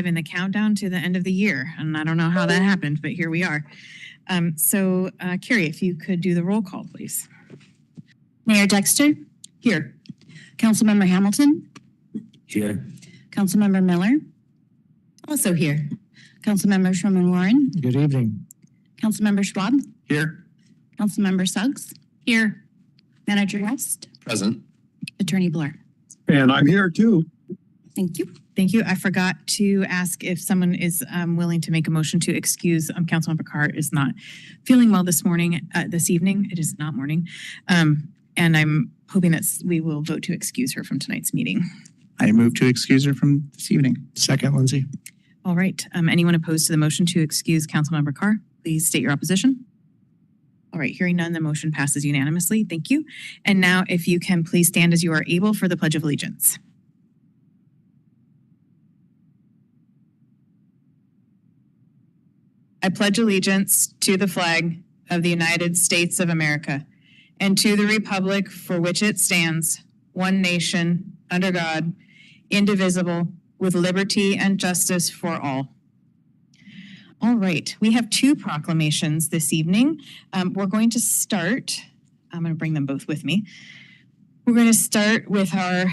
alive in the countdown to the end of the year. And I don't know how that happened, but here we are. Carrie, if you could do the roll call, please. Mayor Dexter? Here. Councilmember Hamilton? Here. Councilmember Miller? Also here. Councilmember Sherman Warren? Good evening. Councilmember Schwab? Here. Councilmember Suggs? Here. Manager West? Present. Attorney Blair? And I'm here too. Thank you. Thank you. I forgot to ask if someone is willing to make a motion to excuse Councilmember Carr is not feeling well this evening. It is not morning. And I'm hoping that we will vote to excuse her from tonight's meeting. I move to excuse her from this evening. Second, Lindsay. All right. Anyone opposed to the motion to excuse Councilmember Carr, please state your opposition. All right. Hearing none, the motion passes unanimously. Thank you. And now if you can please stand as you are able for the Pledge of Allegiance. I pledge allegiance to the flag of the United States of America and to the republic for which it stands, one nation, under God, indivisible, with liberty and justice for all. All right, we have two proclamations this evening. We're going to start, I'm going to bring them both with me. We're going to start with our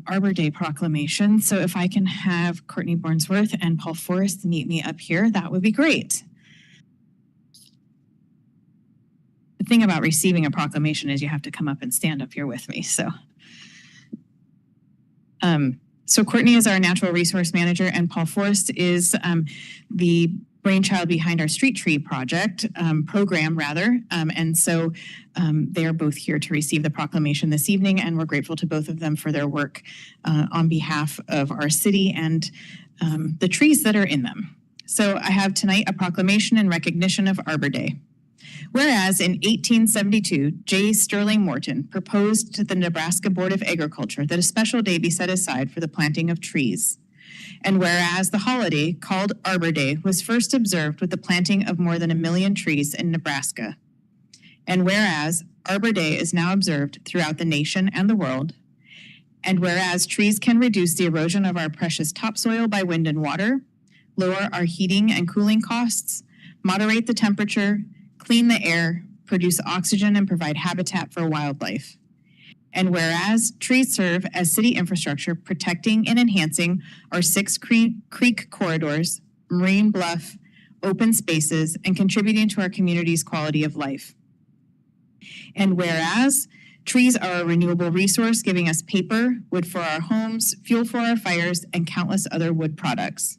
Arbor Day proclamation. So if I can have Courtney Bornsworth and Paul Forrest meet me up here, that would be great. The thing about receiving a proclamation is you have to come up and stand up here with me. So Courtney is our natural resource manager, and Paul Forrest is the brainchild behind our street tree program. And so they are both here to receive the proclamation this evening, and we're grateful to both of them for their work on behalf of our city and the trees that are in them. So I have tonight a proclamation in recognition of Arbor Day. Whereas in 1872, J. Sterling Morton proposed to the Nebraska Board of Agriculture that a special day be set aside for the planting of trees. And whereas the holiday called Arbor Day was first observed with the planting of more than 1 million trees in Nebraska. And whereas Arbor Day is now observed throughout the nation and the world. And whereas trees can reduce the erosion of our precious topsoil by wind and water, lower our heating and cooling costs, moderate the temperature, clean the air, produce oxygen, and provide habitat for wildlife. And whereas trees serve as city infrastructure, protecting and enhancing our 6 creek corridors, marine bluff, open spaces, and contributing to our community's quality of life. And whereas trees are a renewable resource, giving us paper, wood for our homes, fuel for our fires, and countless other wood products.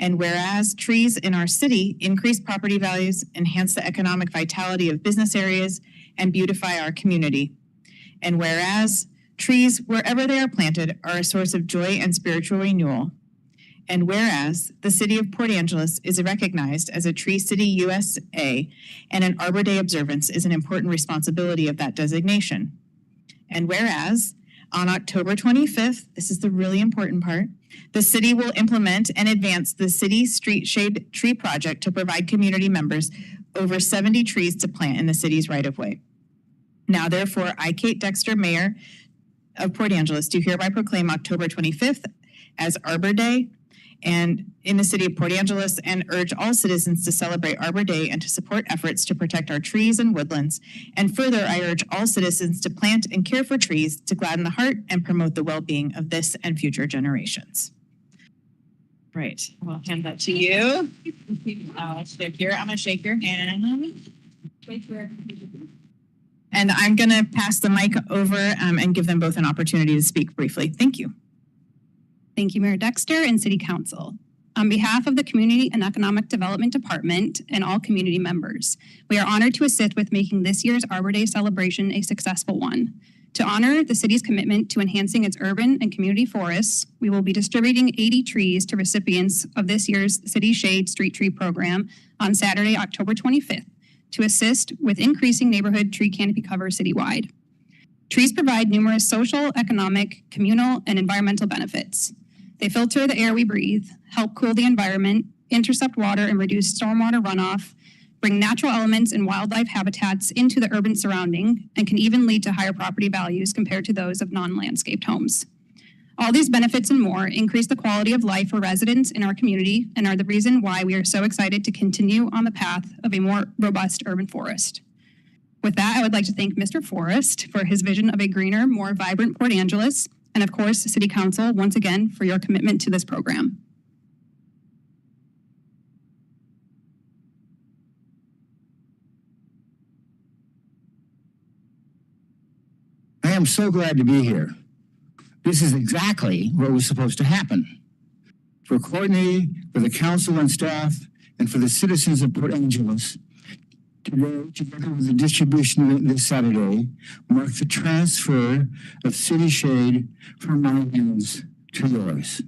And whereas trees in our city increase property values, enhance the economic vitality of business areas, and beautify our community. And whereas trees, wherever they are planted, are a source of joy and spiritual renewal. And whereas the city of Port Angeles is recognized as a Tree City USA, and an Arbor Day observance is an important responsibility of that designation. And whereas on October 25th, this is the really important part, the city will implement and advance the City Street Shade Tree Project to provide community members over 70 trees to plant in the city's right-of-way. Now, therefore, I, Kate Dexter, Mayor of Port Angeles, do hereby proclaim October 25th as Arbor Day and in the city of Port Angeles, and urge all citizens to celebrate Arbor Day and to support efforts to protect our trees and woodlands. And further, I urge all citizens to plant and care for trees to gladden the heart and promote the well-being of this and future generations. Right, we'll hand that to you. I'll shake your, I'm gonna shake your hand. And I'm gonna pass the mic over and give them both an opportunity to speak briefly. Thank you. Thank you, Mayor Dexter and City Council. On behalf of the Community and Economic Development Department and all community members, we are honored to assist with making this year's Arbor Day celebration a successful one. To honor the city's commitment to enhancing its urban and community forests, we will be distributing 80 trees to recipients of this year's City Shade Street Tree Program on Saturday, October 25th, to assist with increasing neighborhood tree canopy cover citywide. Trees provide numerous social, economic, communal, and environmental benefits. They filter the air we breathe, help cool the environment, intercept water and reduce stormwater runoff, bring natural elements and wildlife habitats into the urban surrounding, and can even lead to higher property values compared to those of non-landscaped homes. All these benefits and more increase the quality of life for residents in our community and are the reason why we are so excited to continue on the path of a more robust urban forest. With that, I would like to thank Mr. Forrest for his vision of a greener, more vibrant Port Angeles, and of course, City Council, once again, for your commitment to this program. I am so glad to be here. This is exactly what was supposed to happen. For Courtney, for the council and staff, and for the citizens of Port Angeles, today, together with the distribution event this Saturday, marks the transfer of City Shade from my hands to yours.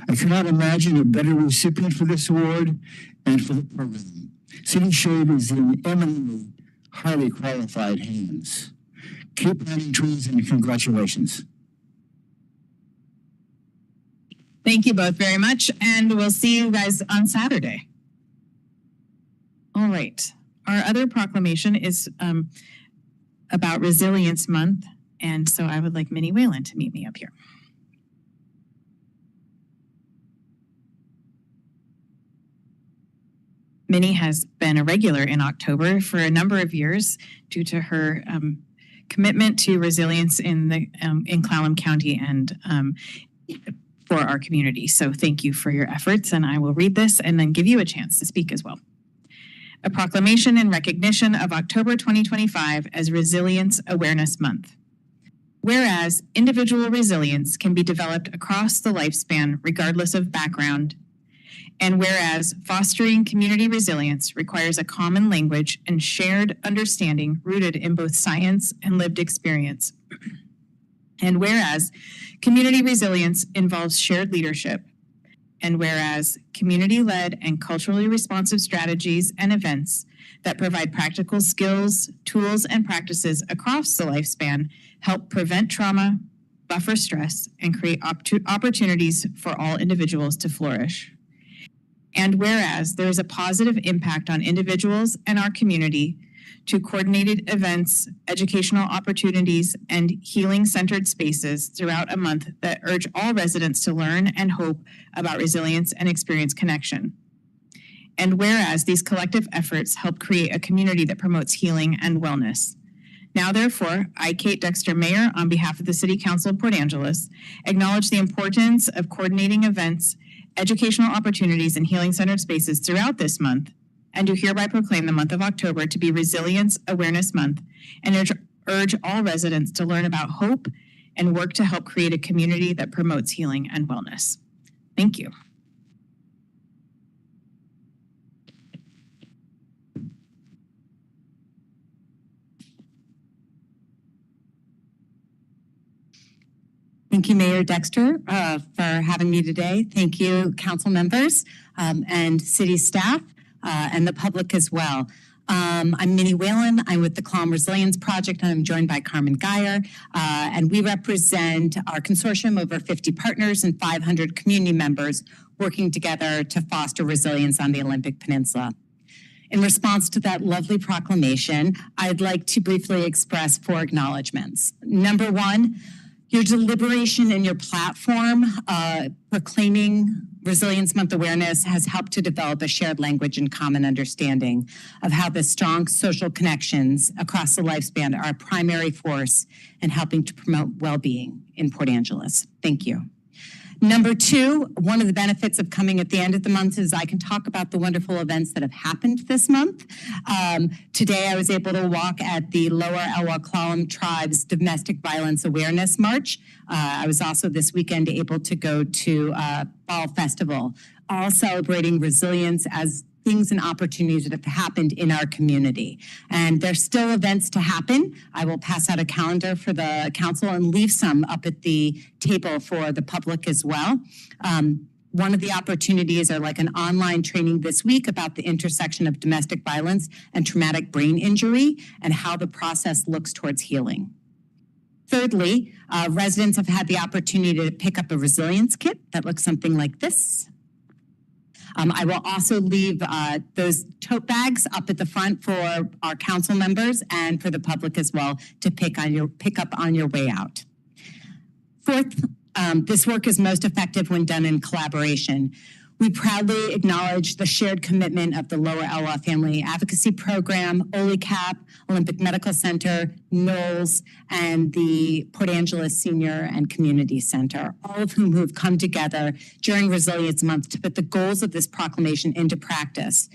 I cannot imagine a better recipient for this award and for the program. City Shade is in eminently highly qualified hands. Keep planting trees and congratulations. Thank you both very much, and we'll see you guys on Saturday. All right. Our other proclamation is about Resilience Month, and so I would like Minnie Whalen to meet me up here. Minnie has been a regular in October for a number of years due to her commitment to resilience in Clallam County and for our community. So thank you for your efforts, and I will read this and then give you a chance to speak as well. A proclamation in recognition of October 2025 as Resilience Awareness Month. Whereas individual resilience can be developed across the lifespan regardless of background, and whereas fostering community resilience requires a common language and shared understanding rooted in both science and lived experience. And whereas community resilience involves shared leadership, and whereas community-led and culturally responsive strategies and events that provide practical skills, tools, and practices across the lifespan help prevent trauma, buffer stress, and create opportunities for all individuals to flourish. And whereas there is a positive impact on individuals and our community to coordinated events, educational opportunities, and healing-centered spaces throughout a month that urge all residents to learn and hope about resilience and experience connection. And whereas these collective efforts help create a community that promotes healing and wellness. Now, therefore, I, Kate Dexter, Mayor, on behalf of the City Council of Port Angeles, acknowledge the importance of coordinating events, educational opportunities, and healing-centered spaces throughout this month, and do hereby proclaim the month of October to be Resilience Awareness Month, and urge all residents to learn about hope and work to help create a community that promotes healing and wellness. Thank you. Thank you, Mayor Dexter, for having me today. Thank you, council members and city staff and the public as well. I'm Minnie Whalen. I'm with the Clallam Resilience Project, and I'm joined by Carmen Geyer. And we represent our consortium, over 50 partners and 500 community members working together to foster resilience on the Olympic Peninsula. In response to that lovely proclamation, I'd like to briefly express 4 acknowledgements. Number 1, your deliberation and your platform proclaiming Resilience Month awareness has helped to develop a shared language and common understanding of how the strong social connections across the lifespan are a primary force in helping to promote well-being in Port Angeles. Thank you. Number 2, one of the benefits of coming at the end of the month is I can talk about the wonderful events that have happened this month. Today, I was able to walk at the Lower Elwha Clallam Tribe's Domestic Violence Awareness March. I was also this weekend able to go to Fall Festival, all celebrating resilience as things and opportunities that have happened in our community. And there's still events to happen. I will pass out a calendar for the council and leave some up at the table for the public as well. One of the opportunities are like an online training this week about the intersection of domestic violence and traumatic brain injury and how the process looks towards healing. Thirdly, residents have had the opportunity to pick up a resilience kit that looks something like this. I will also leave those tote bags up at the front for our council members and for the public as well to pick up on your way out. Fourth, This work is most effective when done in collaboration. We proudly acknowledge the shared commitment of the Lower Elwha Family Advocacy Program, OLICAP, Olympic Medical Center, Knowles, and the Port Angeles Senior and Community Center, all of whom have come together during Resilience Month to put the goals of this proclamation into practice.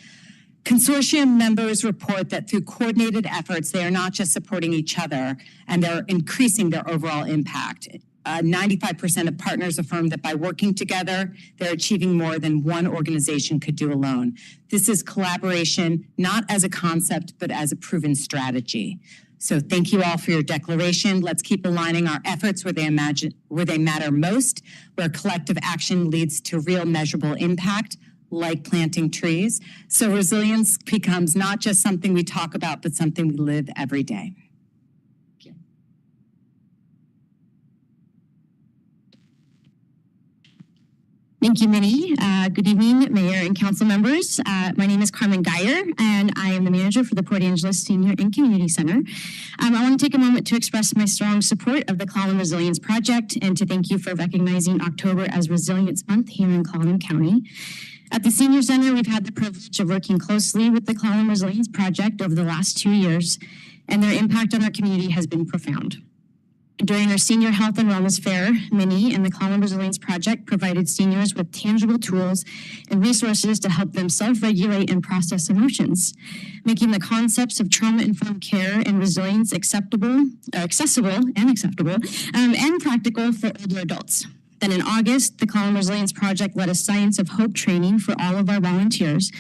Consortium members report that through coordinated efforts, they are not just supporting each other, and they're increasing their overall impact. 95% of partners affirm that by working together, they're achieving more than one organization could do alone. This is collaboration, not as a concept, but as a proven strategy. So thank you all for your declaration. Let's keep aligning our efforts where they matter most, where collective action leads to real measurable impact, like planting trees. So resilience becomes not just something we talk about, but something we live every day. Thank you, Minnie. Good evening, Mayor and Council members. My name is Carmen Geyer, and I am the manager for the Port Angeles Senior and Community Center. I want to take a moment to express my strong support of the Clallam Resilience Project and to thank you for recognizing October as Resilience Month here in Clallam County. At the Senior Center, we've had the privilege of working closely with the Clallam Resilience Project over the last 2 years, and their impact on our community has been profound. During our Senior Health and Wellness Fair, Minnie and the Clallam Resilience Project provided seniors with tangible tools and resources to help them self-regulate and process emotions, making the concepts of trauma-informed care and resilience accessible and practical for older adults. Then in August, the Clallam Resilience Project led a Science of Hope training for all of our volunteers.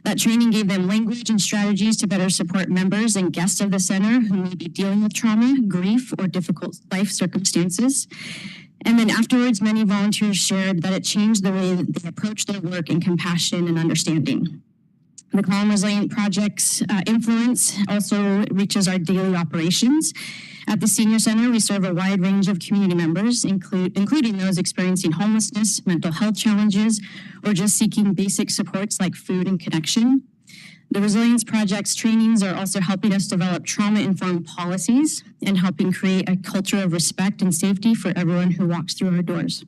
That training gave them language and strategies to better support members and guests of the center who may be dealing with trauma, grief, or difficult life circumstances. And then afterwards, many volunteers shared that it changed the way that they approach their work in compassion and understanding. The Clallam Resilient Project's influence also reaches our daily operations. At the Senior Center, we serve a wide range of community members, including those experiencing homelessness, mental health challenges, or just seeking basic supports like food and connection. The Resilience Project's trainings are also helping us develop trauma-informed policies and helping create a culture of respect and safety for everyone who walks through our doors.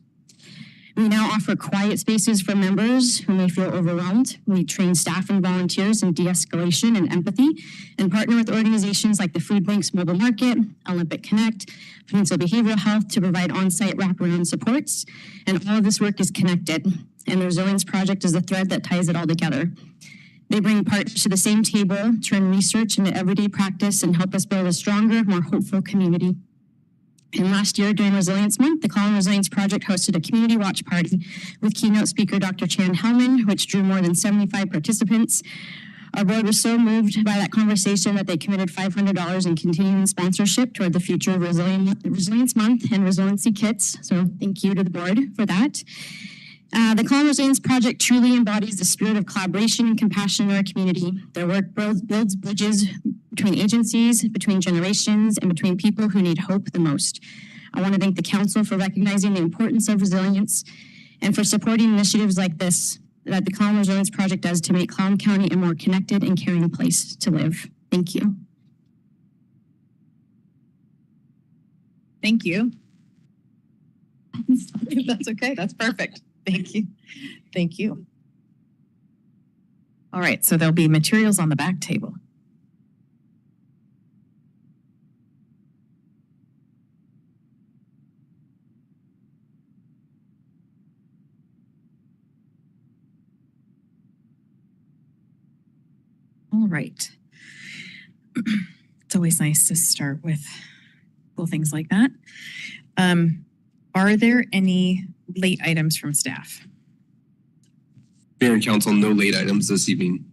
We now offer quiet spaces for members who may feel overwhelmed. We train staff and volunteers in de-escalation and empathy and partner with organizations like the Food Bank's Mobile Market, Olympic Connect, Peninsula Behavioral Health to provide on-site wraparound supports. And all of this work is connected. And the Resilience Project is the thread that ties it all together. They bring partners to the same table, turn research into everyday practice, and help us build a stronger, more hopeful community. And last year, during Resilience Month, the Clallam Resilience Project hosted a community watch party with keynote speaker Dr. Chan Hellman, which drew more than 75 participants. Our board was so moved by that conversation that they committed $500 in continuing sponsorship toward the future of Resilience Month and resiliency kits. So thank you to the board for that. The Clallam Resilience Project truly embodies the spirit of collaboration and compassion in our community. Their work builds bridges between agencies, between generations, and between people who need hope the most. I want to thank the Council for recognizing the importance of resilience and for supporting initiatives like this that the Clallam Resilience Project does to make Clallam County a more connected and caring place to live. Thank you. Thank you. That's okay. That's perfect. Thank you. Thank you. All right, so there'll be materials on the back table. All right. It's always nice to start with cool things like that. Are there any late items from staff? Mayor and Council, no late items this evening.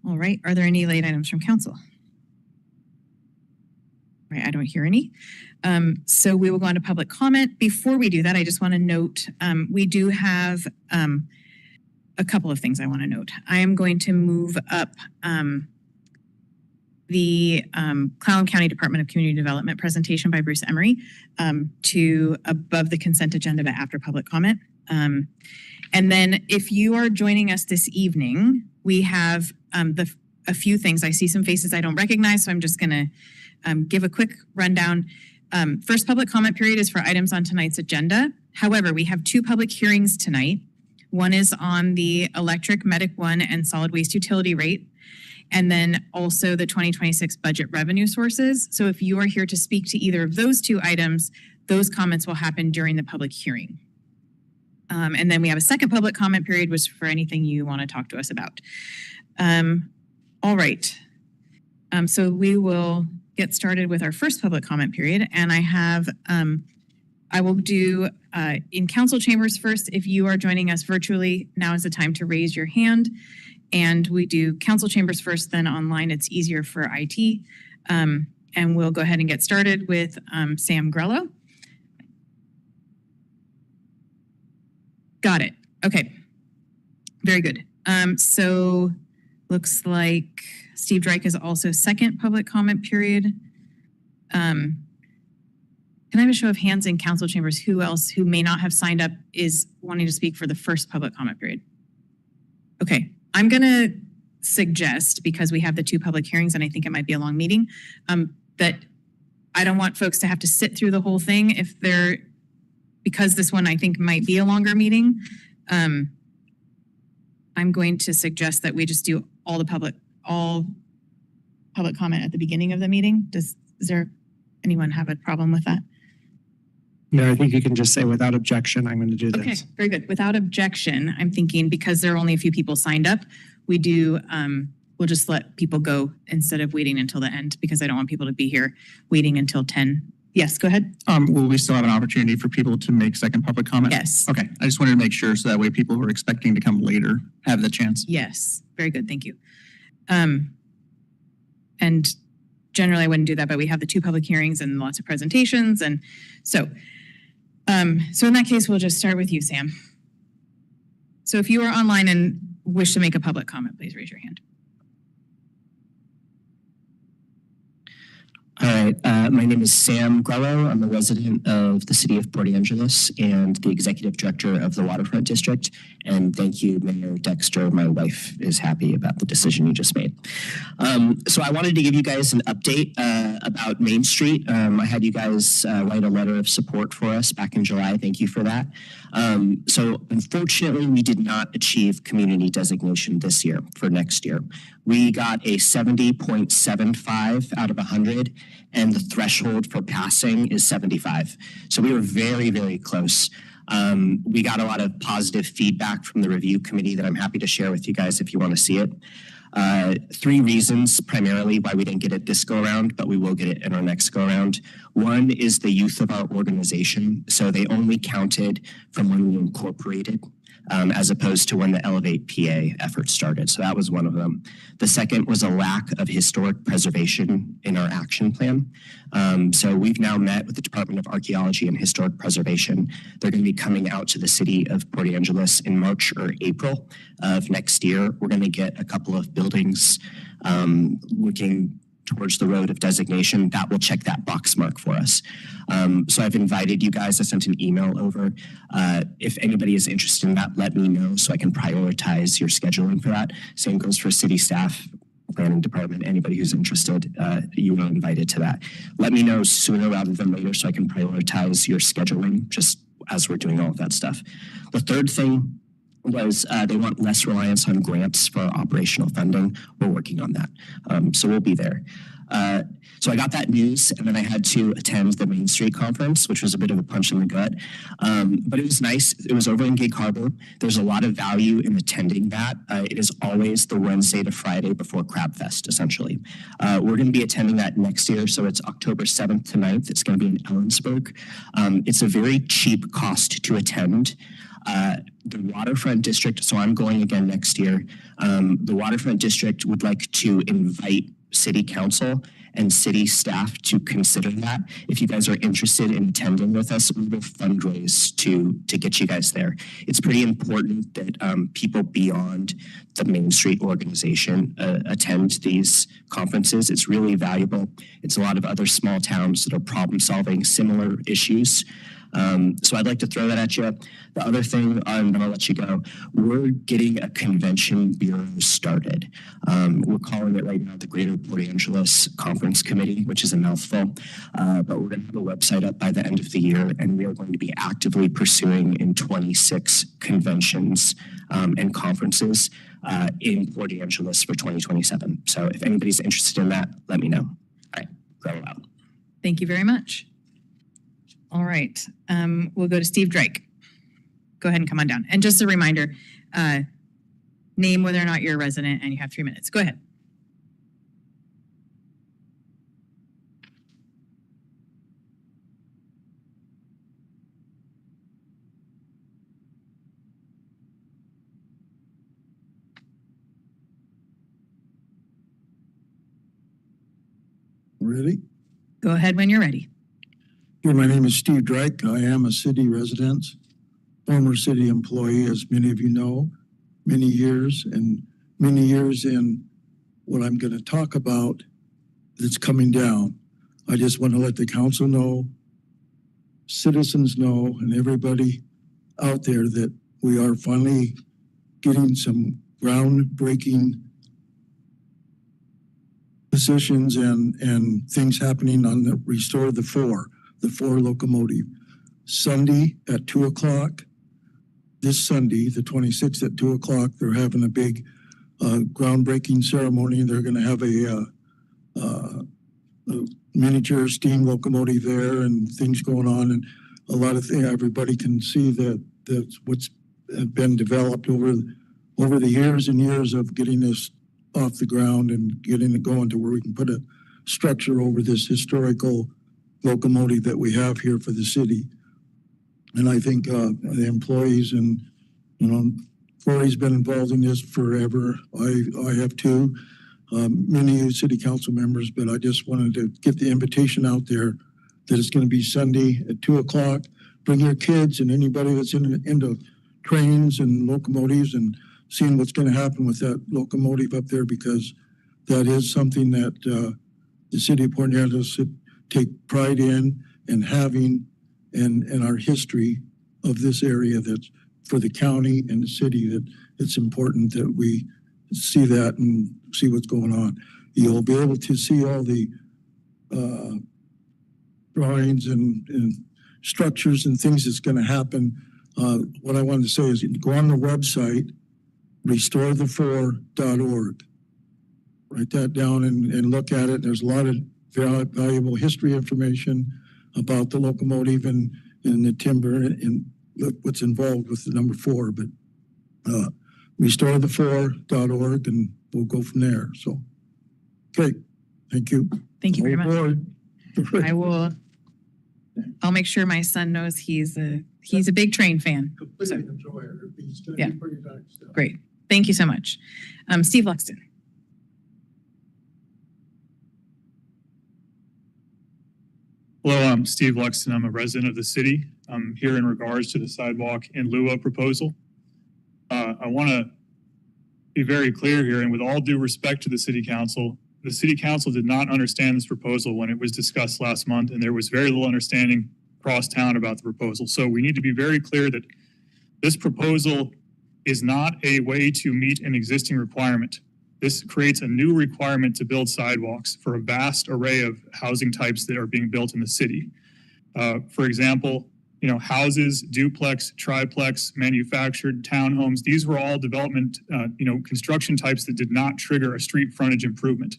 All right. Are there any late items from Council? All right, I don't hear any. So we will go on to public comment. Before we do that, I just want to note we do have a couple of things I want to note. I am going to move up the Clallam County Department of Community Development presentation by Bruce Emery to above the consent agenda but after public comment. And then if you are joining us this evening, we have a few things. I see some faces I don't recognize, so I'm just going to give a quick rundown. First public comment period is for items on tonight's agenda. However, we have two public hearings tonight. One is on the electric Medic 1 and solid waste utility rate, and then also the 2026 budget revenue sources. So if you are here to speak to either of those two items, those comments will happen during the public hearing. And then we have a second public comment period, which is for anything you want to talk to us about. All right. So we will get started with our first public comment period. And I will do in council chambers first. If you are joining us virtually, now is the time to raise your hand. And we do council chambers first, then online. It's easier for IT. And we'll go ahead and get started with Sam Grello. Got it. Okay. Very good. So looks like Steve Drake is also second public comment period. Can I have a show of hands in council chambers? Who else who may not have signed up is wanting to speak for the first public comment period? Okay. I'm going to suggest, because we have the two public hearings and I think it might be a long meeting, that I don't want folks to have to sit through the whole thing because this one I think might be a longer meeting. I'm going to suggest that we just do all public comment at the beginning of the meeting. Does anyone have a problem with that? No, I think you can just say without objection, I'm going to do this. Okay, very good. Without objection, I'm thinking because there are only a few people signed up, we'll just let people go instead of waiting until the end, because I don't want people to be here waiting until 10. Yes, go ahead. Will we still have an opportunity for people to make second public comment? Yes. Okay, I just wanted to make sure so that way people who are expecting to come later have the chance. Yes, very good. Thank you. And generally I wouldn't do that, but we have the two public hearings and lots of presentations. And so in that case, we'll just start with you, Sam. So if you are online and wish to make a public comment, please raise your hand. All right, my name is Sam Grello. I'm a resident of the city of Port Angeles and the executive director of the Waterfront District. And thank you, Mayor Dexter. My wife is happy about the decision you just made. So I wanted to give you guys an update about Main Street. I had you guys write a letter of support for us back in July. Thank you for that. So unfortunately, we did not achieve community designation this year for next year. We got a 70.75 out of 100, and the threshold for passing is 75. So we were very, very close. We got a lot of positive feedback from the review committee that I'm happy to share with you guys if you want to see it. 3 reasons primarily why we didn't get it this go around, but we will get it in our next go around. One is the youth of our organization. So they only counted from when we incorporated, as opposed to when the Elevate PA effort started. So that was one of them. The second was a lack of historic preservation in our action plan. So we've now met with the Department of Archaeology and Historic Preservation. They're going to be coming out to the city of Port Angeles in March or April of next year. We're going to get a couple of buildings looking towards the road of designation that will check that box mark for us. So I've invited you guys. I sent an email over. If anybody is interested in that, let me know so I can prioritize your scheduling for that. Same goes for city staff, planning department, anybody who's interested, you are invited to that. Let me know sooner rather than later so I can prioritize your scheduling just as we're doing all of that stuff. The third thing was they want less reliance on grants for operational funding. We're working on that. So we'll be there. So I got that news, and then I had to attend the Main Street conference, which was a bit of a punch in the gut. But it was nice. It was over in Gig Harbor. There's a lot of value in attending that. It is always the Wednesday to Friday before Crab Fest, essentially. We're going to be attending that next year, so it's October 7th to 9th. It's going to be in Ellensburg. It's a very cheap cost to attend. The Waterfront District, so I'm going again next year. The Waterfront District would like to invite City Council and city staff to consider that. If you guys are interested in attending with us, we will fundraise to get you guys there. It's pretty important that people beyond the Main Street organization attend these conferences. It's really valuable. It's a lot of other small towns that are problem solving similar issues. So I'd like to throw that at you. The other thing, and then I'll let you go, we're getting a convention bureau started. We're calling it right now the Greater Port Angeles Conference Committee, which is a mouthful, but we're going to have a website up by the end of the year, and we are going to be actively pursuing in 26 conventions and conferences in Port Angeles for 2027. So if anybody's interested in that, let me know. All right, grow out. Thank you very much. All right, we'll go to Steve Drake. Go ahead and come on down. And just a reminder, name whether or not you're a resident, and you have 3 minutes. Go ahead. Ready? Go ahead when you're ready. My name is Steve Drake. I am a city resident, former city employee, as many of you know, many years in what I'm going to talk about that's coming down. I just want to let the council know, citizens know, and everybody out there that we are finally getting some groundbreaking positions and things happening on the Restore the Four locomotive. Sunday at 2 o'clock, this Sunday, the 26th at 2 o'clock, they're having a big groundbreaking ceremony. They're going to have a miniature steam locomotive there and things going on, and a lot of things. Everybody can see that's what's been developed over the years and years of getting this off the ground and getting it going to where we can put a structure over this historical locomotive that we have here for the city. And I think the employees and, Corey's been involved in this forever. I have too. Many of you city council members, but I just wanted to get the invitation out there that it's going to be Sunday at 2 o'clock. Bring your kids and anybody that's into trains and locomotives and seeing what's going to happen with that locomotive up there, because that is something that the city of Port Angeles should take pride in and having, and our history of this area, that's for the county and the city, that it's important that we see that and see what's going on. You'll be able to see all the drawings and structures and things that's going to happen. What I wanted to say is go on the website, restorethefour.org. Write that down and look at it. There's a lot of valuable history information about the locomotive and the timber and what's involved with the number 4. But restorethefour.org, and we'll go from there. So, okay, thank you. Thank you very much. I'll make sure my son knows he's a big train fan. Completely enjoy it. Yeah. Pretty nice stuff. Great. Thank you so much. Steve Luxton. Hello, I'm Steve Luxton. I'm a resident of the city. I'm here in regards to the sidewalk in lieu of proposal. I want to be very clear here, and with all due respect to the city council did not understand this proposal when it was discussed last month, and there was very little understanding across town about the proposal. So we need to be very clear that this proposal is not a way to meet an existing requirement. This creates a new requirement to build sidewalks for a vast array of housing types that are being built in the city. For example, houses, duplex, triplex, manufactured townhomes. These were all development, construction types that did not trigger a street frontage improvement.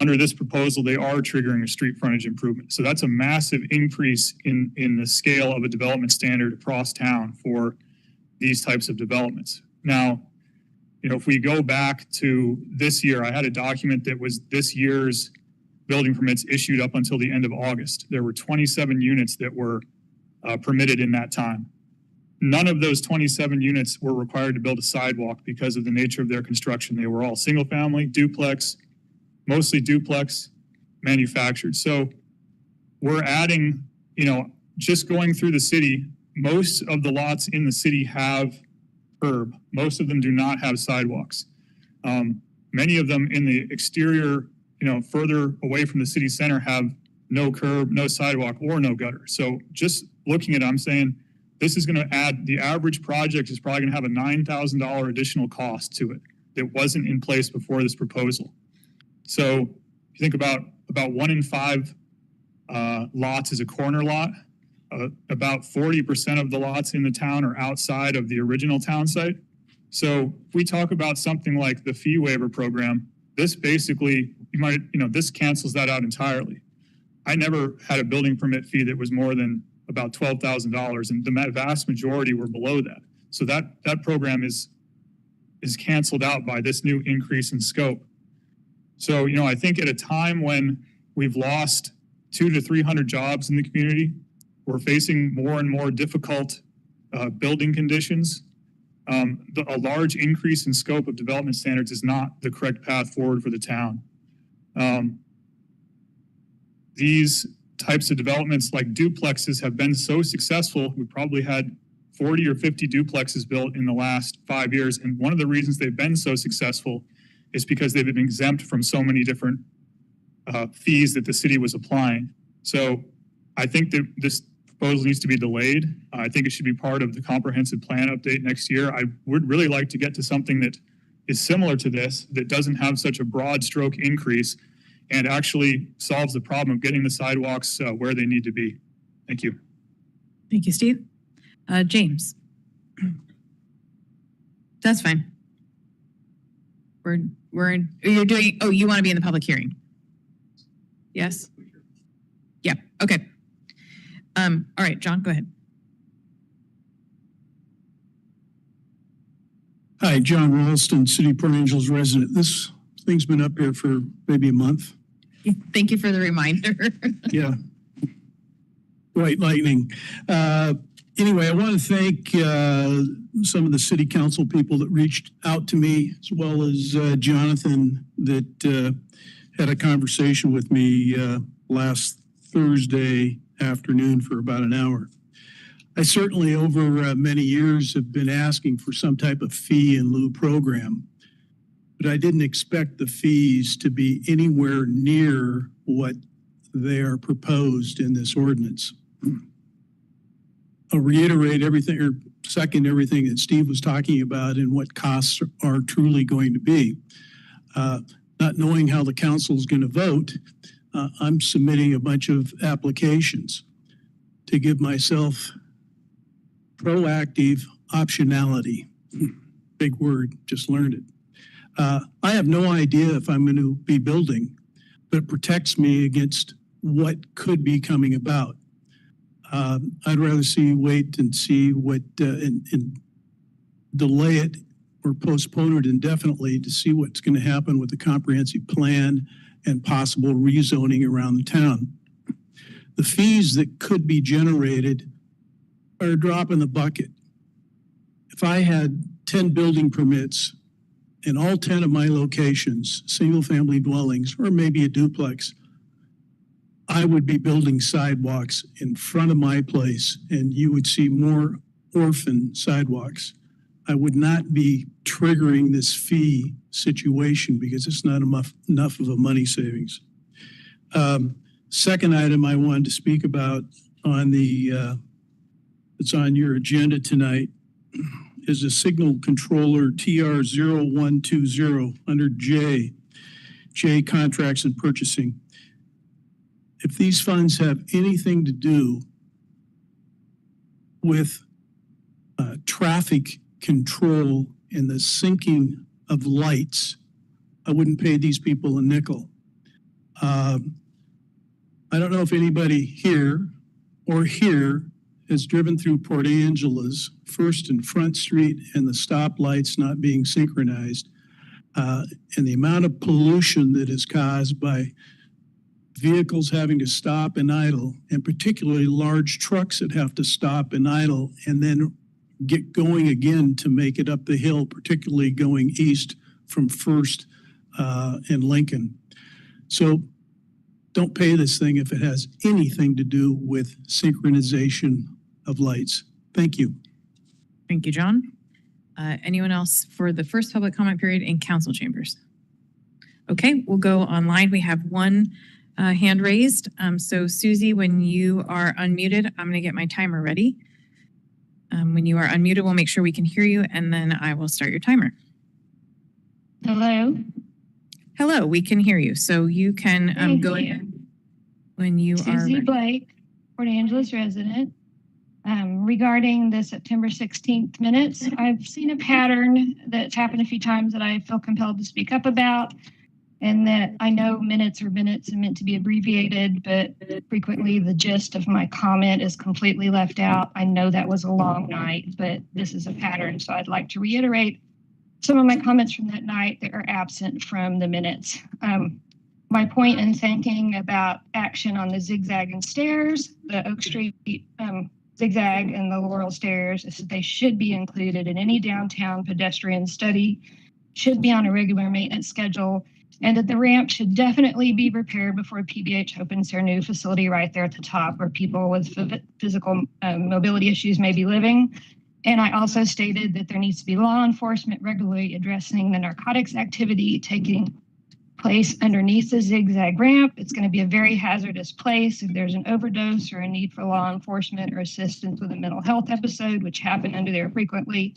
Under this proposal, they are triggering a street frontage improvement. So that's a massive increase in the scale of a development standard across town for these types of developments. Now, if we go back to this year, I had a document that was this year's building permits issued up until the end of August. There were 27 units that were permitted in that time. None of those 27 units were required to build a sidewalk because of the nature of their construction. They were all single family, duplex, mostly duplex, manufactured. So we're adding, just going through the city, most of the lots in the city have curb. Most of them do not have sidewalks. Many of them in the exterior, further away from the city center have no curb, no sidewalk, or no gutter. So just looking at it, I'm saying this is going to add, the average project is probably going to have a $9,000 additional cost to it that wasn't in place before this proposal. So if you think about 1 in 5 lots is a corner lot. About 40% of the lots in the town are outside of the original town site. So if we talk about something like the fee waiver program, this basically, this cancels that out entirely. I never had a building permit fee that was more than about $12,000, and the vast majority were below that. So that program is canceled out by this new increase in scope. So, I think at a time when we've lost 200 to 300 jobs in the community, we're facing more and more difficult building conditions. A large increase in scope of development standards is not the correct path forward for the town. These types of developments like duplexes have been so successful. We probably had 40 or 50 duplexes built in the last 5 years. And one of the reasons they've been so successful is because they've been exempt from so many different fees that the city was applying. So I think that this proposal needs to be delayed. I think it should be part of the comprehensive plan update next year. I would really like to get to something that is similar to this, that doesn't have such a broad stroke increase and actually solves the problem of getting the sidewalks where they need to be. Thank you. Thank you, Steve. James. That's fine. You're doing, you want to be in the public hearing? Yes? Yeah, okay. All right, John, go ahead. Hi, John Ralston, City Port Angeles resident. This thing's been up here for maybe a month. Thank you for the reminder. Yeah. White lightning. Anyway, I want to thank some of the city council people that reached out to me, as well as Jonathan that had a conversation with me last Thursday afternoon for about an hour. I certainly over many years have been asking for some type of fee in lieu program, but I didn't expect the fees to be anywhere near what they are proposed in this ordinance. I'll reiterate everything or second everything that Steve was talking about and what costs are truly going to be. Not knowing how the council is going to vote, I'm submitting a bunch of applications to give myself proactive optionality. Big word, just learned it. I have no idea if I'm going to be building, but it protects me against what could be coming about. I'd rather wait and see what, and delay it or postpone it indefinitely to see what's going to happen with the comprehensive plan and possible rezoning around the town. The fees that could be generated are a drop in the bucket. If I had 10 building permits in all 10 of my locations, single family dwellings, or maybe a duplex, I would be building sidewalks in front of my place and you would see more orphan sidewalks. I would not be triggering this fee situation because it's not enough of a money savings. Second item I wanted to speak about on it's on your agenda tonight is a signal controller TR0120 under J contracts and purchasing. If these funds have anything to do with traffic control and the syncing of lights, I wouldn't pay these people a nickel. I don't know if anybody here has driven through Port Angeles, First and Front Street, and the stoplights not being synchronized, and the amount of pollution that is caused by vehicles having to stop and idle, and particularly large trucks that have to stop and idle and then get going again to make it up the hill, particularly going east from First and Lincoln. So don't pay this thing if it has anything to do with synchronization of lights. Thank you. Thank you, John. Anyone else for the first public comment period in council chambers? Okay, we'll go online. We have one hand raised. So Susie, when you are unmuted, I'm going to get my timer ready. When you are unmuted, we'll make sure we can hear you, and then I will start your timer. Hello. Hello, we can hear you. So you can go ahead when you are Susie ready. Blake, Port Angeles resident. Regarding the September 16th minutes, I've seen a pattern that's happened a few times that I feel compelled to speak up about, and that I know minutes are minutes and meant to be abbreviated, but frequently the gist of my comment is completely left out. I know that was a long night, but this is a pattern, so I'd like to reiterate some of my comments from that night that are absent from the minutes. My point in thinking about action on the zigzag and stairs, the Oak Street zigzag and the Laurel stairs, is that they should be included in any downtown pedestrian study, should be on a regular maintenance schedule, and that the ramp should definitely be repaired before PBH opens their new facility right there at the top where people with physical mobility issues may be living. And I also stated that there needs to be law enforcement regularly addressing the narcotics activity taking place underneath the zigzag ramp. It's going to be a very hazardous place if there's an overdose or a need for law enforcement or assistance with a mental health episode, which happen under there frequently.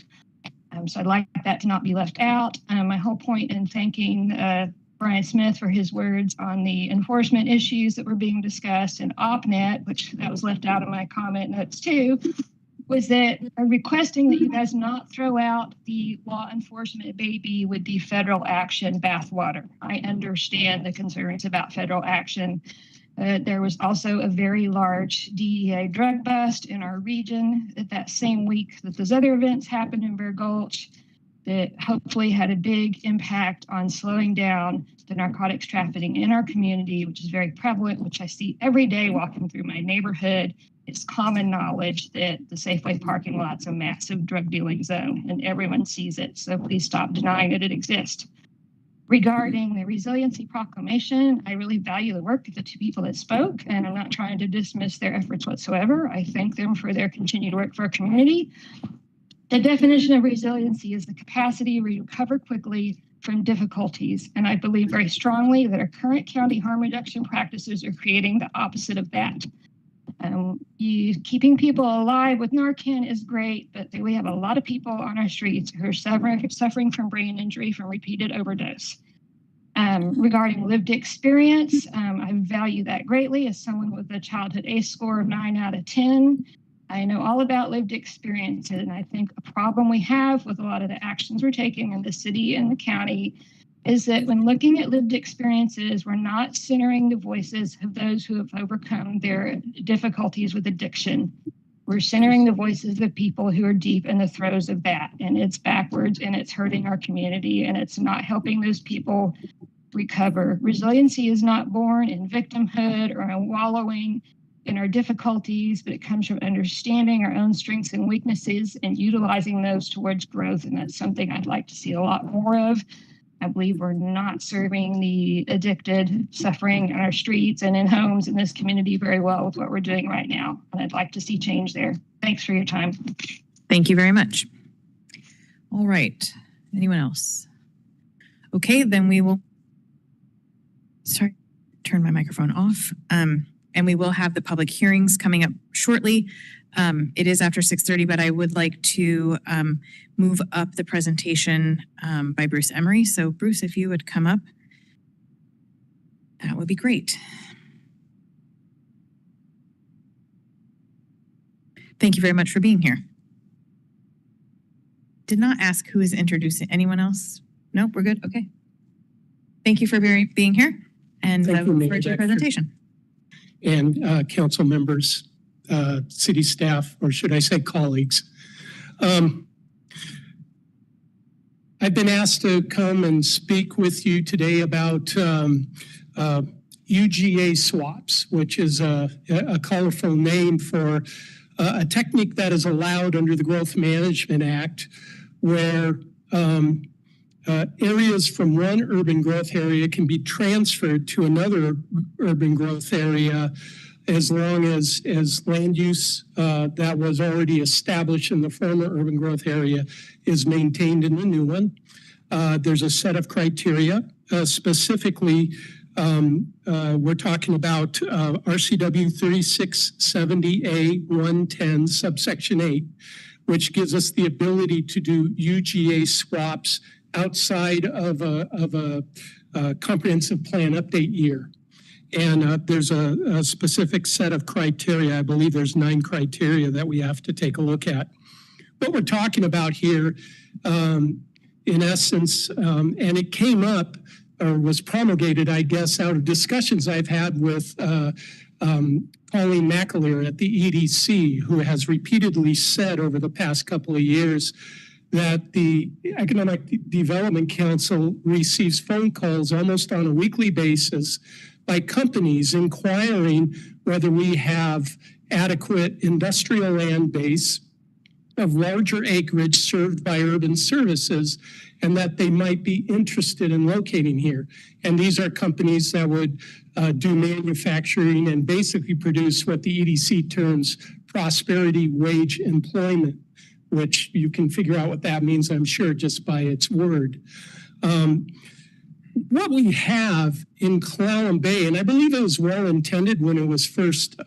So I'd like that to not be left out. My whole point in thanking Brian Smith for his words on the enforcement issues that were being discussed in OpNet, which that was left out of my comment notes too, was that requesting that you guys not throw out the law enforcement baby with the federal action bathwater. I understand the concerns about federal action. There was also a very large DEA drug bust in our region that same week that those other events happened in Bear Gulch that hopefully had a big impact on slowing down the narcotics trafficking in our community, which is very prevalent, which I see every day walking through my neighborhood. It's common knowledge that the Safeway parking lot's a massive drug dealing zone and everyone sees it. So please stop denying that it exists. Regarding the resiliency proclamation, I really value the work of the two people that spoke, and I'm not trying to dismiss their efforts whatsoever. I thank them for their continued work for our community. The definition of resiliency is the capacity to recover quickly from difficulties, and I believe very strongly that our current county harm reduction practices are creating the opposite of that. Keeping people alive with Narcan is great, but we have a lot of people on our streets who are suffering from brain injury from repeated overdose. Regarding lived experience, I value that greatly as someone with a childhood ACE score of 9 out of 10. I know all about lived experiences, and I think a problem we have with a lot of the actions we're taking in the city and the county is that when looking at lived experiences, we're not centering the voices of those who have overcome their difficulties with addiction. We're centering the voices of people who are deep in the throes of that. And it's backwards and it's hurting our community and it's not helping those people recover. Resiliency is not born in victimhood or in wallowing in our difficulties, but it comes from understanding our own strengths and weaknesses and utilizing those towards growth. And that's something I'd like to see a lot more of. I believe we're not serving the addicted suffering on our streets and in homes in this community very well with what we're doing right now. And I'd like to see change there. Thanks for your time. Thank you very much. All right. Anyone else? Okay, then we will, turn my microphone off. And we will have the public hearings coming up shortly. It is after 6:30, but I would like to move up the presentation by Bruce Emery. So Bruce, if you would come up, that would be great. Thank you very much for being here. Did not ask who is introducing. Anyone else? No, we're good? Okay. Thank you for being here, and I look forward to your presentation. And council members, city staff, or should I say colleagues. I've been asked to come and speak with you today about UGA swaps, which is a colorful name for a technique that is allowed under the Growth Management Act, where areas from one urban growth area can be transferred to another urban growth area as long as land use that was already established in the former urban growth area is maintained in the new one. There's a set of criteria, specifically We're talking about RCW 3670A110 subsection 8, which gives us the ability to do UGA swaps outside of a comprehensive plan update year. And there's a specific set of criteria. I believe there's 9 criteria that we have to take a look at. What we're talking about here, in essence, and it came up or was promulgated, I guess, out of discussions I've had with Colleen McAleer at the EDC, who has repeatedly said over the past couple of years that the Economic Development Council receives phone calls almost on a weekly basis by companies inquiring whether we have adequate industrial land base of larger acreage served by urban services, and that they might be interested in locating here. And these are companies that would do manufacturing and basically produce what the EDC terms prosperity wage employment, which you can figure out what that means, I'm sure, just by its word. What we have in Clallam Bay, and I believe it was well intended when it was first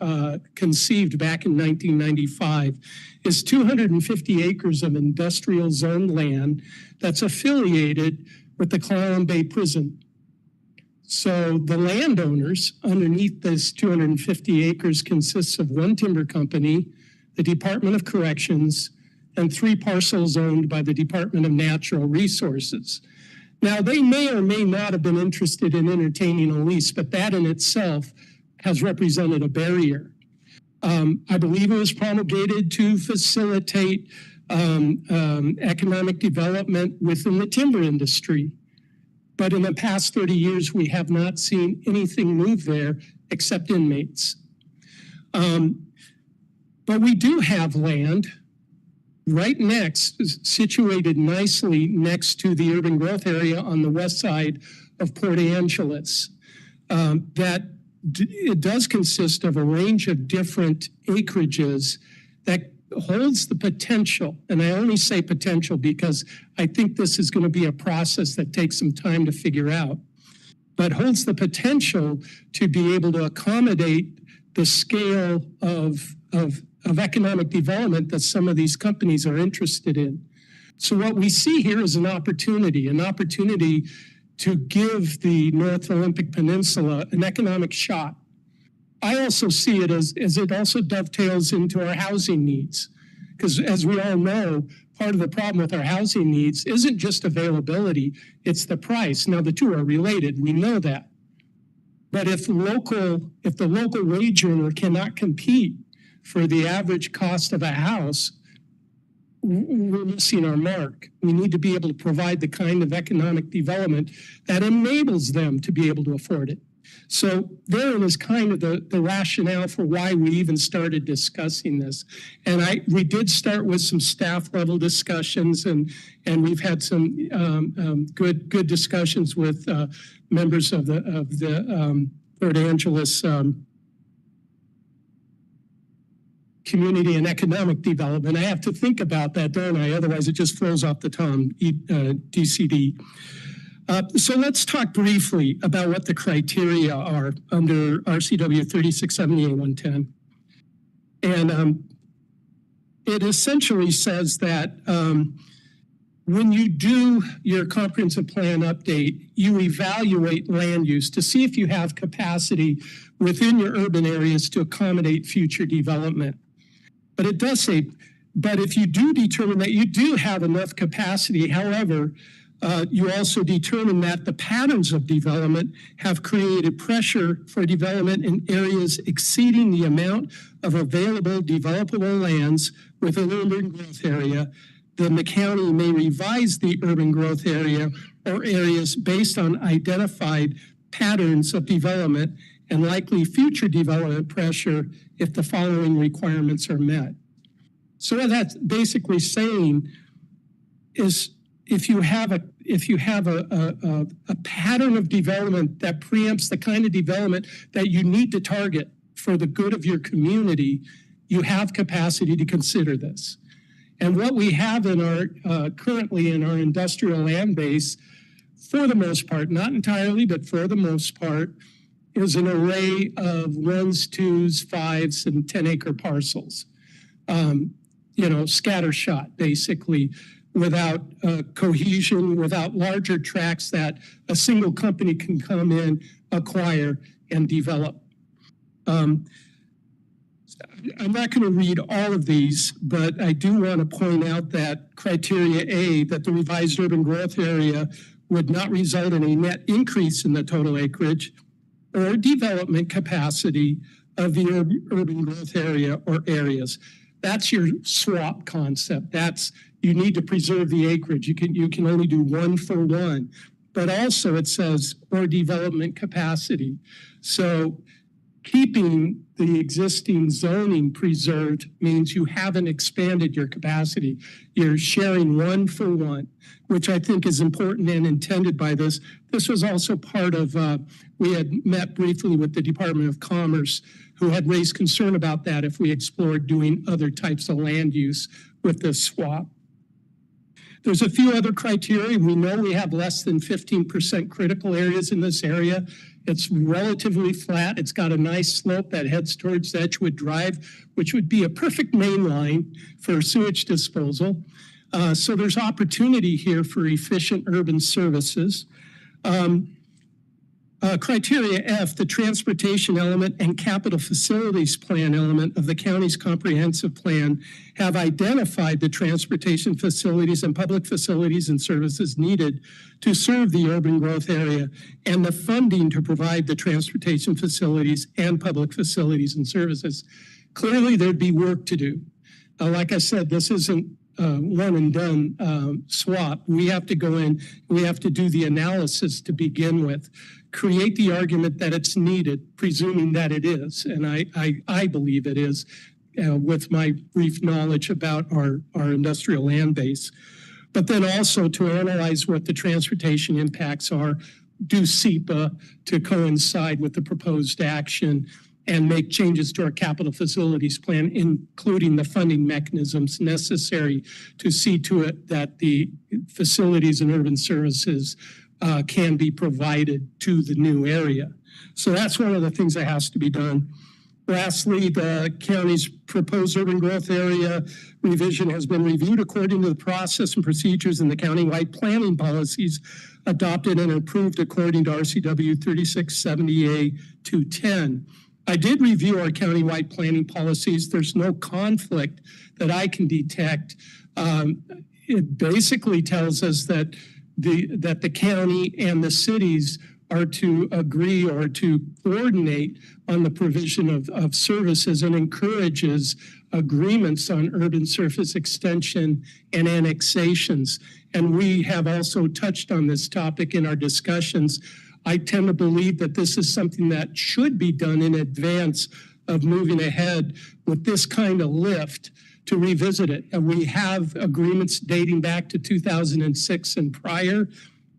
conceived back in 1995, is 250 acres of industrial zone land that's affiliated with the Clallam Bay Prison. So the landowners underneath this 250 acres consists of one timber company, the Department of Corrections, and 3 parcels owned by the Department of Natural Resources. Now, they may or may not have been interested in entertaining a lease, but that in itself has represented a barrier. I believe it was promulgated to facilitate economic development within the timber industry. But in the past 30 years, we have not seen anything move there except inmates. But we do have land right next, situated nicely next to the urban growth area on the west side of Port Angeles. It does consist of a range of different acreages that holds the potential, and I only say potential because I think this is going to be a process that takes some time to figure out, but holds the potential to be able to accommodate the scale of economic development that some of these companies are interested in. So what we see here is an opportunity to give the North Olympic Peninsula an economic shot. I also see it as it also dovetails into our housing needs. Because as we all know, part of the problem with our housing needs isn't just availability, it's the price. Now the two are related, we know that. But if the local wage earner cannot compete for the average cost of a house, we're missing our mark. We need to be able to provide the kind of economic development that enables them to be able to afford it. So therein is kind of the rationale for why we even started discussing this. And we did start with some staff level discussions, and we've had some good discussions with members of the Port Angeles Community and Economic Development. I have to think about that, don't I? Otherwise, it just flows off the tongue, DCD. So let's talk briefly about what the criteria are under RCW 3670A110. And it essentially says that when you do your comprehensive plan update, you evaluate land use to see if you have capacity within your urban areas to accommodate future development. But it does say, but if you do determine that you do have enough capacity, however, you also determine that the patterns of development have created pressure for development in areas exceeding the amount of available developable lands within an urban growth area, then the county may revise the urban growth area or areas based on identified patterns of development and likely future development pressure if the following requirements are met. So what that's basically saying is if you have a pattern of development that preempts the kind of development that you need to target for the good of your community, you have capacity to consider this. And what we have in our currently in our industrial land base, for the most part, not entirely, but for the most part, is an array of 1s, 2s, 5s, and 10-acre parcels. Scattershot, basically, without cohesion, without larger tracts that a single company can come in, acquire, and develop. I'm not going to read all of these, but I do want to point out that criteria A, that the revised urban growth area would not result in a net increase in the total acreage or development capacity of the urban growth area or areas. That's your swap concept. You need to preserve the acreage. You can only do 1 for 1, but also it says or development capacity. So keeping the existing zoning preserved means you haven't expanded your capacity. You're sharing 1 for 1, which I think is important and intended by this. This was also part of, we had met briefly with the Department of Commerce, who had raised concern about that if we explored doing other types of land use with this swap. There's a few other criteria. We know we have less than 15% critical areas in this area. It's relatively flat. It's got a nice slope that heads towards Edgewood Drive, which would be a perfect main line for sewage disposal. So there's opportunity here for efficient urban services. Criteria F, the transportation element and capital facilities plan element of the county's comprehensive plan have identified the transportation facilities and public facilities and services needed to serve the urban growth area and the funding to provide the transportation facilities and public facilities and services. Clearly, there'd be work to do. Like I said, this isn't one and done swap. We have to go in, we have to do the analysis to begin with, create the argument that it's needed, presuming that it is, and I believe it is, with my brief knowledge about our industrial land base. But then also to analyze what the transportation impacts are, do SEPA to coincide with the proposed action, and make changes to our capital facilities plan, including the funding mechanisms necessary to see to it that the facilities and urban services can be provided to the new area. So that's one of the things that has to be done. Lastly, the county's proposed urban growth area revision has been reviewed according to the process and procedures in the countywide planning policies adopted and approved according to RCW 3670A 210. I did review our countywide planning policies. There's no conflict that I can detect. It basically tells us that the county and the cities are to agree or to coordinate on the provision of services and encourages agreements on urban surface extension and annexations. And we have also touched on this topic in our discussions. I tend to believe that this is something that should be done in advance of moving ahead with this kind of lift to revisit it. And we have agreements dating back to 2006 and prior.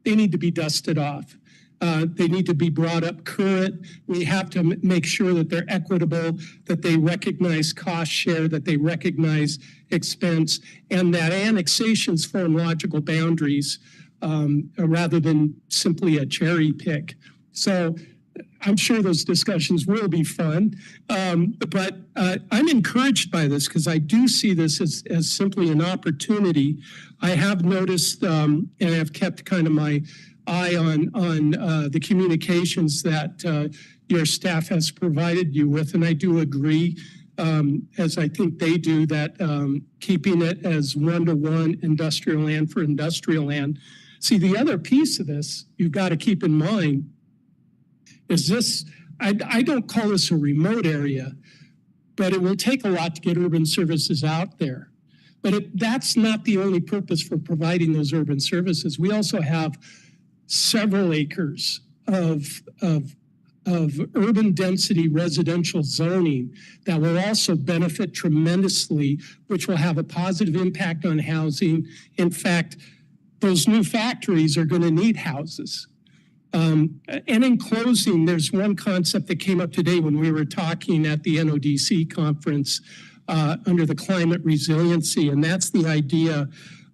They need to be dusted off. They need to be brought up current. We have to make sure that they're equitable, that they recognize cost share, that they recognize expense, and that annexations form logical boundaries rather than simply a cherry pick. So I'm sure those discussions will be fun, but I'm encouraged by this because I do see this as simply an opportunity. I have noticed and I've kept kind of my eye on the communications that your staff has provided you with, and I do agree, as I think they do, that keeping it as one-to-one industrial land for industrial land. See, the other piece of this you've got to keep in mind is this, I don't call this a remote area, but it will take a lot to get urban services out there. But that's not the only purpose for providing those urban services. We also have several acres of urban density residential zoning that will also benefit tremendously, which will have a positive impact on housing. In fact, those new factories are going to need houses. And in closing, there's one concept that came up today when we were talking at the NODC conference under the climate resiliency, and that's the idea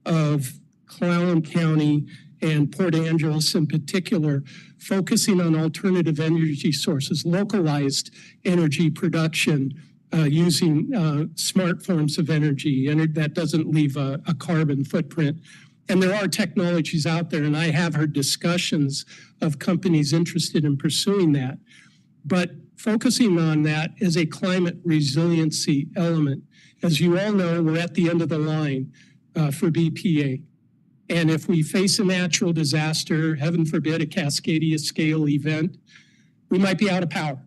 of Clallam County, and Port Angeles in particular, focusing on alternative energy sources, localized energy production, using smart forms of energy, and that doesn't leave a carbon footprint. And there are technologies out there, and I have heard discussions of companies interested in pursuing that. But focusing on that as a climate resiliency element. As you all know, we're at the end of the line for BPA. And if we face a natural disaster, heaven forbid, a Cascadia scale event, we might be out of power.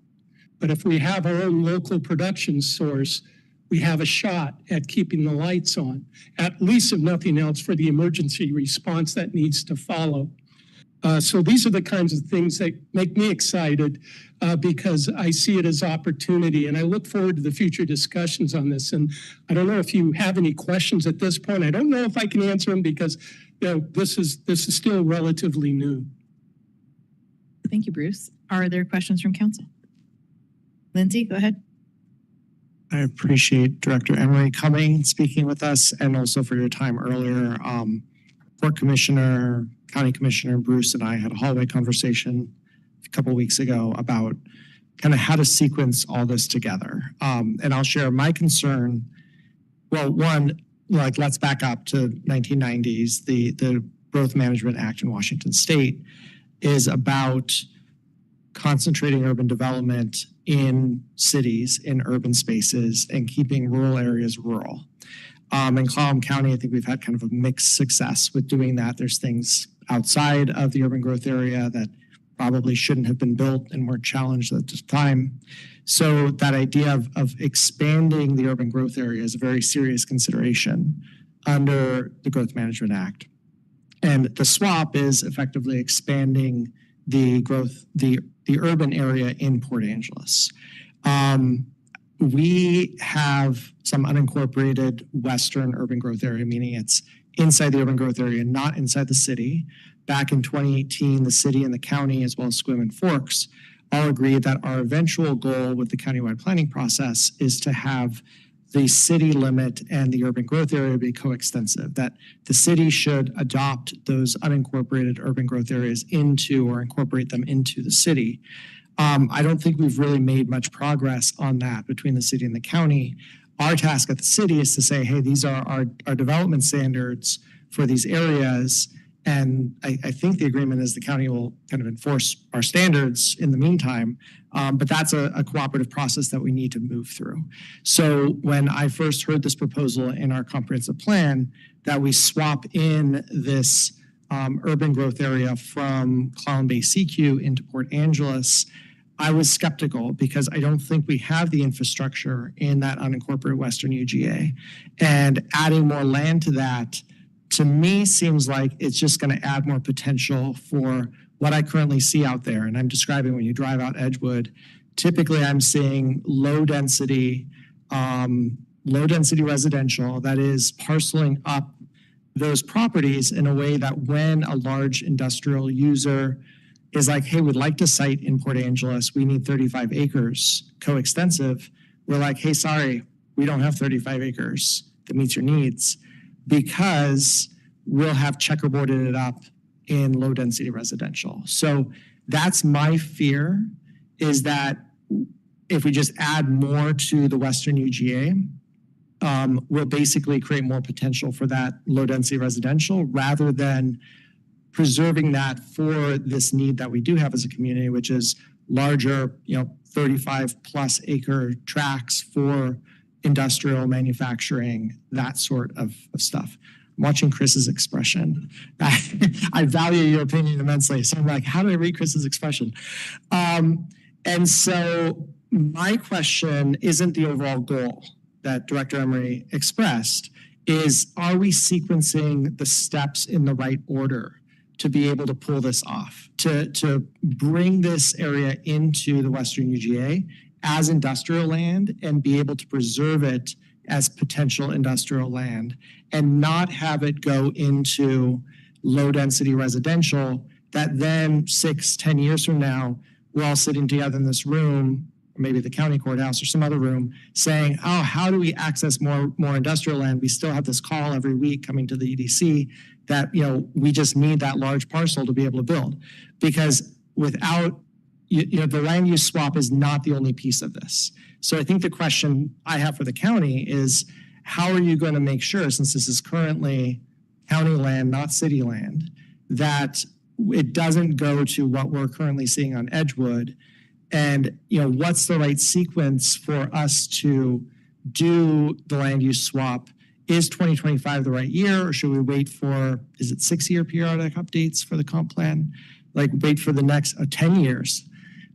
But if we have our own local production source, we have a shot at keeping the lights on, at least if nothing else, for the emergency response that needs to follow. So these are the kinds of things that make me excited because I see it as opportunity, and I look forward to the future discussions on this. And I don't know if you have any questions at this point. I don't know if I can answer them because this is still relatively new. Thank you, Bruce. Are there questions from council? Lindsay, go ahead. I appreciate Director Emery coming and speaking with us, and also for your time earlier. Port Commissioner, County Commissioner Bruce and I had a hallway conversation a couple of weeks ago about kind of how to sequence all this together. And I'll share my concern. Well, one, like let's back up to 1990s. The Growth Management Act in Washington State is about concentrating urban development in cities, in urban spaces, and keeping rural areas rural. In Clallam County, I think we've had kind of a mixed success with doing that. There's things outside of the urban growth area that probably shouldn't have been built and weren't challenged at the time. So that idea of expanding the urban growth area is a very serious consideration under the Growth Management Act. And the swap is effectively expanding the urban area in Port Angeles. We have some unincorporated western urban growth area, meaning it's inside the urban growth area, not inside the city. Back in 2018, the city and the county, as well as Sequim and Forks, all agreed that our eventual goal with the countywide planning process is to have the city limit and the urban growth area be coextensive, that the city should adopt those unincorporated urban growth areas into or incorporate them into the city. I don't think we've really made much progress on that between the city and the county. Our task at the city is to say, hey, these are our development standards for these areas. And I think the agreement is the county will kind of enforce our standards in the meantime. But that's a cooperative process that we need to move through. So when I first heard this proposal in our comprehensive plan, that we swap in this urban growth area from Clallam Bay CQ into Port Angeles, I was skeptical because I don't think we have the infrastructure in that unincorporated Western UGA. And adding more land to that, to me, seems like it's just going to add more potential for what I currently see out there. And I'm describing when you drive out Edgewood, typically I'm seeing low density residential that is parceling up those properties in a way that when a large industrial user is like, hey, we'd like to site in Port Angeles, we need 35 acres coextensive. We're like, hey, sorry, we don't have 35 acres that meets your needs because we'll have checkerboarded it up in low density residential. So that's my fear, is that if we just add more to the Western UGA, we'll basically create more potential for that low density residential rather than preserving that for this need that we do have as a community, which is larger, 35 plus acre tracts for industrial manufacturing, that sort of stuff. I'm watching Chris's expression. I value your opinion immensely. So I'm like, how do I read Chris's expression? And so my question isn't the overall goal that Director Emery expressed, is are we sequencing the steps in the right order to be able to pull this off, to bring this area into the Western UGA as industrial land and be able to preserve it as potential industrial land and not have it go into low density residential that then 6-10 years from now, we're all sitting together in this room, or maybe the county courthouse or some other room, saying, oh, how do we access more industrial land? We still have this call every week coming to the EDC. that, we just need that large parcel to be able to build. Because without, the land use swap is not the only piece of this. So I think the question I have for the county is, how are you going to make sure, since this is currently county land, not city land, that it doesn't go to what we're currently seeing on Edgewood? And, what's the right sequence for us to do the land use swap? Is 2025 the right year, or should we wait for, is it 6-year periodic updates for the comp plan? Like wait for the next 10 years,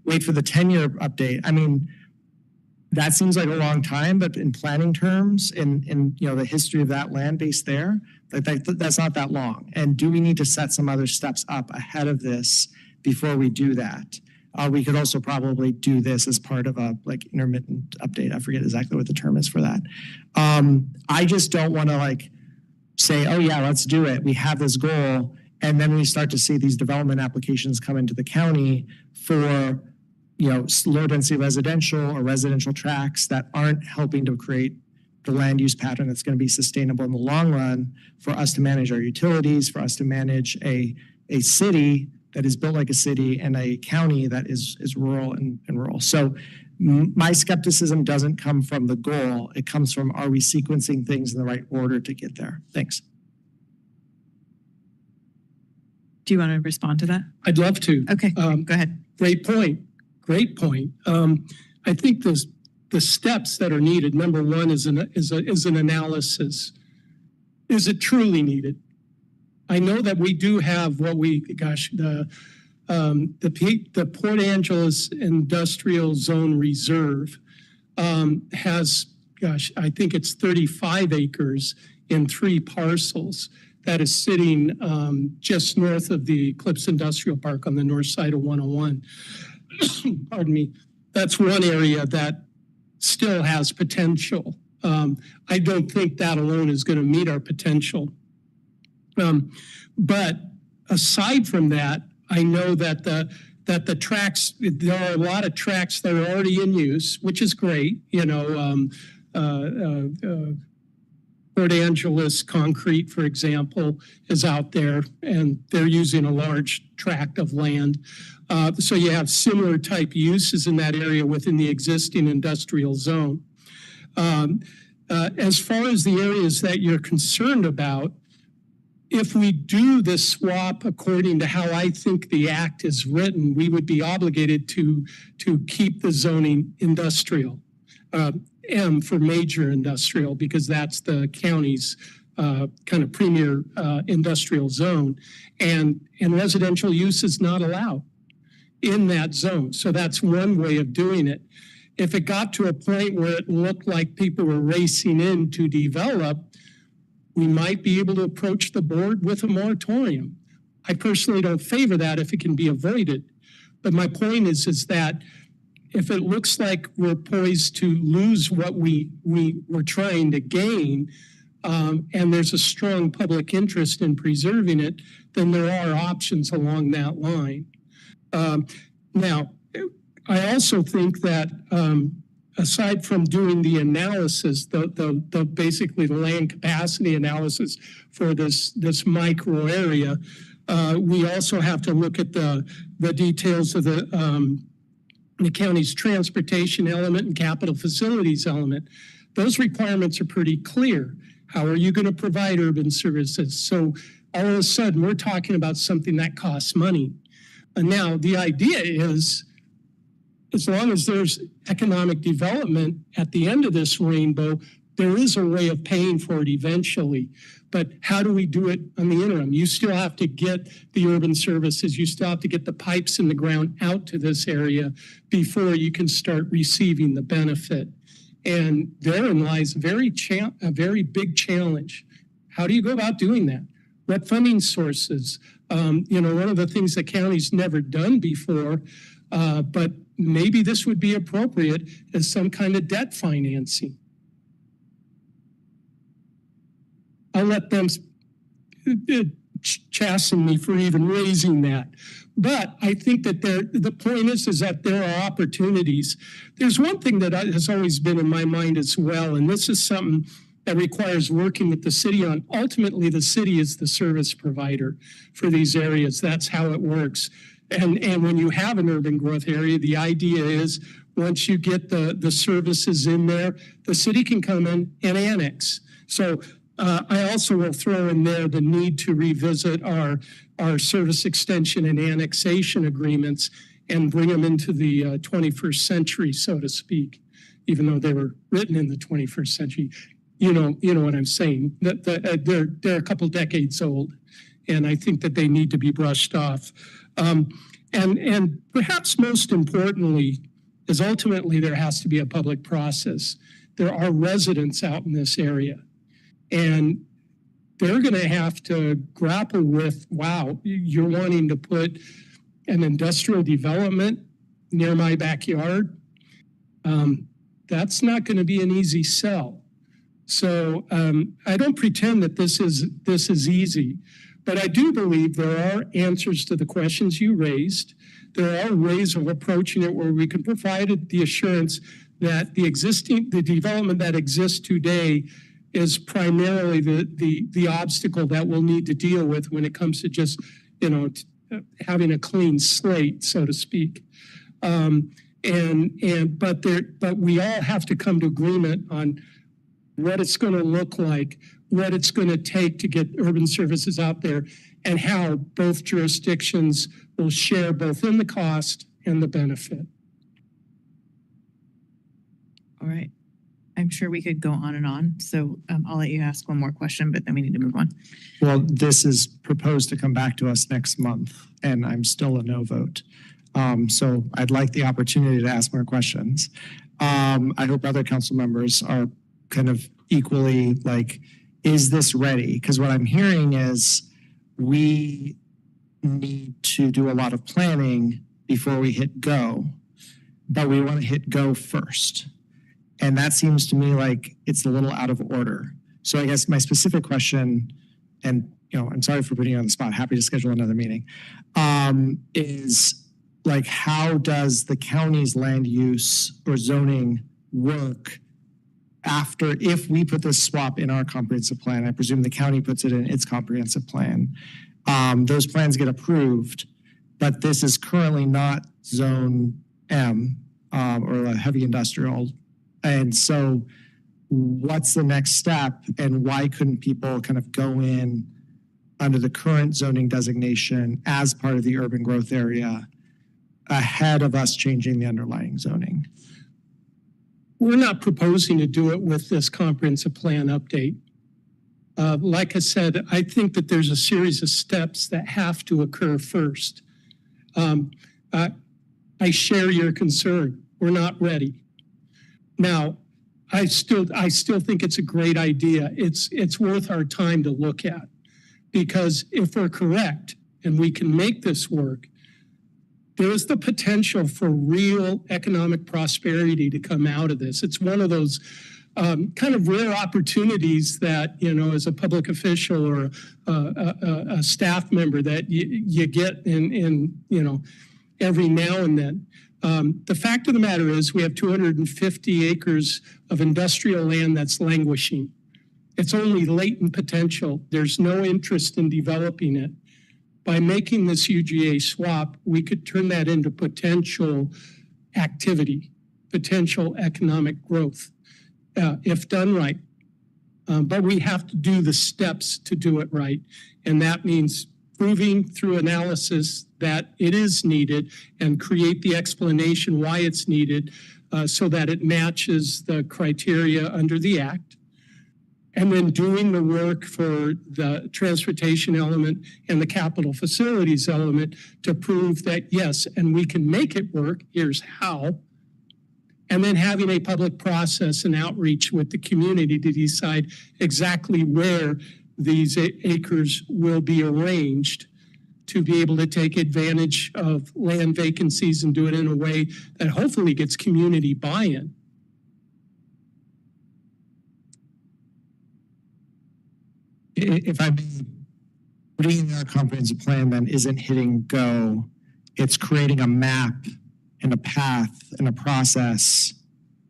wait for the 10-year update. I mean, that seems like a long time, but in planning terms, in the history of that land base there, that's not that long. And do we need to set some other steps up ahead of this before we do that? We could also probably do this as part of a intermittent update. I forget exactly what the term is for that. I just don't want to say, oh yeah, let's do it. We have this goal. And then we start to see these development applications come into the county for, low density residential or residential tracts that aren't helping to create the land use pattern that's going to be sustainable in the long run for us to manage our utilities, for us to manage a city that is built like a city and a county that is rural and rural. So my skepticism doesn't come from the goal. It comes from, are we sequencing things in the right order to get there? Thanks. Do you want to respond to that? I'd love to. Okay, go ahead. Great point. Great point. I think the steps that are needed, number one is an analysis. Is it truly needed? I know that we do have the Port Angeles Industrial Zone Reserve has, I think it's 35 acres in 3 parcels that is sitting just north of the Eclipse Industrial Park on the north side of 101. Pardon me. That's one area that still has potential. I don't think that alone is going to meet our potential. But aside from that, I know that the tracks, there are a lot of tracks that are already in use, which is great. Port Angeles Concrete, for example, is out there, and they're using a large tract of land. So you have similar type uses in that area within the existing industrial zone. As far as the areas that you're concerned about, if we do the swap according to how I think the act is written, we would be obligated to keep the zoning industrial. M for major industrial, because that's the county's kind of premier industrial zone, and residential use is not allowed in that zone. So that's one way of doing it. If it got to a point where it looked like people were racing in to develop, we might be able to approach the board with a moratorium. I personally don't favor that if it can be avoided. But my point is that if it looks like we're poised to lose what we're trying to gain, and there's a strong public interest in preserving it, then there are options along that line. Now, I also think that aside from doing the analysis, the basically the land capacity analysis for this micro area, we also have to look at the details of the county's transportation element and capital facilities element. Those requirements are pretty clear. How are you going to provide urban services? So all of a sudden, we're talking about something that costs money. And now the idea is, as long as there's economic development at the end of this rainbow, there is a way of paying for it eventually. But how do we do it on the interim? You still have to get the urban services. You still have to get the pipes in the ground out to this area before you can start receiving the benefit. And therein lies a very big challenge. How do you go about doing that? What funding sources? One of the things the county's never done before, but maybe this would be appropriate, is some kind of debt financing. I'll let them chasten me for even raising that. But I think that the point is that there are opportunities. There's one thing that has always been in my mind as well, and this is something that requires working with the city on. Ultimately, the city is the service provider for these areas. That's how it works. And when you have an urban growth area, the idea is once you get the services in there, the city can come in and annex. So I also will throw in there the need to revisit our service extension and annexation agreements and bring them into the 21st century, so to speak, even though they were written in the 21st century. You know what I'm saying. They're a couple decades old, and I think that they need to be brushed off. And perhaps most importantly is ultimately there has to be a public process. There are residents out in this area, and they're going to have to grapple with, wow, you're wanting to put an industrial development near my backyard. That's not going to be an easy sell. So I don't pretend that this is easy, but I do believe there are answers to the questions you raised. There are ways of approaching it where we can provide the assurance that the development that exists today is primarily the obstacle that we'll need to deal with when it comes to just, having a clean slate, so to speak. But we all have to come to agreement on what it's going to look like, what it's going to take to get urban services out there, and how both jurisdictions will share both in the cost and the benefit. All right. I'm sure we could go on and on. So I'll let you ask one more question, but then we need to move on. Well, this is proposed to come back to us next month, and I'm still a no vote. So I'd like the opportunity to ask more questions. I hope other council members are kind of equally like, is this ready? Because what I'm hearing is we need to do a lot of planning before we hit go, but we want to hit go first. And that seems to me like it's a little out of order. So I guess my specific question, and I'm sorry for putting you on the spot, happy to schedule another meeting, is like, how does the county's land use or zoning work after, if we put this swap in our comprehensive plan? I presume the county puts it in its comprehensive plan. Those plans get approved, but this is currently not zone M or a heavy industrial. And so what's the next step, and why couldn't people kind of go in under the current zoning designation as part of the urban growth area ahead of us changing the underlying zoning? We're not proposing to do it with this comprehensive plan update. Like I said, I think that there's a series of steps that have to occur first. I share your concern. We're not ready. Now, I still think it's a great idea. It's worth our time to look at, because if we're correct and we can make this work, there is the potential for real economic prosperity to come out of this. It's one of those kind of rare opportunities that, as a public official or a staff member that you get in every now and then. The fact of the matter is we have 250 acres of industrial land that's languishing. It's only latent potential. There's no interest in developing it. By making this UGA swap, we could turn that into potential activity, potential economic growth, if done right. But we have to do the steps to do it right. And that means proving through analysis that it is needed and create the explanation why it's needed so that it matches the criteria under the Act. And then doing the work for the transportation element and the capital facilities element to prove that, yes, and we can make it work, here's how. And then having a public process and outreach with the community to decide exactly where these acres will be arranged to be able to take advantage of land vacancies and do it in a way that hopefully gets community buy-in. If I may, putting in our comprehensive plan then isn't hitting go, it's creating a map and a path and a process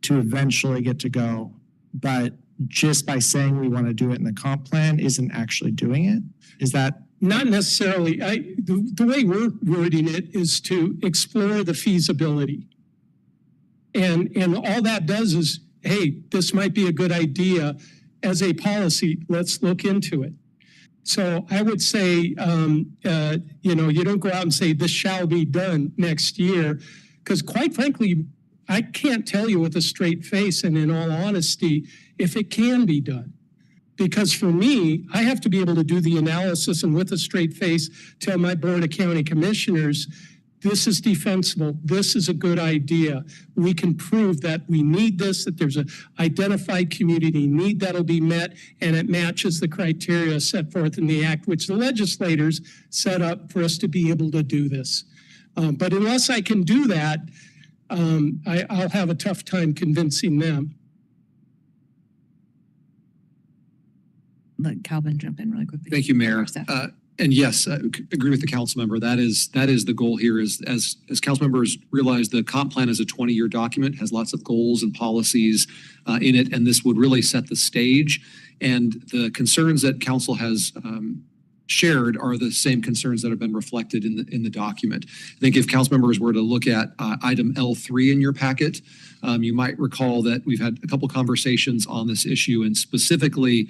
to eventually get to go. But just by saying we want to do it in the comp plan isn't actually doing it? Is that? Not necessarily. The way we're wording it is to explore the feasibility. And all that does is, hey, this might be a good idea as a policy. Let's look into it. So I would say, you don't go out and say this shall be done next year, because quite frankly, I can't tell you with a straight face and in all honesty if it can be done. Because for me, I have to be able to do the analysis and with a straight face tell my board of county commissioners, this is defensible, this is a good idea. We can prove that we need this, that there's an identified community need that'll be met, and it matches the criteria set forth in the act, which the legislators set up for us to be able to do this. But unless I can do that, I'll have a tough time convincing them. Let Calvin jump in really quickly. Thank you, Mayor. And yes, I agree with the council member. That is the goal here. Is as council members realize, the comp plan is a 20-year document, has lots of goals and policies in it, and this would really set the stage. And the concerns that council has shared are the same concerns that have been reflected in the document. I think if council members were to look at item L3 in your packet, you might recall that we've had a couple conversations on this issue, and specifically.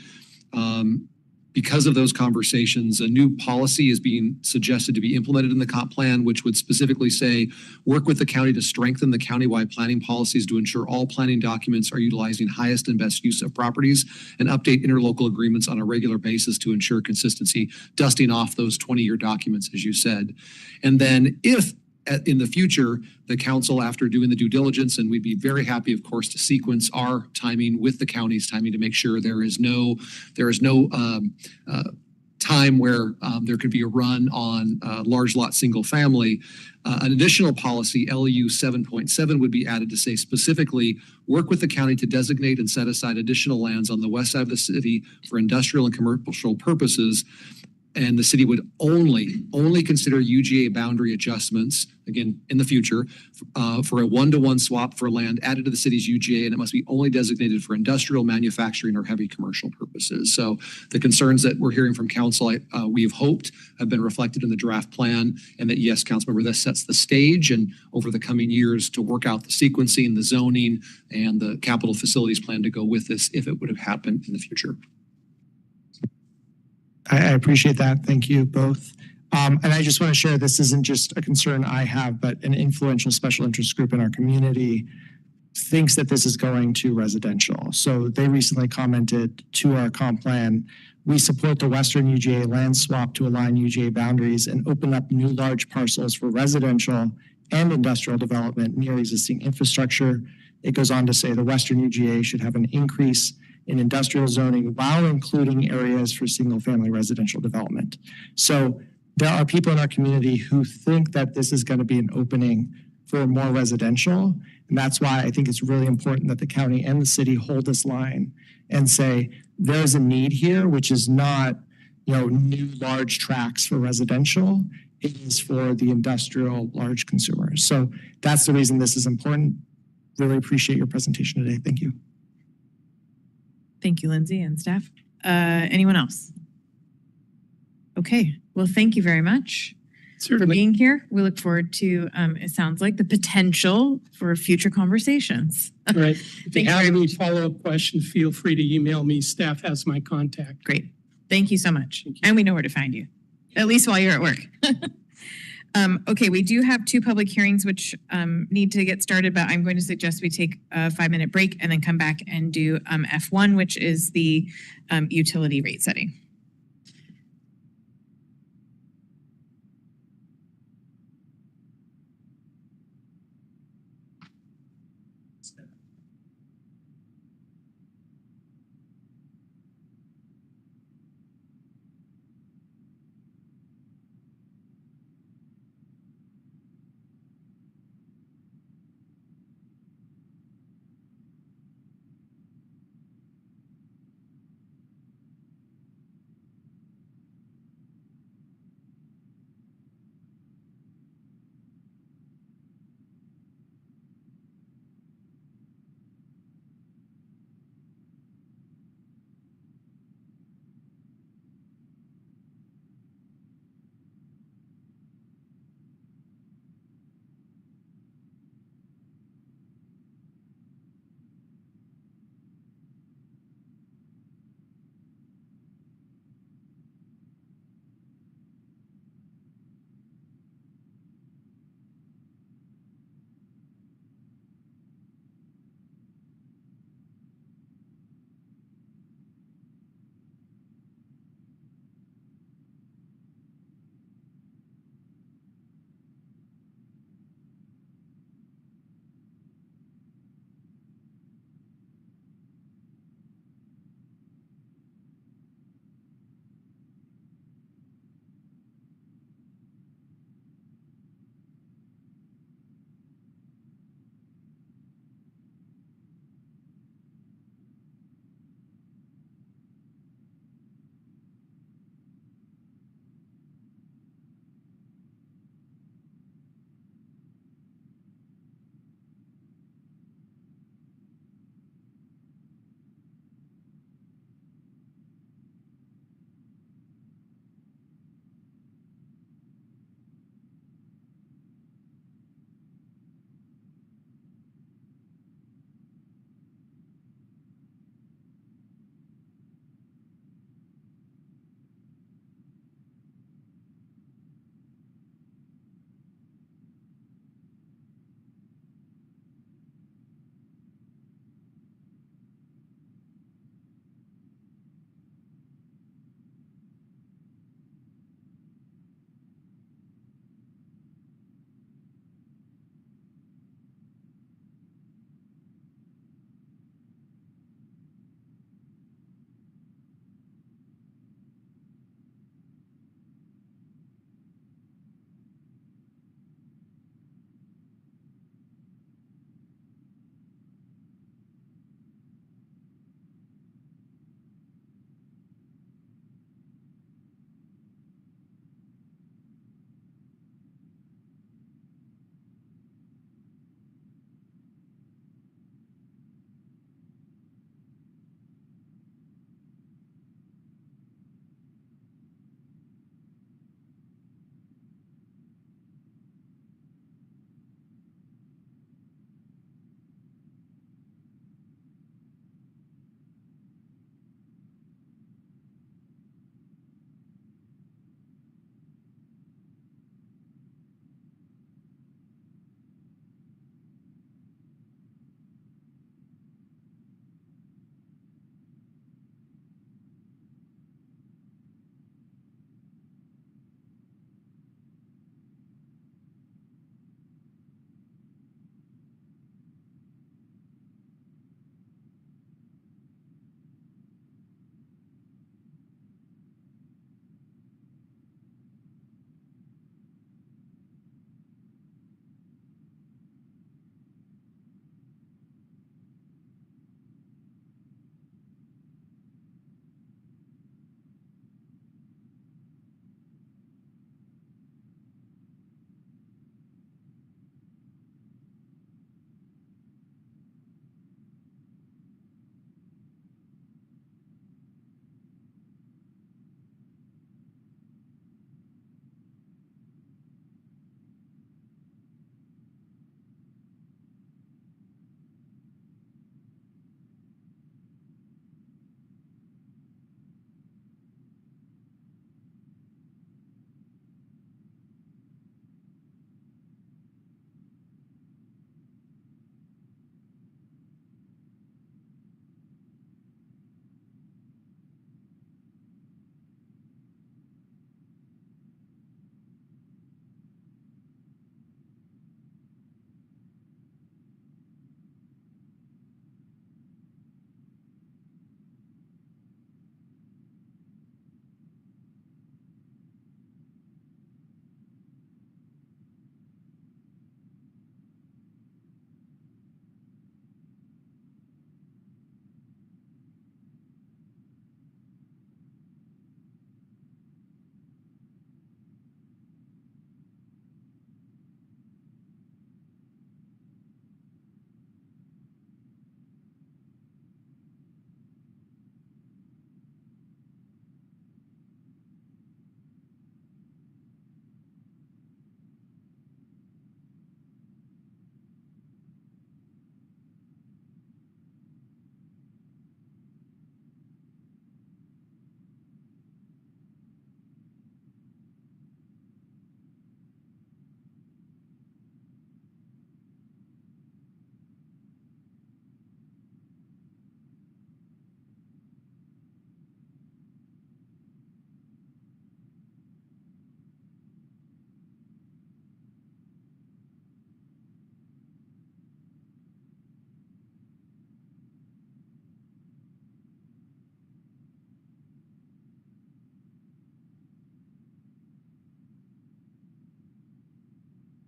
Because of those conversations, a new policy is being suggested to be implemented in the comp plan, which would specifically say, work with the county to strengthen the countywide planning policies to ensure all planning documents are utilizing highest and best use of properties, and update interlocal agreements on a regular basis to ensure consistency, dusting off those 20-year documents, as you said. And then if in the future, the council, after doing the due diligence, and we'd be very happy, of course, to sequence our timing with the county's timing to make sure there is no time where there could be a run on large lot single family. An additional policy, LU 7.7, would be added to say specifically, work with the county to designate and set aside additional lands on the west side of the city for industrial and commercial purposes. And the city would only consider UGA boundary adjustments, again, in the future, for a one-to-one swap for land added to the city's UGA, and it must be only designated for industrial, manufacturing, or heavy commercial purposes. So the concerns that we're hearing from council, we have hoped have been reflected in the draft plan, and that, yes, councilmember, this sets the stage, and over the coming years to work out the sequencing, the zoning, and the capital facilities plan to go with this if it would have happened in the future. I appreciate that. Thank you both. And I just want to share, this isn't just a concern I have, but an influential special interest group in our community thinks that this is going to residential. So they recently commented to our comp plan, we support the Western UGA land swap to align UGA boundaries and open up new large parcels for residential and industrial development near existing infrastructure. It goes on to say the Western UGA should have an increase in industrial zoning while including areas for single-family residential development. So there are people in our community who think that this is going to be an opening for more residential. And that's why I think it's really important that the county and the city hold this line and say, there's a need here, which is not, new large tracts for residential. It is for the industrial large consumers. So that's the reason this is important. Really appreciate your presentation today. Thank you. Thank you, Lindsay and staff. Anyone else? Okay, well, thank you very much for being here. We look forward to, it sounds like, the potential for future conversations. Right. If you have any follow-up questions, feel free to email me. Staff has my contact. Great. Thank you so much. And we know where to find you, at least while you're at work. Okay, we do have 2 public hearings which need to get started, but I'm going to suggest we take a 5-minute break and then come back and do F1, which is the utility rate setting.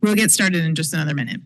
We'll get started in just another minute.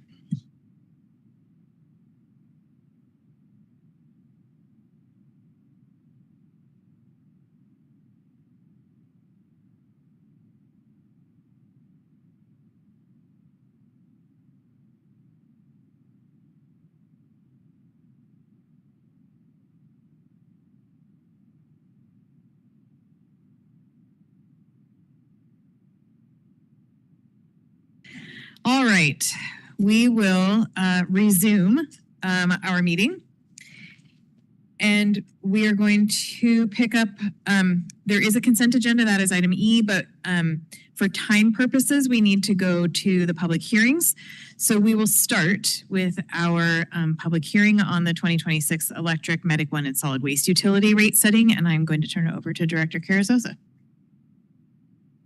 All right, we will resume our meeting. And we are going to pick up, there is a consent agenda, that is item E, but for time purposes, we need to go to the public hearings. So we will start with our public hearing on the 2026 electric, Medic 1, and solid waste utility rate setting. And I'm going to turn it over to Director Carrizosa.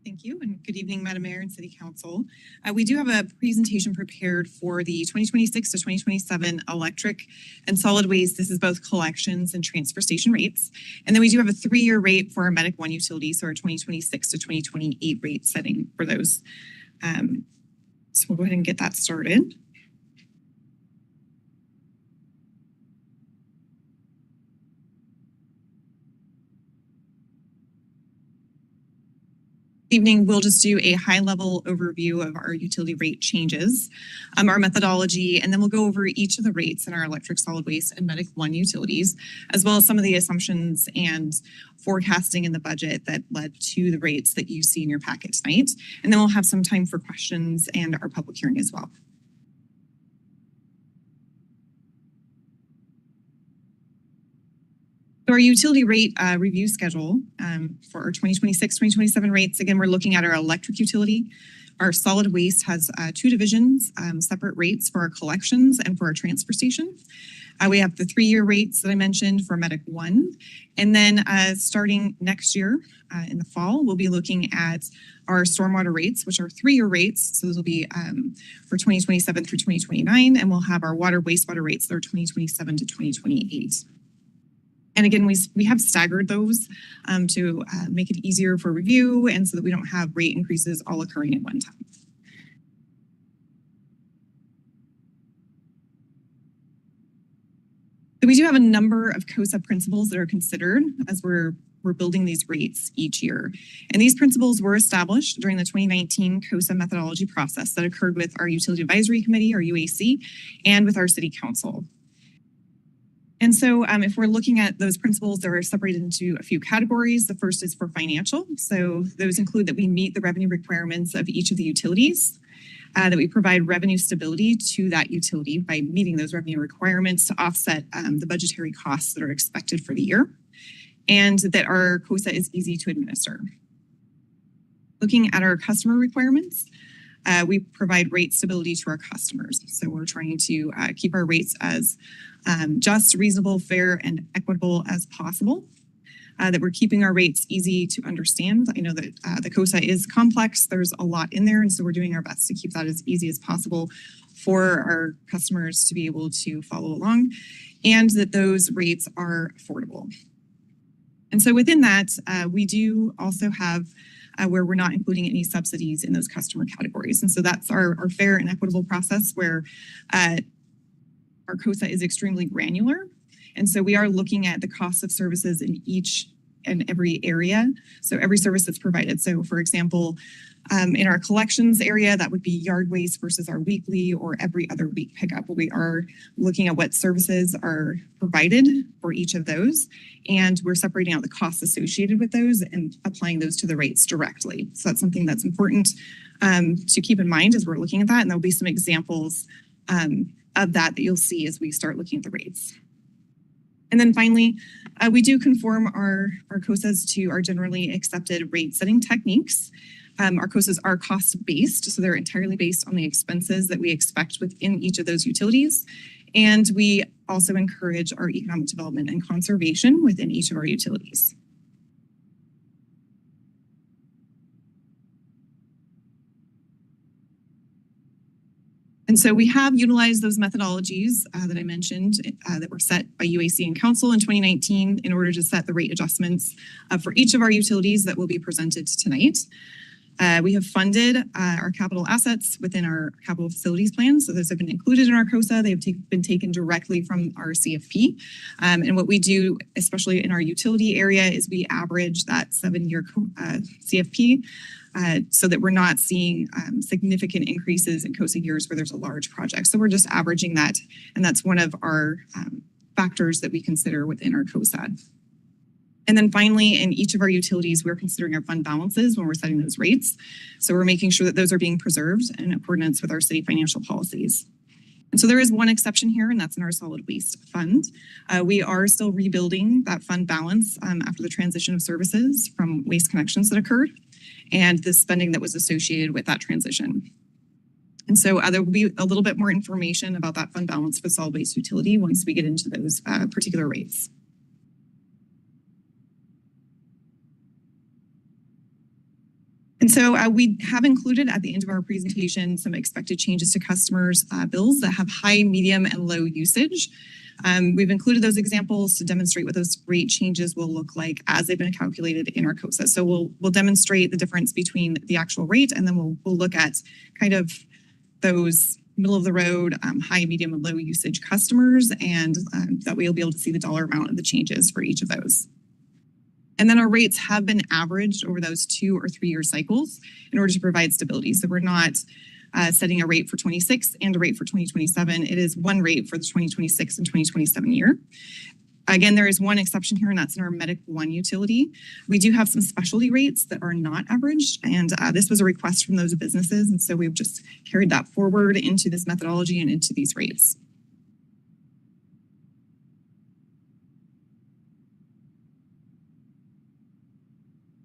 Thank you, and good evening, Madam Mayor and City Council. We do have a presentation prepared for the 2026 to 2027 electric and solid waste. This is both collections and transfer station rates. And then we do have a 3-year rate for our Medic 1 utility, so our 2026 to 2028 rate setting for those. So we'll go ahead and get that started. Evening, we'll just do a high-level overview of our utility rate changes, our methodology, and then we'll go over each of the rates in our electric, solid waste, and Medic 1 utilities, as well as some of the assumptions and forecasting in the budget that led to the rates that you see in your packet tonight. And then we'll have some time for questions and our public hearing as well. So our utility rate review schedule for our 2026-2027 rates, again, we're looking at our electric utility. Our solid waste has 2 divisions, separate rates for our collections and for our transfer station. We have the 3-year rates that I mentioned for Medic 1. And then starting next year in the fall, we'll be looking at our stormwater rates, which are 3-year rates. So those will be for 2027 through 2029. And we'll have our water wastewater rates that are 2027 to 2028. And again, we have staggered those to make it easier for review and so that we don't have rate increases all occurring at one time. So we do have a number of COSA principles that are considered as we're building these rates each year. And these principles were established during the 2019 COSA methodology process that occurred with our Utility Advisory Committee, or UAC, and with our City Council. And so if we're looking at those principles, they're separated into a few categories. The first is for financial. So those include that we meet the revenue requirements of each of the utilities, that we provide revenue stability to that utility by meeting those revenue requirements to offset the budgetary costs that are expected for the year, and that our COSA is easy to administer. Looking at our customer requirements, we provide rate stability to our customers. So we're trying to keep our rates as just, reasonable, fair, and equitable as possible. That we're keeping our rates easy to understand. I know that the COSA is complex. There's a lot in there, and so we're doing our best to keep that as easy as possible for our customers to be able to follow along, and that those rates are affordable. And so within that, we do also have where we're not including any subsidies in those customer categories. And so that's our fair and equitable process where our COSA is extremely granular. And so we are looking at the cost of services in each and every area. So every service that's provided. So for example, in our collections area, that would be yard waste versus our weekly or every other week pickup. We are looking at what services are provided for each of those. And we're separating out the costs associated with those and applying those to the rates directly. So that's something that's important to keep in mind as we're looking at that. And there'll be some examples of that you'll see as we start looking at the rates. And then finally, we do conform our COSAs to our generally accepted rate setting techniques. Our COSAs are cost-based, so they're entirely based on the expenses that we expect within each of those utilities. And we also encourage our economic development and conservation within each of our utilities. And so we have utilized those methodologies that I mentioned that were set by UAC and Council in 2019 in order to set the rate adjustments for each of our utilities that will be presented tonight. We have funded our capital assets within our capital facilities plan. So those have been included in our COSA. They've been taken directly from our CFP. And what we do, especially in our utility area, is we average that 7-year CFP so that we're not seeing significant increases in COSA years where there's a large project. So we're just averaging that. And that's one of our factors that we consider within our COSA. And then finally, in each of our utilities, we're considering our fund balances when we're setting those rates. So we're making sure that those are being preserved in accordance with our city financial policies. And so there is one exception here, and that's in our solid waste fund. We are still rebuilding that fund balance after the transition of services from Waste Connections that occurred and the spending that was associated with that transition. And so there will be a little bit more information about that fund balance for solid waste utility once we get into those particular rates. And so we have included at the end of our presentation some expected changes to customers' bills that have high, medium, and low usage. We've included those examples to demonstrate what those rate changes will look like as they've been calculated in our COSA. So we'll demonstrate the difference between the actual rate, and then we'll look at kind of those middle of the road, high, medium, and low usage customers, and that way you'll be able to see the dollar amount of the changes for each of those. And then our rates have been averaged over those 2 or 3 year cycles in order to provide stability. So we're not setting a rate for 26 and a rate for 2027. It is one rate for the 2026 and 2027 year. Again, there is one exception here, and that's in our Medic 1 utility. We do have some specialty rates that are not averaged, and this was a request from those businesses. And so we've just carried that forward into this methodology and into these rates.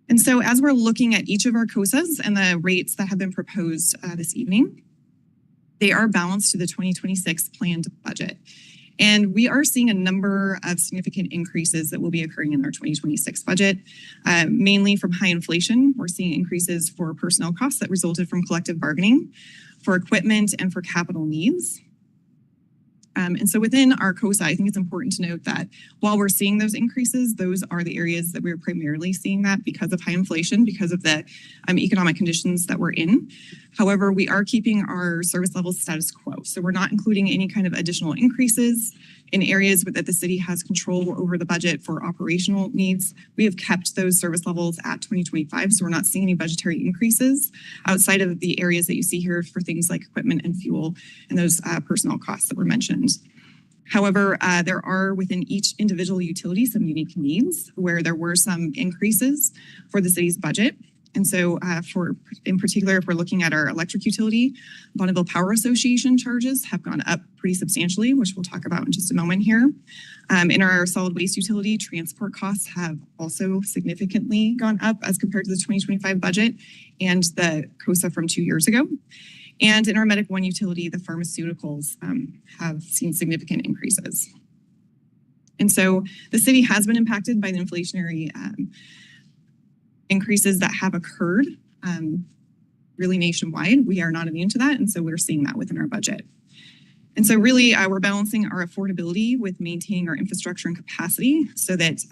And so as we're looking at each of our COSAs and the rates that have been proposed this evening, they are balanced to the 2026 planned budget. And we are seeing a number of significant increases that will be occurring in our 2026 budget, mainly from high inflation. We're seeing increases for personnel costs that resulted from collective bargaining, for equipment, and for capital needs. And so within our COSA, I think it's important to note that while we're seeing those increases, those are the areas that we're primarily seeing that because of high inflation, because of the economic conditions that we're in. However, we are keeping our service levels status quo. So we're not including any kind of additional increases in areas that the city has control over the budget for operational needs. We have kept those service levels at 2025, so we're not seeing any budgetary increases outside of the areas that you see here for things like equipment and fuel and those personnel costs that were mentioned. However, there are within each individual utility some unique needs where there were some increases for the city's budget. And so in particular, if we're looking at our electric utility, Bonneville Power Association charges have gone up pretty substantially, which we'll talk about in just a moment here. In our solid waste utility, transport costs have also significantly gone up as compared to the 2025 budget and the COSA from 2 years ago. And in our Medic 1 utility, the pharmaceuticals have seen significant increases. And so the city has been impacted by the inflationary increases that have occurred really nationwide. We are not immune to that, and so we're seeing that within our budget. And so really, we're balancing our affordability with maintaining our infrastructure and capacity so that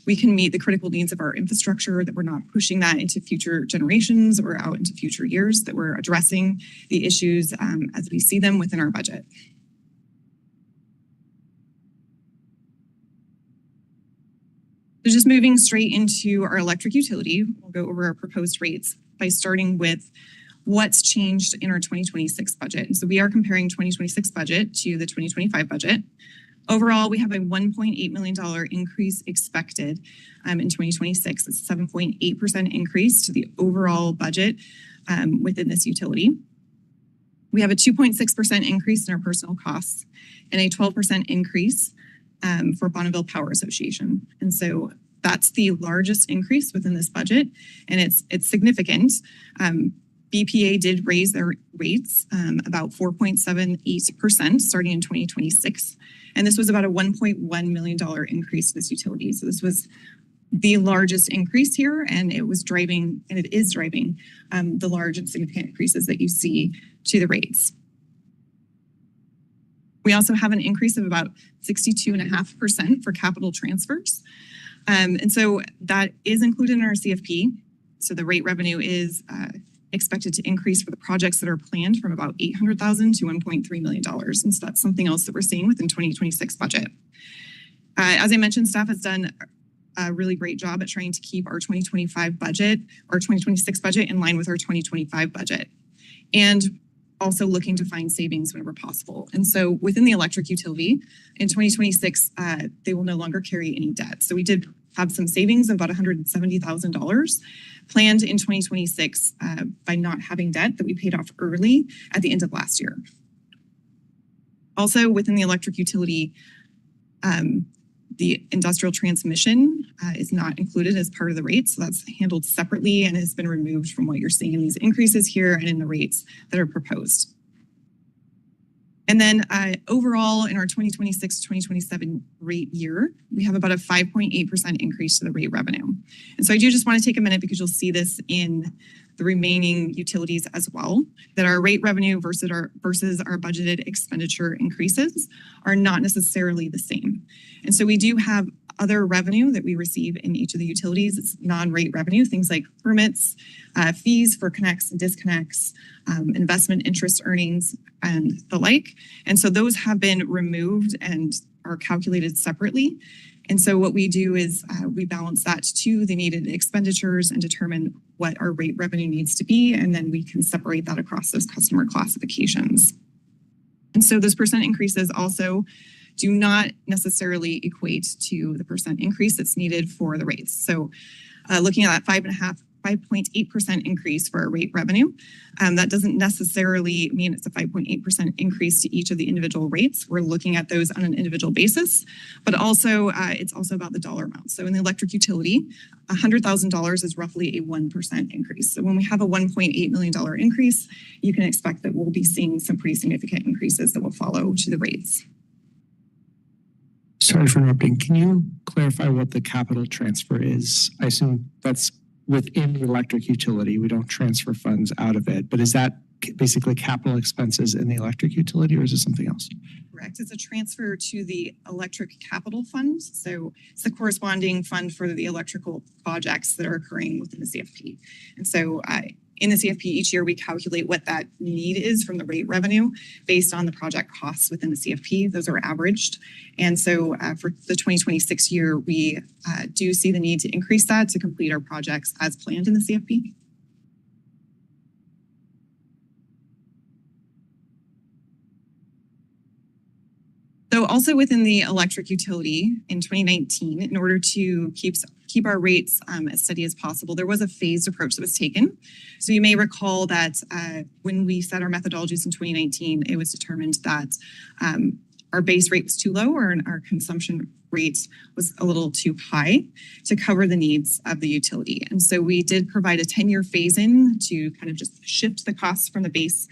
we can meet the critical needs of our infrastructure, that we're not pushing that into future generations or out into future years, that we're addressing the issues as we see them within our budget. So just moving straight into our electric utility, we'll go over our proposed rates by starting with what's changed in our 2026 budget. And so we are comparing 2026 budget to the 2025 budget. Overall, we have a $1.8 million increase expected in 2026. It's a 7.8% increase to the overall budget within this utility. We have a 2.6% increase in our personnel costs and a 12% increase for Bonneville Power Association. And so that's the largest increase within this budget, and it's significant. BPA did raise their rates about 4.78% starting in 2026. And this was about a $1.1 million increase to this utility. So this was the largest increase here, and it is driving the large and significant increases that you see to the rates. We also have an increase of about 62.5% for capital transfers. And so that is included in our CFP. So the rate revenue is expected to increase for the projects that are planned from about $800,000 to $1.3 million. And so that's something else that we're seeing within 2026 budget. As I mentioned, staff has done a really great job at trying to keep our 2025 budget, our 2026 budget in line with our 2025 budget. And also looking to find savings whenever possible. And so within the electric utility, in 2026, they will no longer carry any debt. So we did have some savings of about $170,000 planned in 2026 by not having debt that we paid off early at the end of last year. Also within the electric utility, the industrial transmission is not included as part of the rates. So that's handled separately and has been removed from what you're seeing in these increases here and in the rates that are proposed. And then overall in our 2026 to 2027 rate year, we have about a 5.8% increase to the rate revenue. And so I do just want to take a minute because you'll see this in the remaining utilities as well, that our rate revenue versus our budgeted expenditure increases are not necessarily the same. And so we do have other revenue that we receive in each of the utilities. It's non-rate revenue, things like permits, fees for connects and disconnects, investment interest earnings, and the like. And so those have been removed and are calculated separately. And so what we do is we balance that to the needed expenditures and determine what our rate revenue needs to be, and then we can separate that across those customer classifications. And so those percent increases also do not necessarily equate to the percent increase that's needed for the rates. So looking at that 5.8% increase for our rate revenue, that doesn't necessarily mean it's a 5.8% increase to each of the individual rates. We're looking at those on an individual basis, but also it's also about the dollar amount. So in the electric utility, $100,000 is roughly a 1% increase. So when we have a $1.8 million increase, you can expect that we'll be seeing some pretty significant increases that will follow to the rates. Sorry for interrupting. Can you clarify what the capital transfer is? I assume that's within the electric utility. We don't transfer funds out of it, but is that basically capital expenses in the electric utility or is it something else? Correct. It's a transfer to the electric capital fund. So it's the corresponding fund for the electrical projects that are occurring within the CFP. And so in the CFP each year, we calculate what that need is from the rate revenue based on the project costs within the CFP. Those are averaged. And so for the 2026 year, we do see the need to increase that to complete our projects as planned in the CFP. So also within the electric utility in 2019, in order to keep our rates as steady as possible, there was a phased approach that was taken. So you may recall that when we set our methodologies in 2019, it was determined that our base rate was too low or our consumption rate was a little too high to cover the needs of the utility. And so we did provide a 10-year phase-in to kind of just shift the costs from the base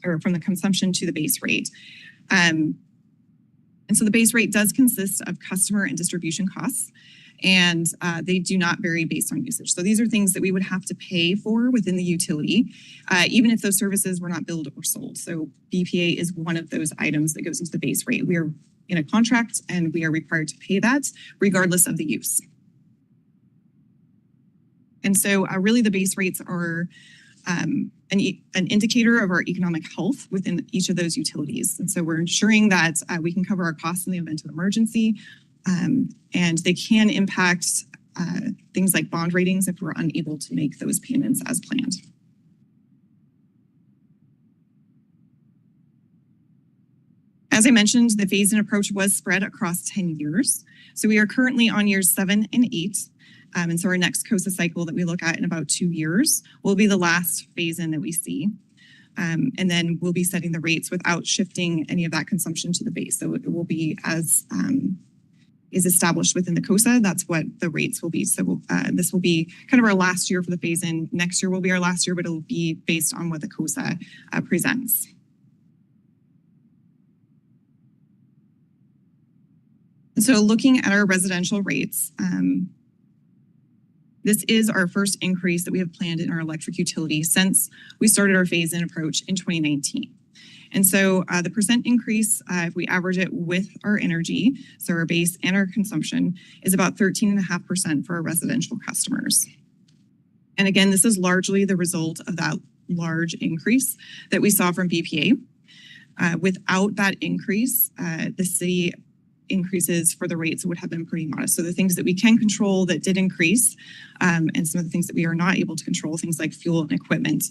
or from the consumption to the base rate. And so the base rate does consist of customer and distribution costs, and they do not vary based on usage. So these are things that we would have to pay for within the utility, even if those services were not billed or sold. So BPA is one of those items that goes into the base rate. We are in a contract and we are required to pay that regardless of the use. And so really the base rates are an indicator of our economic health within each of those utilities. And so we're ensuring that we can cover our costs in the event of emergency, and they can impact things like bond ratings if we're unable to make those payments as planned. As I mentioned, the phase-in approach was spread across 10 years. So we are currently on years 7 and 8. And so our next COSA cycle that we look at in about 2 years will be the last phase-in that we see. And then we'll be setting the rates without shifting any of that consumption to the base. So it will be as is established within the COSA. That's what the rates will be. So this will be kind of our last year for the phase-in. Next year will be our last year, but it'll be based on what the COSA presents. So looking at our residential rates, this is our first increase that we have planned in our electric utility since we started our phase-in approach in 2019. And so the percent increase, if we average it with our energy, so our base and our consumption, is about 13.5% for our residential customers. And again, this is largely the result of that large increase that we saw from BPA. Without that increase, the city increases for the rates would have been pretty modest. So the things that we can control that did increase, and some of the things that we are not able to control, things like fuel and equipment,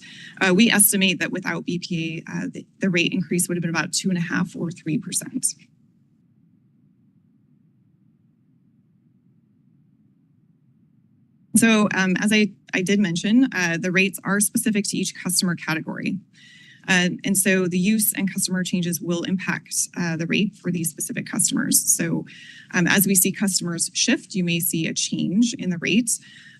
we estimate that without BPA, the rate increase would have been about 2.5% or 3%. So as I did mention, the rates are specific to each customer category. And so the use and customer changes will impact the rate for these specific customers. So as we see customers shift, you may see a change in the rate.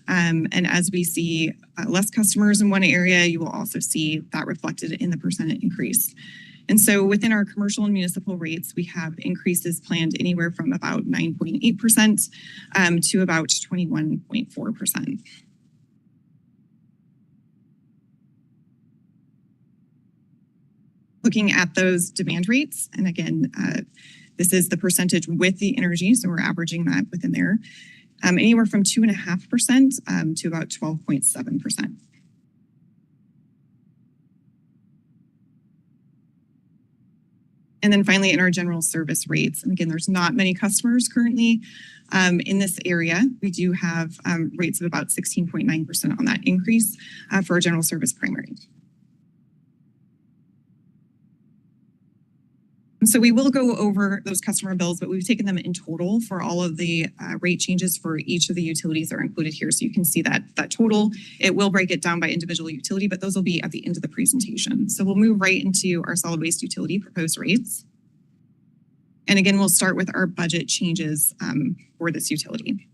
And as we see less customers in one area, you will also see that reflected in the percent increase. And so within our commercial and municipal rates, we have increases planned anywhere from about 9.8% to about 21.4%. Looking at those demand rates, and again, this is the percentage with the energy, so we're averaging that within there, anywhere from 2.5% to about 12.7%. And then finally, in our general service rates, and again, there's not many customers currently in this area. We do have rates of about 16.9% on that increase for our general service primary. And so we will go over those customer bills, but we've taken them in total for all of the rate changes for each of the utilities that are included here. So you can see that total. It will break it down by individual utility, but those will be at the end of the presentation. So we'll move right into our solid waste utility proposed rates. And again, we'll start with our budget changes for this utility.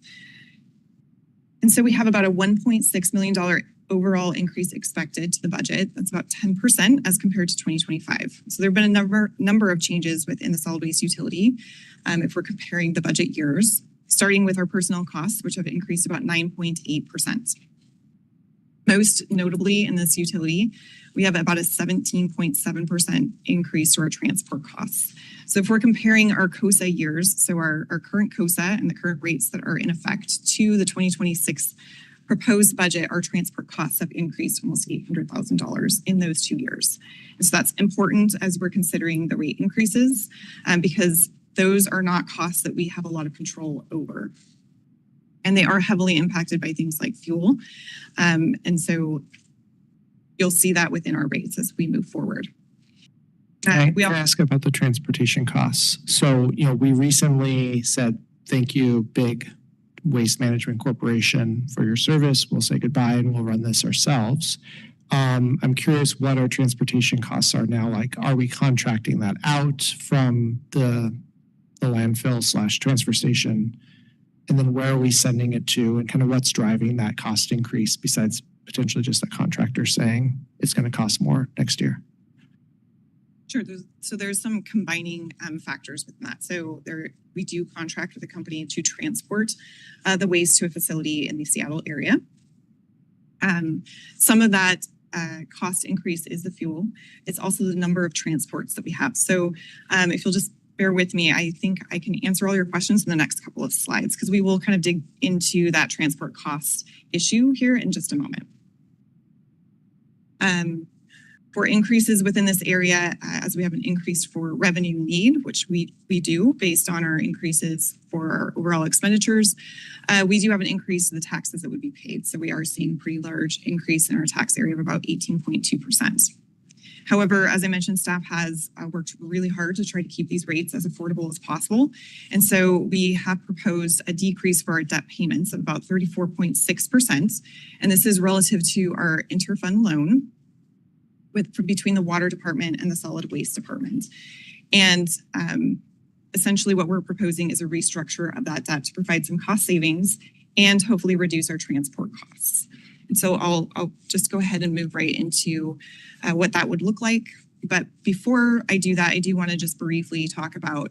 And so we have about a $1.6 million overall increase expected to the budget. That's about 10% as compared to 2025. So there have been a number of changes within the solid waste utility if we're comparing the budget years, starting with our personnel costs, which have increased about 9.8%. Most notably in this utility, we have about a 17.7% increase to our transport costs. So if we're comparing our COSA years, so our current COSA and the current rates that are in effect to the 2026 proposed budget, our transport costs have increased almost $800,000 in those 2 years. And so that's important as we're considering the rate increases because those are not costs that we have a lot of control over. And they are heavily impacted by things like fuel. And so you'll see that within our rates as we move forward. Can I ask about the transportation costs? So, we recently said, thank you, big Waste Management Corporation, for your service. We'll say goodbye and we'll run this ourselves. I'm curious what our transportation costs are now. Like, are we contracting that out from the landfill/transfer station? And then where are we sending it to, and kind of what's driving that cost increase besides potentially just the contractor saying it's going to cost more next year? Sure. There's some combining factors with that. So we do contract with a company to transport the waste to a facility in the Seattle area. Some of that cost increase is the fuel. It's also the number of transports that we have. So if you'll just bear with me, I think I can answer all your questions in the next couple of slides because we will kind of dig into that transport cost issue here in just a moment. For increases within this area, as we have an increase for revenue need, which we do based on our increases for our overall expenditures, we do have an increase in the taxes that would be paid. So we are seeing a pretty large increase in our tax area of about 18.2%. However, as I mentioned, staff has worked really hard to try to keep these rates as affordable as possible. And so we have proposed a decrease for our debt payments of about 34.6%. And this is relative to our interfund loan between the water department and the solid waste department. And essentially what we're proposing is a restructure of that debt to provide some cost savings and hopefully reduce our transport costs. And so I'll just go ahead and move right into what that would look like. But before I do that, I do want to just briefly talk about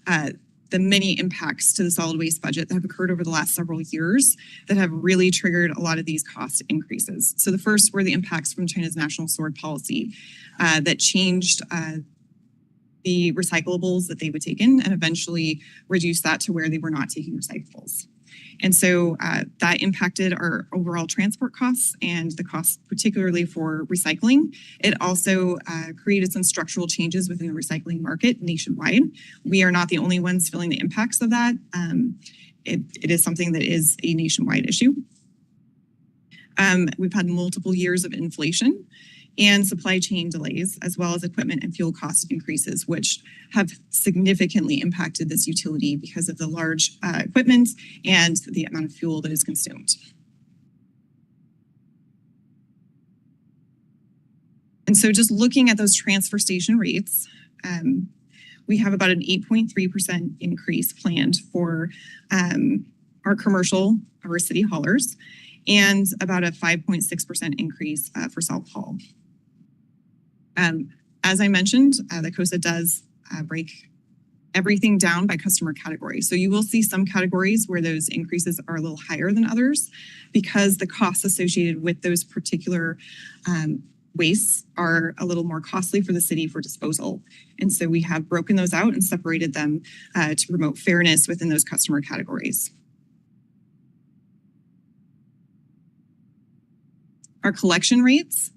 the many impacts to the solid waste budget that have occurred over the last several years that have really triggered a lot of these cost increases. So the first were the impacts from China's national sword policy that changed the recyclables that they would take in and eventually reduced that to where they were not taking recyclables. And so that impacted our overall transport costs and the costs particularly for recycling. It also created some structural changes within the recycling market nationwide. We are not the only ones feeling the impacts of that. It is something that is a nationwide issue. We've had multiple years of inflation and supply chain delays, as well as equipment and fuel cost increases, which have significantly impacted this utility because of the large equipment and the amount of fuel that is consumed. And so just looking at those transfer station rates, we have about an 8.3% increase planned for our commercial, our city haulers, and about a 5.6% increase for South Hall. As I mentioned, the COSA does break everything down by customer category. So you will see some categories where those increases are a little higher than others because the costs associated with those particular wastes are a little more costly for the city for disposal. And so we have broken those out and separated them to promote fairness within those customer categories. Our collection rates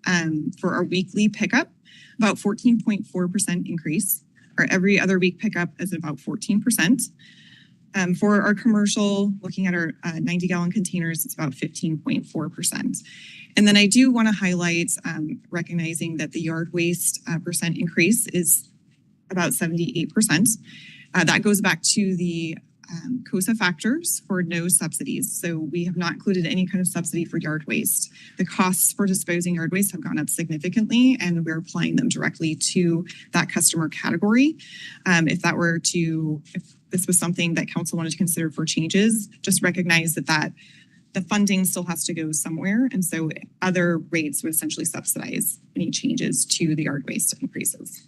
for our weekly pickup, about 14.4% increase. Our every other week pickup is about 14%. For our commercial, looking at our 90-gallon containers, it's about 15.4%. And then I do want to highlight recognizing that the yard waste percent increase is about 78%. That goes back to the COSA factors for no subsidies. So we have not included any kind of subsidy for yard waste. The costs for disposing yard waste have gone up significantly, and we're applying them directly to that customer category. If this was something that council wanted to consider for changes, just recognize that the funding still has to go somewhere. And so other rates would essentially subsidize any changes to the yard waste increases.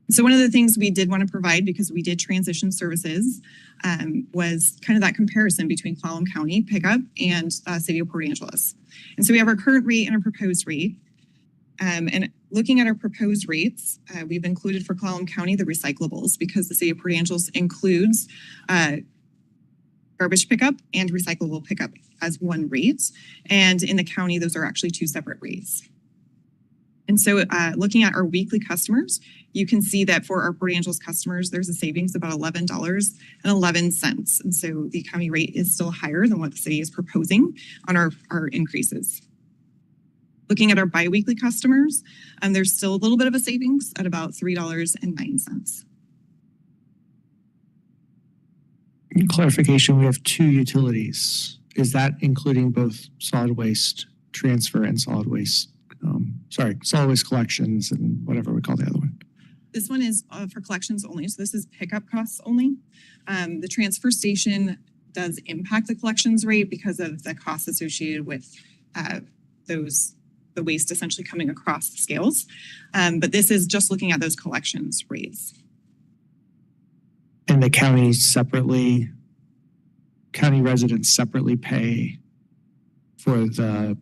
So one of the things we did want to provide, because we did transition services, was kind of that comparison between Clallam County pickup and City of Port Angeles. And so we have our current rate and our proposed rate. And looking at our proposed rates, we've included for Clallam County the recyclables because the City of Port Angeles includes garbage pickup and recyclable pickup as one rate. And in the county, those are actually two separate rates. And so looking at our weekly customers, you can see that for our Port Angeles customers, there's a savings of about $11.11. And so the county rate is still higher than what the city is proposing on our increases. Looking at our biweekly customers, there's still a little bit of a savings at about $3.09. Clarification, we have two utilities. Is that including both solid waste transfer and solid waste solid waste collections and whatever we call the other one? This one is for collections only. So this is pickup costs only. The transfer station does impact the collections rate because of the costs associated with the waste essentially coming across the scales. But this is just looking at those collections rates. And the county residents separately pay for the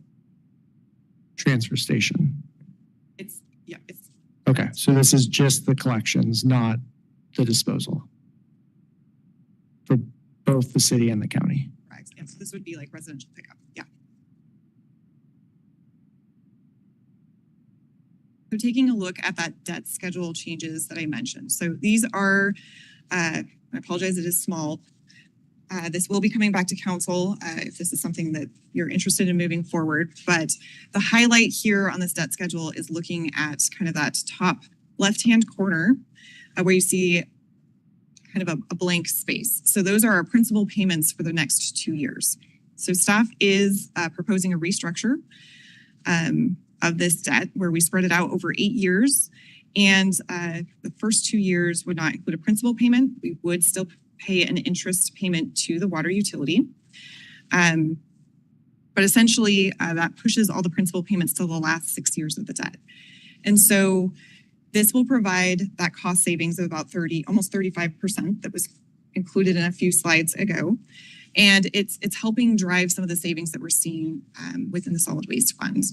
transfer station. Okay, so this is just the collections, not the disposal for both the city and the county. Right. Yeah, so this would be like residential pickup. Yeah. So taking a look at that debt schedule changes that I mentioned. So these are, I apologize, it is small. This will be coming back to council if this is something that you're interested in moving forward. But the highlight here on this debt schedule is looking at kind of that top left-hand corner where you see kind of a blank space. So those are our principal payments for the next 2 years. So staff is proposing a restructure of this debt where we spread it out over 8 years. And the first 2 years would not include a principal payment. We would still pay an interest payment to the water utility. But essentially, that pushes all the principal payments to the last 6 years of the debt. And so this will provide that cost savings of about almost 35% that was included in a few slides ago. And it's helping drive some of the savings that we're seeing within the solid waste fund.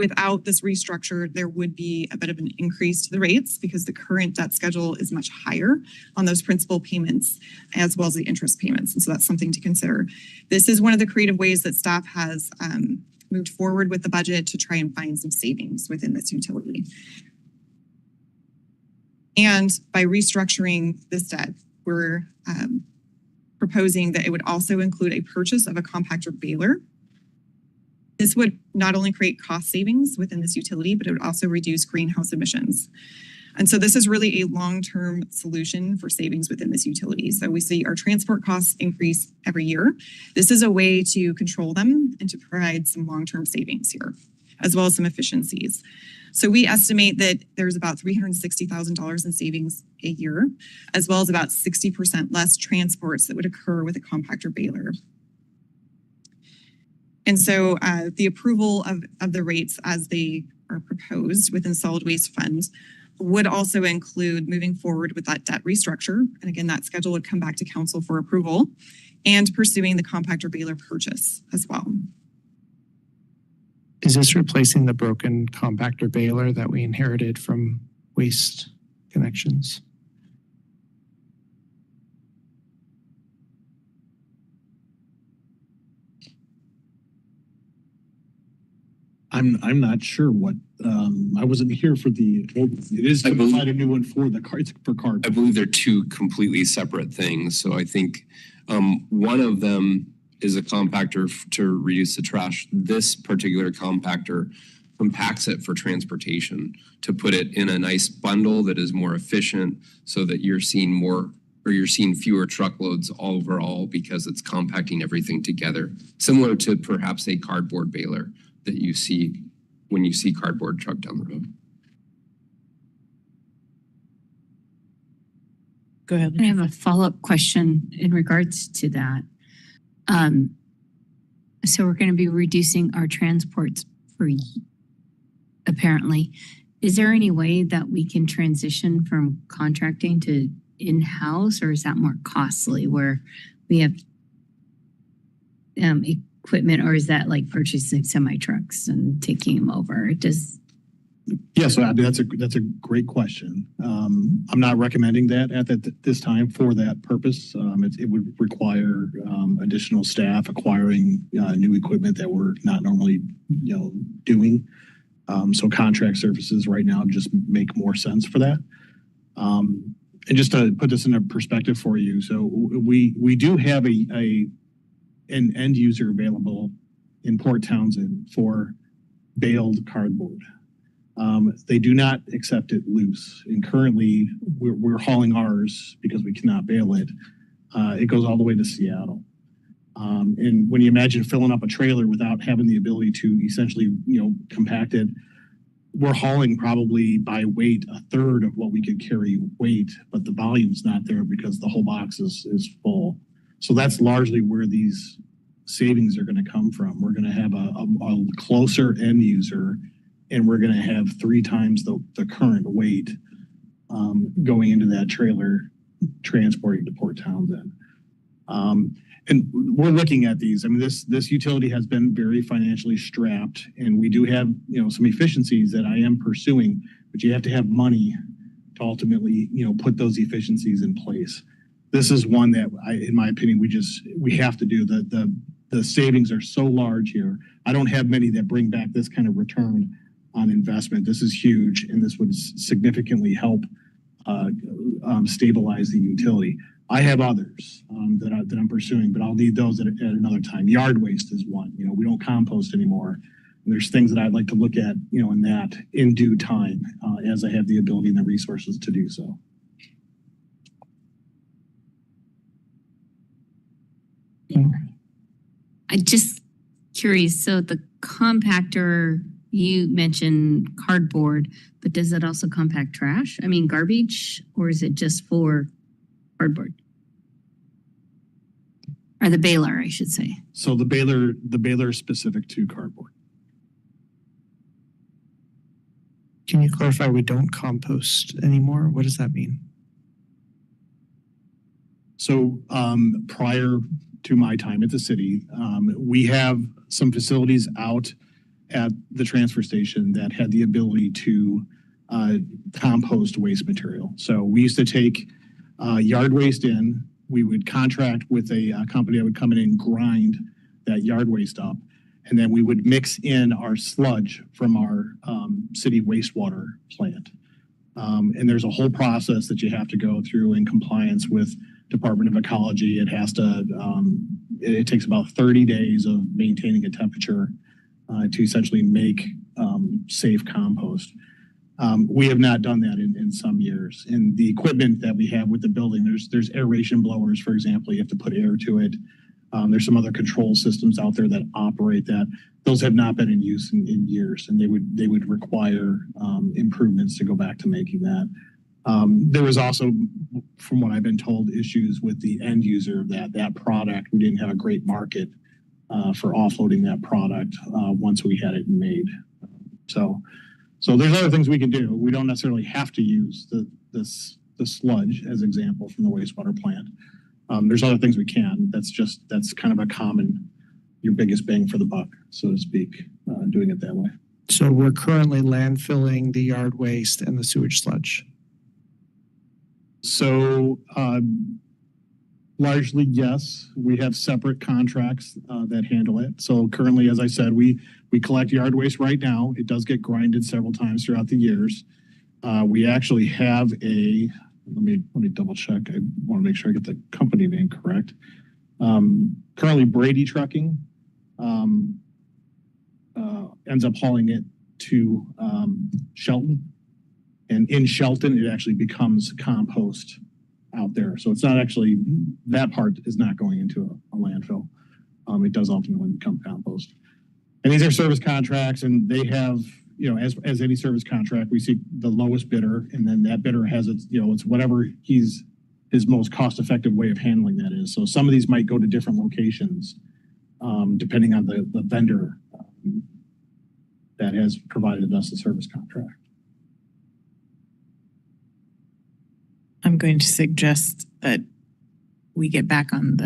Without this restructure, there would be a bit of an increase to the rates because the current debt schedule is much higher on those principal payments as well as the interest payments. And so that's something to consider. This is one of the creative ways that staff has moved forward with the budget to try and find some savings within this utility. And by restructuring this debt, we're proposing that it would also include a purchase of a compactor baler. This would not only create cost savings within this utility, but it would also reduce greenhouse emissions. And so this is really a long-term solution for savings within this utility. So we see our transport costs increase every year. This is a way to control them and to provide some long-term savings here, as well as some efficiencies. So we estimate that there's about $360,000 in savings a year, as well as about 60% less transports that would occur with a compactor baler. And so the approval of the rates as they are proposed within solid waste funds would also include moving forward with that debt restructure. And again, that schedule would come back to council for approval and pursuing the compactor baler purchase as well. Is this replacing the broken compactor baler that we inherited from Waste Connections? I'm not sure what, I wasn't here for the, it is to provide a new one for the cards for card. I believe they're two completely separate things. So I think one of them is a compactor to reduce the trash. This particular compactor compacts it for transportation to put it in a nice bundle that is more efficient so that you're seeing more or you're seeing fewer truckloads overall because it's compacting everything together. Similar to perhaps a cardboard baler that you see when you see cardboard truck down the road. Go ahead. I have a follow-up question in regards to that. So we're going to be reducing our transports apparently. Is there any way that we can transition from contracting to in-house, or is that more costly where we have equipment, or is that like purchasing semi-trucks and taking them over? Yeah, so I mean, that's a great question. I'm not recommending that at this time for that purpose. It would require additional staff acquiring new equipment that we're not normally, doing. So contract services right now just make more sense for that. And just to put this into perspective for you, so we do have an end user available in Port Townsend for baled cardboard. They do not accept it loose. And currently we're hauling ours because we cannot bale it. It goes all the way to Seattle. And when you imagine filling up a trailer without having the ability to essentially, compact it, we're hauling probably by weight a third of what we could carry weight, but the volume's not there because the whole box is full. So that's largely where these savings are going to come from. We're going to have a closer end user, and we're going to have 3 times the current weight going into that trailer, transporting to Port Townsend. And we're looking at these. I mean, this utility has been very financially strapped, and we do have, some efficiencies that I am pursuing, but you have to have money to ultimately, put those efficiencies in place. This is one that in my opinion, we have to do. The savings are so large here. I don't have many that bring back this kind of return on investment. This is huge, and this would significantly help stabilize the utility. I have others that I'm pursuing, but I'll need those at another time. Yard waste is one. We don't compost anymore. And there's things that I'd like to look at, in due time as I have the ability and the resources to do so. I'm just curious. So the compactor, you mentioned cardboard, but does it also compact trash? I mean, garbage, or is it just for cardboard? Or the baler, I should say. So the baler is specific to cardboard. Can you clarify we don't compost anymore? What does that mean? So prior to my time at the city, we have some facilities out at the transfer station that had the ability to compost waste material. So we used to take yard waste in. We would contract with a company that would come in and grind that yard waste up. And then we would mix in our sludge from our city wastewater plant. And there's a whole process that you have to go through in compliance with Department of Ecology. It has to, it takes about 30 days of maintaining a temperature to essentially make safe compost. We have not done that in some years. And the equipment that we have with the building, there's aeration blowers, for example. You have to put air to it. There's some other control systems out there that operate that. Those have not been in use in years, and they would require improvements to go back to making that. There was also, from what I've been told, issues with the end user of that product. We didn't have a great market for offloading that product once we had it made. So there's other things we can do. We don't necessarily have to use the sludge as example from the wastewater plant. There's other things we can. That's kind of a common, your biggest bang for the buck, so to speak, doing it that way. So we're currently landfilling the yard waste and the sewage sludge. So largely, yes. We have separate contracts that handle it. So currently, as I said, we collect yard waste right now. It does get grinded several times throughout the years. We actually have let me double check. I want to make sure I get the company name correct. Currently, Brady Trucking ends up hauling it to Shelton. And in Shelton, it actually becomes compost out there. So it's not actually, that part is not going into a landfill. It does ultimately become compost. And these are service contracts, and they have, as any service contract, we seek the lowest bidder, and then that bidder has its, it's whatever his most cost-effective way of handling that is. So some of these might go to different locations, depending on the vendor that has provided us the service contract. I'm going to suggest that we get back on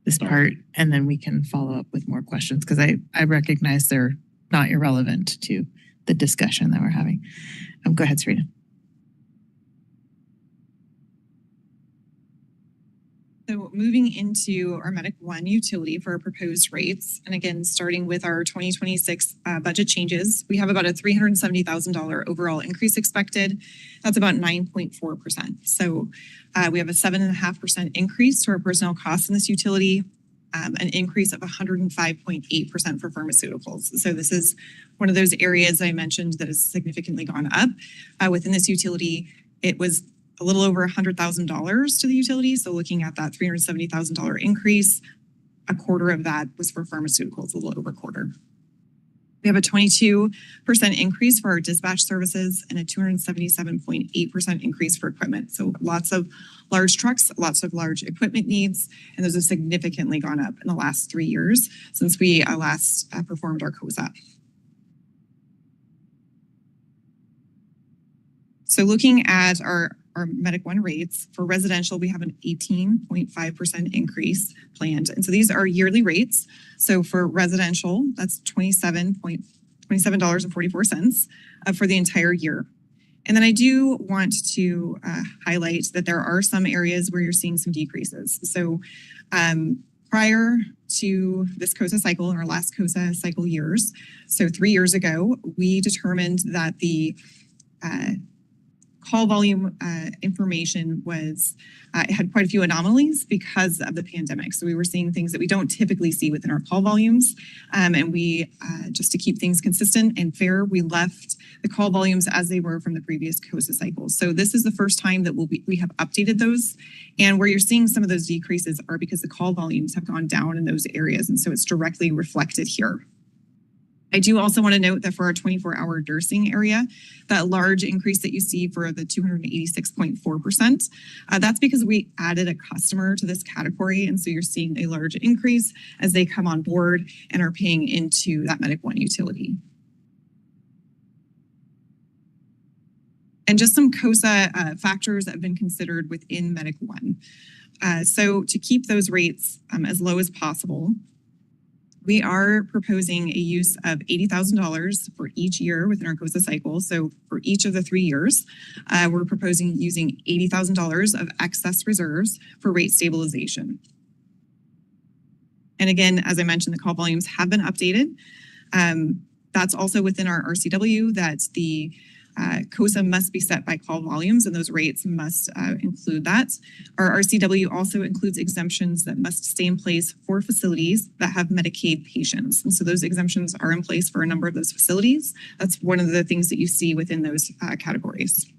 this part, and then we can follow up with more questions, because I recognize they're not irrelevant to the discussion that we're having. Go ahead, Serena. So moving into our Medic One utility for our proposed rates, and again, starting with our 2026 budget changes, we have about a $370,000 overall increase expected. That's about 9.4%. So we have a 7.5% increase to our personnel costs in this utility, an increase of 105.8% for pharmaceuticals. So this is one of those areas I mentioned that has significantly gone up. Within this utility, it was a little over $100,000 to the utility. So looking at that $370,000 increase, a quarter of that was for pharmaceuticals, a little over a quarter. We have a 22% increase for our dispatch services and a 277.8% increase for equipment. So lots of large trucks, lots of large equipment needs, and those have significantly gone up in the last 3 years since we last performed our COSA. So looking at our Medic One rates, for residential, we have an 18.5% increase planned. And so these are yearly rates. So for residential, that's $27.44 for the entire year. And then I do want to highlight that there are some areas where you're seeing some decreases. So prior to this COSA cycle, in our last COSA cycle years, so 3 years ago, we determined that the call volume information was, it had quite a few anomalies because of the pandemic. So we were seeing things that we don't typically see within our call volumes. And we, just to keep things consistent and fair, we left the call volumes as they were from the previous COSA cycles. So this is the first time that we have updated those. And where you're seeing some of those decreases are because the call volumes have gone down in those areas. And so it's directly reflected here. I do also want to note that for our 24-hour nursing area, that large increase that you see for the 286.4%, that's because we added a customer to this category. And so you're seeing a large increase as they come on board and are paying into that Medic One utility. And just some COSA factors that have been considered within Medic One. So to keep those rates as low as possible, We are proposing a use of $80,000 for each year within our COSA cycle. So for each of the 3 years, we're proposing using $80,000 of excess reserves for rate stabilization. And again, as I mentioned, the call volumes have been updated. That's also within our RCW that the COSA must be set by call volumes, and those rates must include that. Our RCW also includes exemptions that must stay in place for facilities that have Medicaid patients. And so those exemptions are in place for a number of those facilities. That's one of the things that you see within those categories.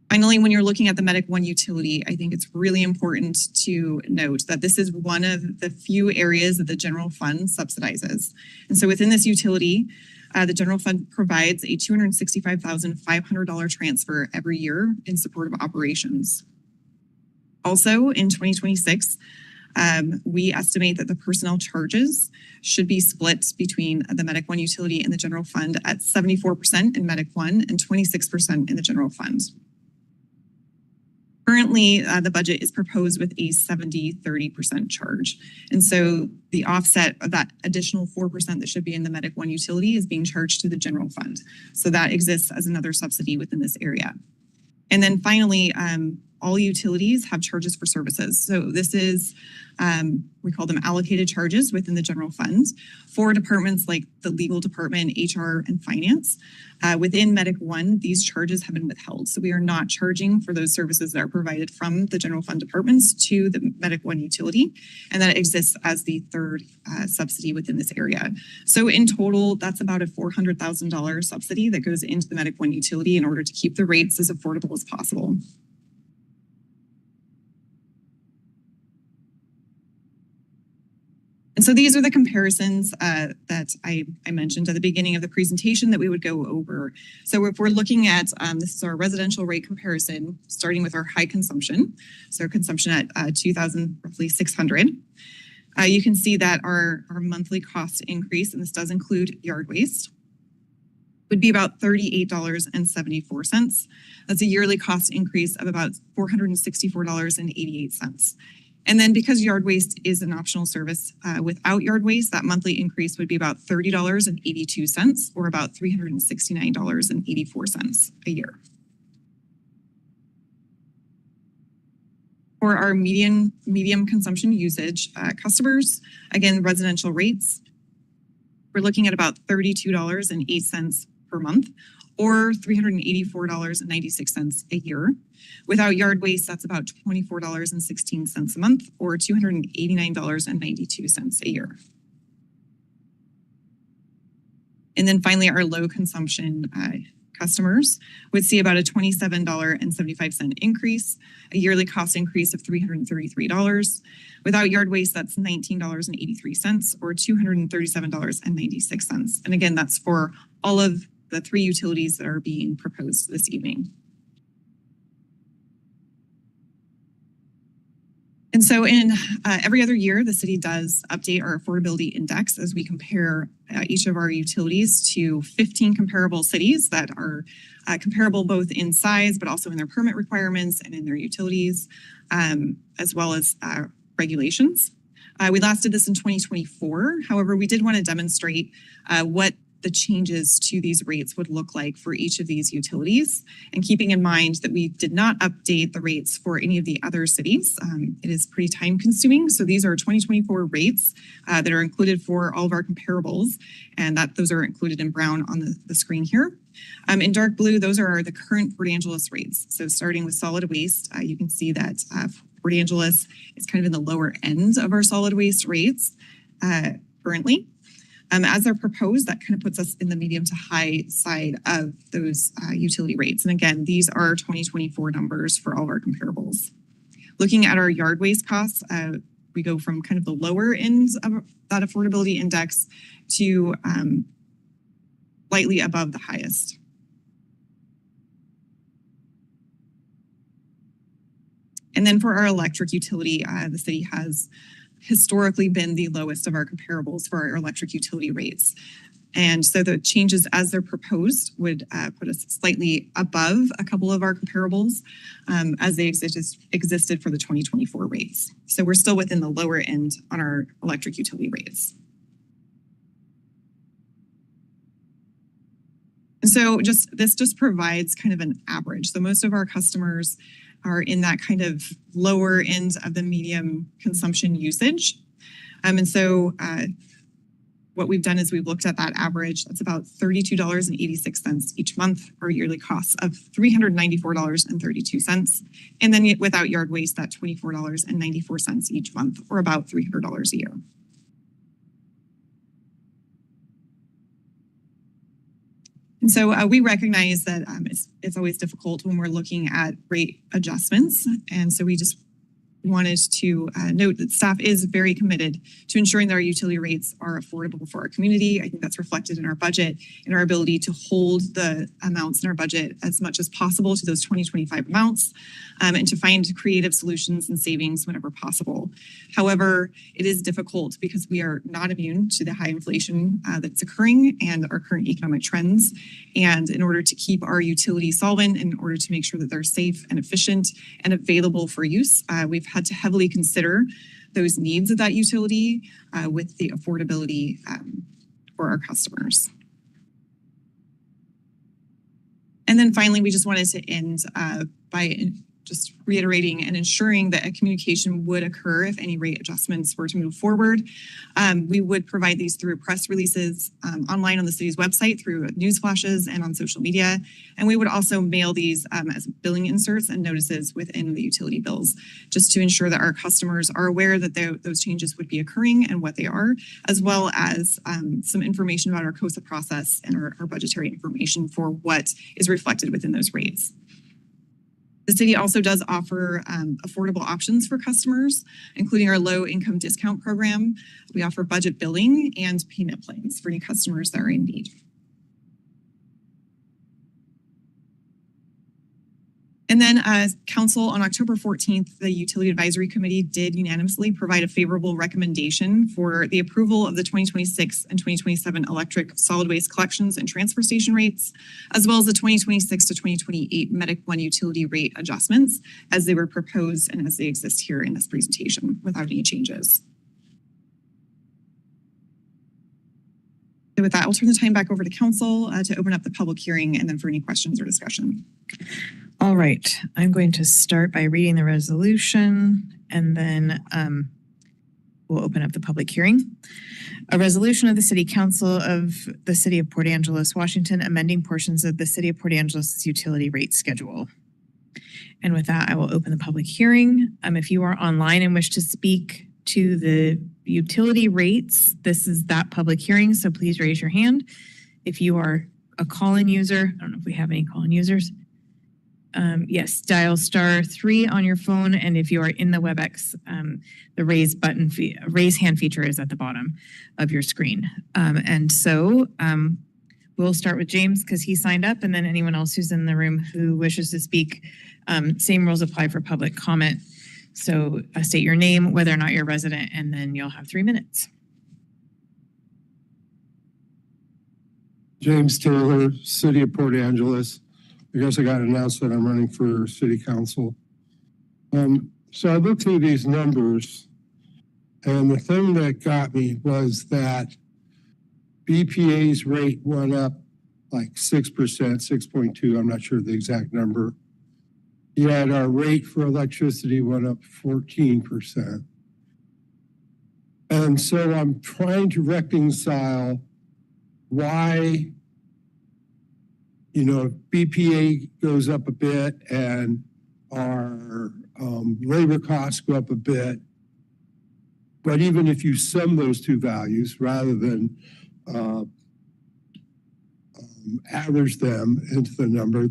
Finally, when you're looking at the Medic One utility, I think it's really important to note that this is one of the few areas that the general fund subsidizes. And so within this utility, the general fund provides a $265,500 transfer every year in support of operations. Also, in 2026, we estimate that the personnel charges should be split between the Medic One utility and the general fund at 74% in Medic One and 26% in the general fund. Currently, the budget is proposed with a 70-30% charge. And so the offset of that additional 4% that should be in the Medic One utility is being charged to the general fund. So that exists as another subsidy within this area. And then finally, all utilities have charges for services. So this is, we call them allocated charges within the general fund for departments like the legal department, HR, and finance. Within Medic One, these charges have been withheld. So we are not charging for those services that are provided from the general fund departments to the Medic One utility, and that exists as the third subsidy within this area. So in total, that's about a $400,000 subsidy that goes into the Medic One utility in order to keep the rates as affordable as possible. And so these are the comparisons that I mentioned at the beginning of the presentation that we would go over. So if we're looking at, this is our residential rate comparison, starting with our high consumption. So our consumption at roughly 600. You can see that our monthly cost increase, and this does include yard waste, would be about $38.74. That's a yearly cost increase of about $464.88. And then because yard waste is an optional service, without yard waste, that monthly increase would be about $30.82 or about $369.84 a year. For our medium consumption usage customers, again, residential rates, we're looking at about $32.08 per month or $384.96 a year. Without yard waste, that's about $24.16 a month or $289.92 a year. And then finally, our low consumption customers would see about a $27.75 increase, a yearly cost increase of $333. Without yard waste, that's $19.83 or $237.96. And again, that's for all of the 3 utilities that are being proposed this evening. And so in every other year, the city does update our affordability index as we compare each of our utilities to 15 comparable cities that are comparable both in size, but also in their permit requirements and in their utilities, as well as regulations. We last did this in 2024. However, we did want to demonstrate what the changes to these rates would look like for each of these utilities. And keeping in mind that we did not update the rates for any of the other cities, it is pretty time consuming. So these are 2024 rates that are included for all of our comparables, and those are included in brown on the screen here. In dark blue, those are the current Port Angeles rates. So starting with solid waste, you can see that Port Angeles is kind of in the lower end of our solid waste rates currently. As they're proposed, that kind of puts us in the medium to high side of those utility rates. And again, these are 2024 numbers for all of our comparables. Looking at our yard waste costs, we go from kind of the lower ends of that affordability index to slightly above the highest. And then for our electric utility, the city has historically been the lowest of our comparables for our electric utility rates. And so the changes as they're proposed would put us slightly above a couple of our comparables as they existed for the 2024 rates. So we're still within the lower end on our electric utility rates. And so this just provides kind of an average. So most of our customers are in that kind of lower end of the medium consumption usage. And so what we've done is we've looked at that average. That's about $32.86 each month, or yearly costs of $394.32. And then without yard waste, that $24.94 each month, or about $300 a year. And so we recognize that it's always difficult when we're looking at rate adjustments. And so we just wanted to note that staff is very committed to ensuring that our utility rates are affordable for our community. I think that's reflected in our budget and our ability to hold the amounts in our budget as much as possible to those 2025 amounts and to find creative solutions and savings whenever possible. However, it is difficult because we are not immune to the high inflation that's occurring and our current economic trends. And in order to keep our utility solvent, in order to make sure that they're safe and efficient and available for use, we've had to heavily consider those needs of that utility with the affordability for our customers. And then finally, we just wanted to end by just reiterating and ensuring that a communication would occur if any rate adjustments were to move forward. We would provide these through press releases online on the city's website, through news flashes, and on social media. And we would also mail these as billing inserts and notices within the utility bills, just to ensure that our customers are aware that those changes would be occurring and what they are, as well as some information about our COSA process and our budgetary information for what is reflected within those rates. The city also does offer affordable options for customers, including our low income discount program. We offer budget billing and payment plans for any customers that are in need. And then Council on October 14th, the Utility Advisory Committee did unanimously provide a favorable recommendation for the approval of the 2026 and 2027 electric solid waste collections and transfer station rates, as well as the 2026 to 2028 Medic One utility rate adjustments as they were proposed and as they exist here in this presentation without any changes. So with that, I'll turn the time back over to Council to open up the public hearing and then for any questions or discussion. All right, I'm going to start by reading the resolution and then we'll open up the public hearing. A resolution of the City Council of the City of Port Angeles, Washington, amending portions of the City of Port Angeles utility rate schedule. And with that, I will open the public hearing. If you are online and wish to speak to the utility rates, this is that public hearing, so please raise your hand. If you are a call-in user, I don't know if we have any call-in users. Yes, dial *3 on your phone, and if you are in the WebEx, the raise hand feature is at the bottom of your screen. And so we'll start with James because he signed up, and then anyone else who's in the room who wishes to speak. Same rules apply for public comment. So state your name, whether or not you're a resident, and then you'll have 3 minutes. James Taylor, City of Port Angeles. I guess I got announced that I'm running for City Council. So I looked through these numbers, and the thing that got me was that BPA's rate went up like 6%, 6.2, I'm not sure the exact number. Yet our rate for electricity went up 14%. And so I'm trying to reconcile why, you know, BPA goes up a bit and our labor costs go up a bit. But even if you sum those two values rather than average them into the number,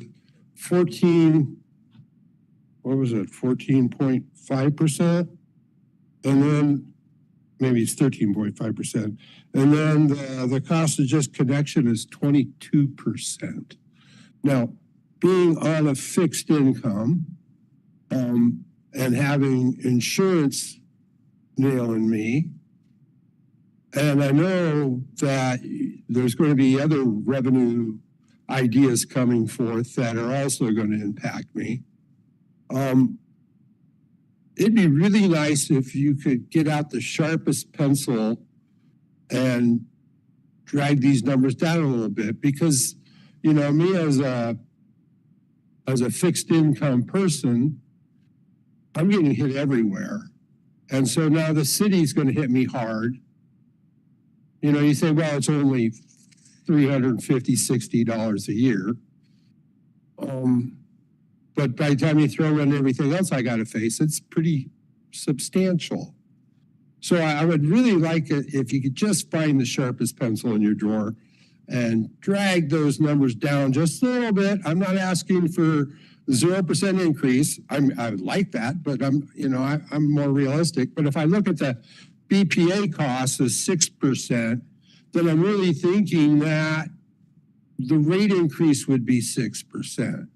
14.5%? And then maybe it's 13.5%. And then the cost of just connection is 22%. Now, being on a fixed income and having insurance nailing me, and I know that there's going to be other revenue ideas coming forth that are also going to impact me. It'd be really nice if you could get out the sharpest pencil and drag these numbers down a little bit, because, you know, me as a fixed income person, I'm getting hit everywhere. And so now the city's going to hit me hard. You know, you say, well, it's only $350, $60 a year. But by the time you throw in everything else I got to face, it's pretty substantial. So I would really like it if you could just find the sharpest pencil in your drawer and drag those numbers down just a little bit. I'm not asking for 0% increase. I would like that, but I'm more realistic. But if I look at the BPA costs as 6%, then I'm really thinking that the rate increase would be 6%.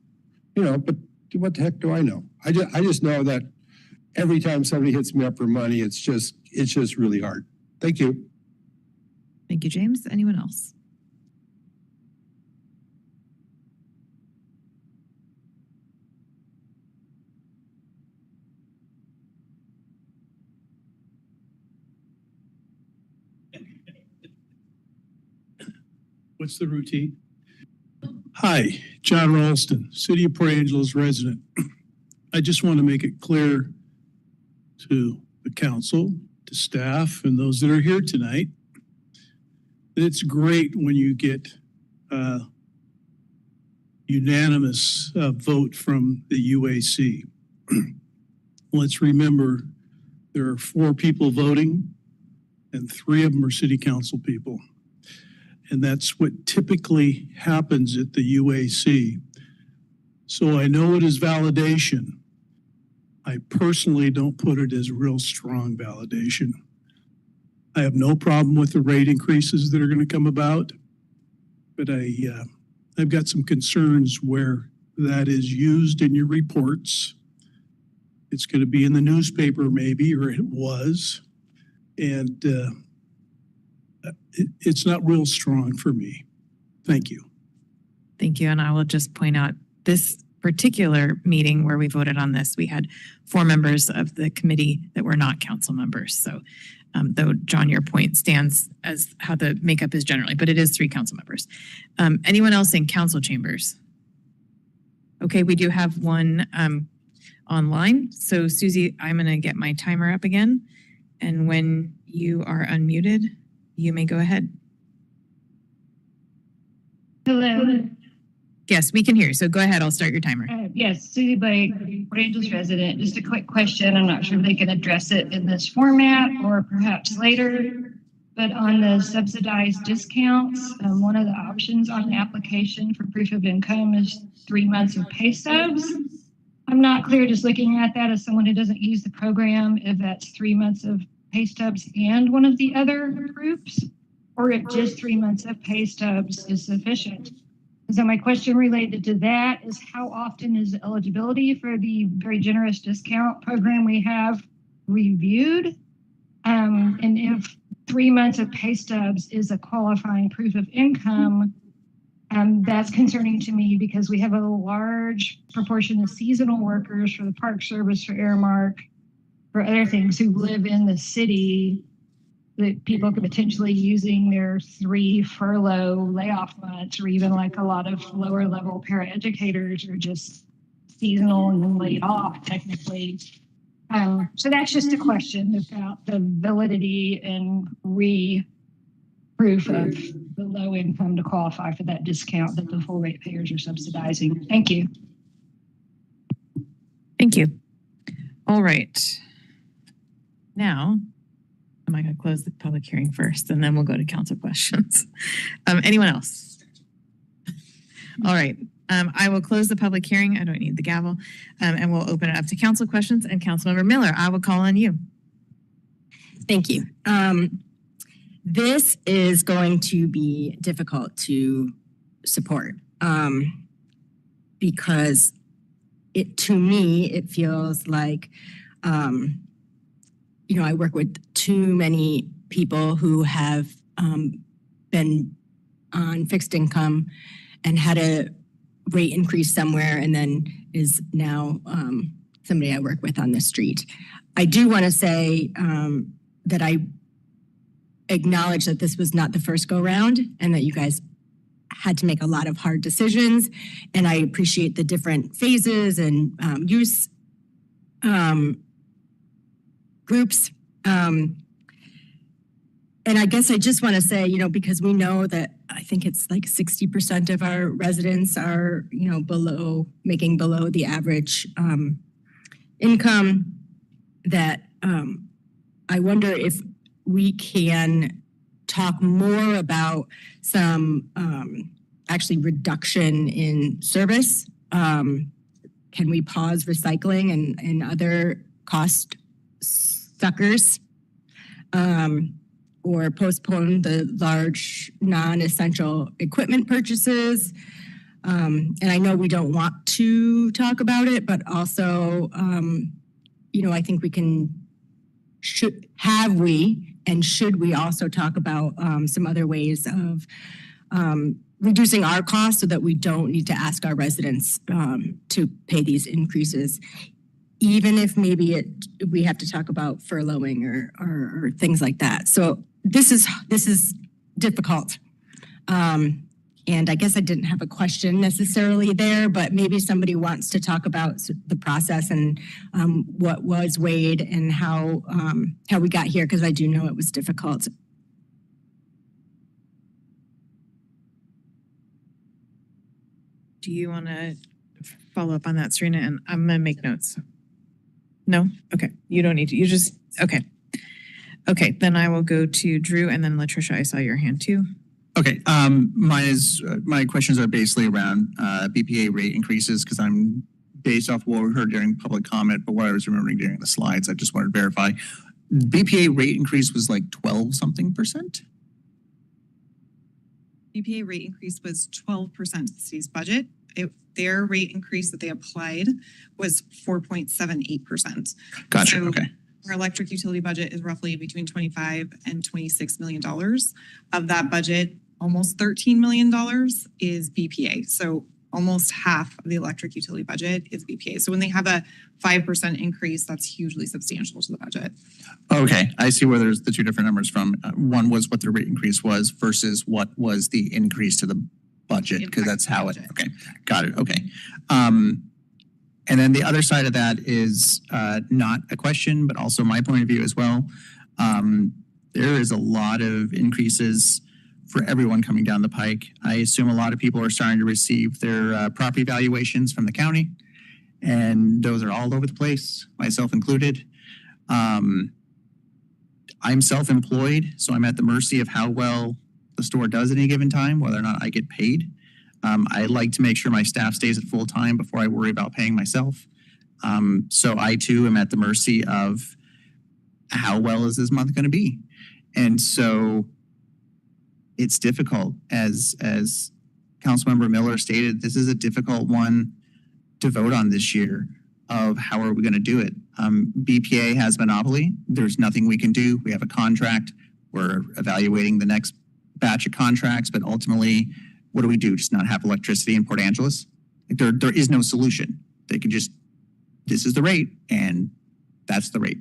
You know, but what the heck do I know? I just know that every time somebody hits me up for money, it's just really hard. Thank you. Thank you, James. Anyone else? What's the routine? Hi, John Ralston, City of Port Angeles resident. I just want to make it clear to the council, to staff, and those that are here tonight that it's great when you get a unanimous vote from the UAC. Let's remember there are 4 people voting and 3 of them are city council people. And that's what typically happens at the UAC. So I know it is validation. I personally don't put it as real strong validation. I have no problem with the rate increases that are going to come about, but I've got some concerns where that is used in your reports. It's going to be in the newspaper maybe, or it was, and it's not real strong for me. Thank you. Thank you. And I will just point out this particular meeting where we voted on this, we had 4 members of the committee that were not council members. So though, John, your point stands as how the makeup is generally, but it is 3 council members. Anyone else in council chambers? Okay, we do have one online. So Susie, I'm going to get my timer up again. And when you are unmuted, you may go ahead. Hello. Yes, we can hear you. So go ahead. I'll start your timer. Yes, Susie Blake, Port Angeles resident. Just a quick question. I'm not sure if they can address it in this format or perhaps later. But on the subsidized discounts, one of the options on the application for proof of income is 3 months of pay stubs. I'm not clear, just looking at that as someone who doesn't use the program, if that's 3 months of pay stubs and one of the other groups, or if just 3 months of pay stubs is sufficient. So my question related to that is, how often is eligibility for the very generous discount program we have reviewed? And if 3 months of pay stubs is a qualifying proof of income, that's concerning to me because we have a large proportion of seasonal workers for the Park Service, for Airmark, for other things who live in the city, that people could potentially using their 3 furlough layoff months, or even like a lot of lower level paraeducators are just seasonal and laid off technically. So that's just a question about the validity and proof of the low income to qualify for that discount that the full rate payers are subsidizing. Thank you. Thank you. All right. Now, am I going to close the public hearing first, and then we'll go to council questions? Anyone else? All right. I will close the public hearing. I don't need the gavel. And we'll open it up to council questions. And Councilmember Miller, I will call on you. Thank you. This is going to be difficult to support because to me, it feels like, I work with too many people who have been on fixed income and had a rate increase somewhere and then is now somebody I work with on the street. I do want to say that I acknowledge that this was not the first go round and that you guys had to make a lot of hard decisions. And I appreciate the different phases and use groups. And I guess I just want to say, you know, because we know that I think it's like 60% of our residents are, you know, making below the average income, that I wonder if we can talk more about some actually reduction in service. Can we pause recycling and other cost suckers? Or postpone the large non-essential equipment purchases. And I know we don't want to talk about it, but also, you know, I think we should we also talk about some other ways of reducing our costs so that we don't need to ask our residents to pay these increases, even if maybe we have to talk about furloughing or things like that. So this is difficult. And I guess I didn't have a question necessarily there, but maybe somebody wants to talk about the process and what was weighed and how we got here, because I do know it was difficult. Do you want to follow up on that, Serena? And I'm going to make notes. No? Okay. You don't need to. You just, okay. Okay. Then I will go to Drew and then Latricia. I saw your hand too. Okay. My questions are basically around BPA rate increases because I'm based off what we heard during public comment, but what I was remembering during the slides, I just wanted to verify. BPA rate increase was like 12-something%? BPA rate increase was 12% of the city's budget. Their rate increase that they applied was 4.78%. Gotcha. So okay. Our electric utility budget is roughly between $25 and $26 million. Of that budget, almost $13 million is BPA. So almost half of the electric utility budget is BPA. So when they have a 5% increase, that's hugely substantial to the budget. Okay, I see where there's the two different numbers from. One was what the rate increase was versus what was the increase to the budget, because that's how it, okay, got it, okay. And then the other side of that is not a question, but also my point of view as well. There is a lot of increases for everyone coming down the pike. I assume a lot of people are starting to receive their property valuations from the county, and those are all over the place, myself included. I'm self-employed, so I'm at the mercy of how well the store does at any given time, whether or not I get paid. I like to make sure my staff stays at full time before I worry about paying myself. So I too am at the mercy of how well is this month going to be? And so it's difficult, as Councilmember Miller stated, this is a difficult one to vote on this year of how are we going to do it. BPA has monopoly. There's nothing we can do. We have a contract. We're evaluating the next batch of contracts, but ultimately, what do we do? Just not have electricity in Port Angeles? Like there is no solution. They could just, this is the rate, and that's the rate.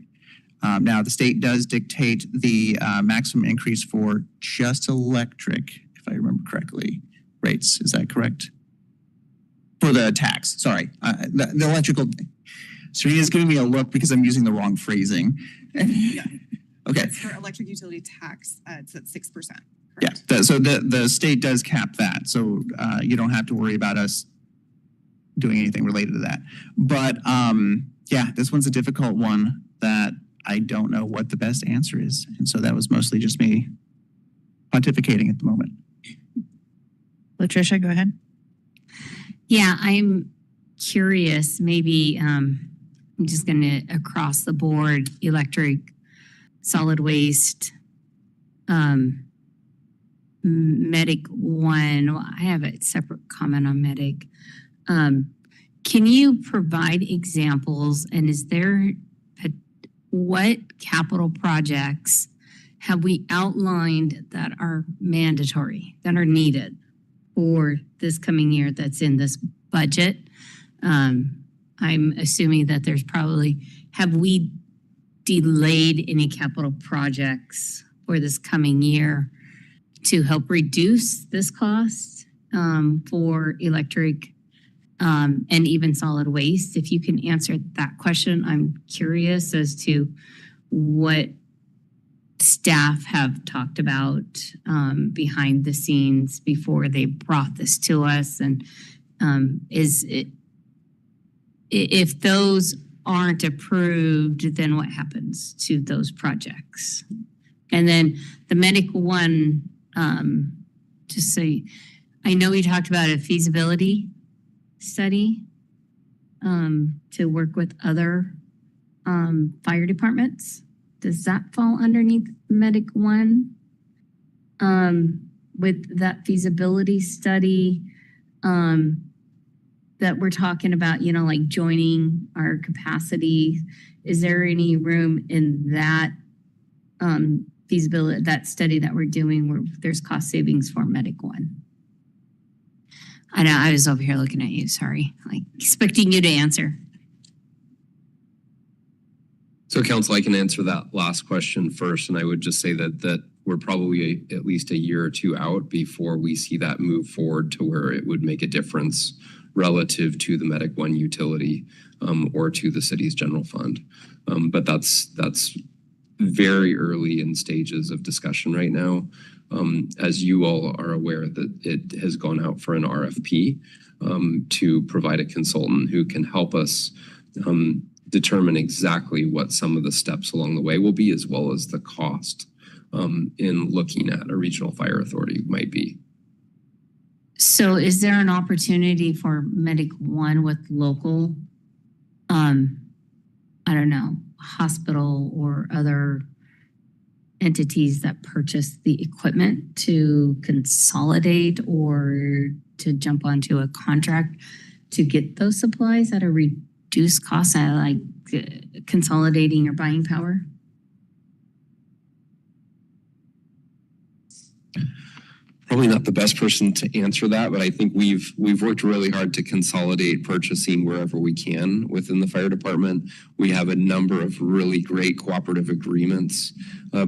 Now, the state does dictate the maximum increase for just electric, if I remember correctly, rates. Is that correct? For the tax, sorry. The electrical, Serena's giving me a look because I'm using the wrong phrasing. Yeah. Okay. For electric utility tax, it's at 6%. Correct? Yeah, so the state does cap that. So you don't have to worry about us doing anything related to that. But yeah, this one's a difficult one that I don't know what the best answer is. And so that was mostly just me pontificating at the moment. Latricia, go ahead. Yeah, I'm curious, maybe I'm just going to across the board, electric, solid waste, Medic 1. Well, I have a separate comment on Medic. Can you provide examples, and is there what capital projects have we outlined that are mandatory, that are needed for this coming year that's in this budget? I'm assuming that there's probably, have we delayed any capital projects for this coming year to help reduce this cost for electric and even solid waste? If you can answer that question, I'm curious as to what staff have talked about behind the scenes before they brought this to us, and if those aren't approved, then what happens to those projects? And then the Medic One, just say, I know we talked about a feasibility study to work with other fire departments. Does that fall underneath Medic One? With that feasibility study that we're talking about, you know, like joining our capacity, is there any room in that feasibility, that study that we're doing where there's cost savings for Medic One? I know, I was over here looking at you, sorry, like expecting you to answer. So council, I can answer that last question first, and I would just say that we're probably at least a year or two out before we see that move forward to where it would make a difference relative to the Medic One utility or to the city's general fund. But that's very early in stages of discussion right now. As you all are aware, that it has gone out for an RFP to provide a consultant who can help us determine exactly what some of the steps along the way will be, as well as the cost in looking at a regional fire authority might be. So is there an opportunity for Medic One with local, I don't know, hospital or other entities that purchase the equipment to consolidate or to jump onto a contract to get those supplies at a reduced cost, like consolidating your buying power? Probably not the best person to answer that, but I think we've worked really hard to consolidate purchasing wherever we can within the fire department. We have a number of really great cooperative agreements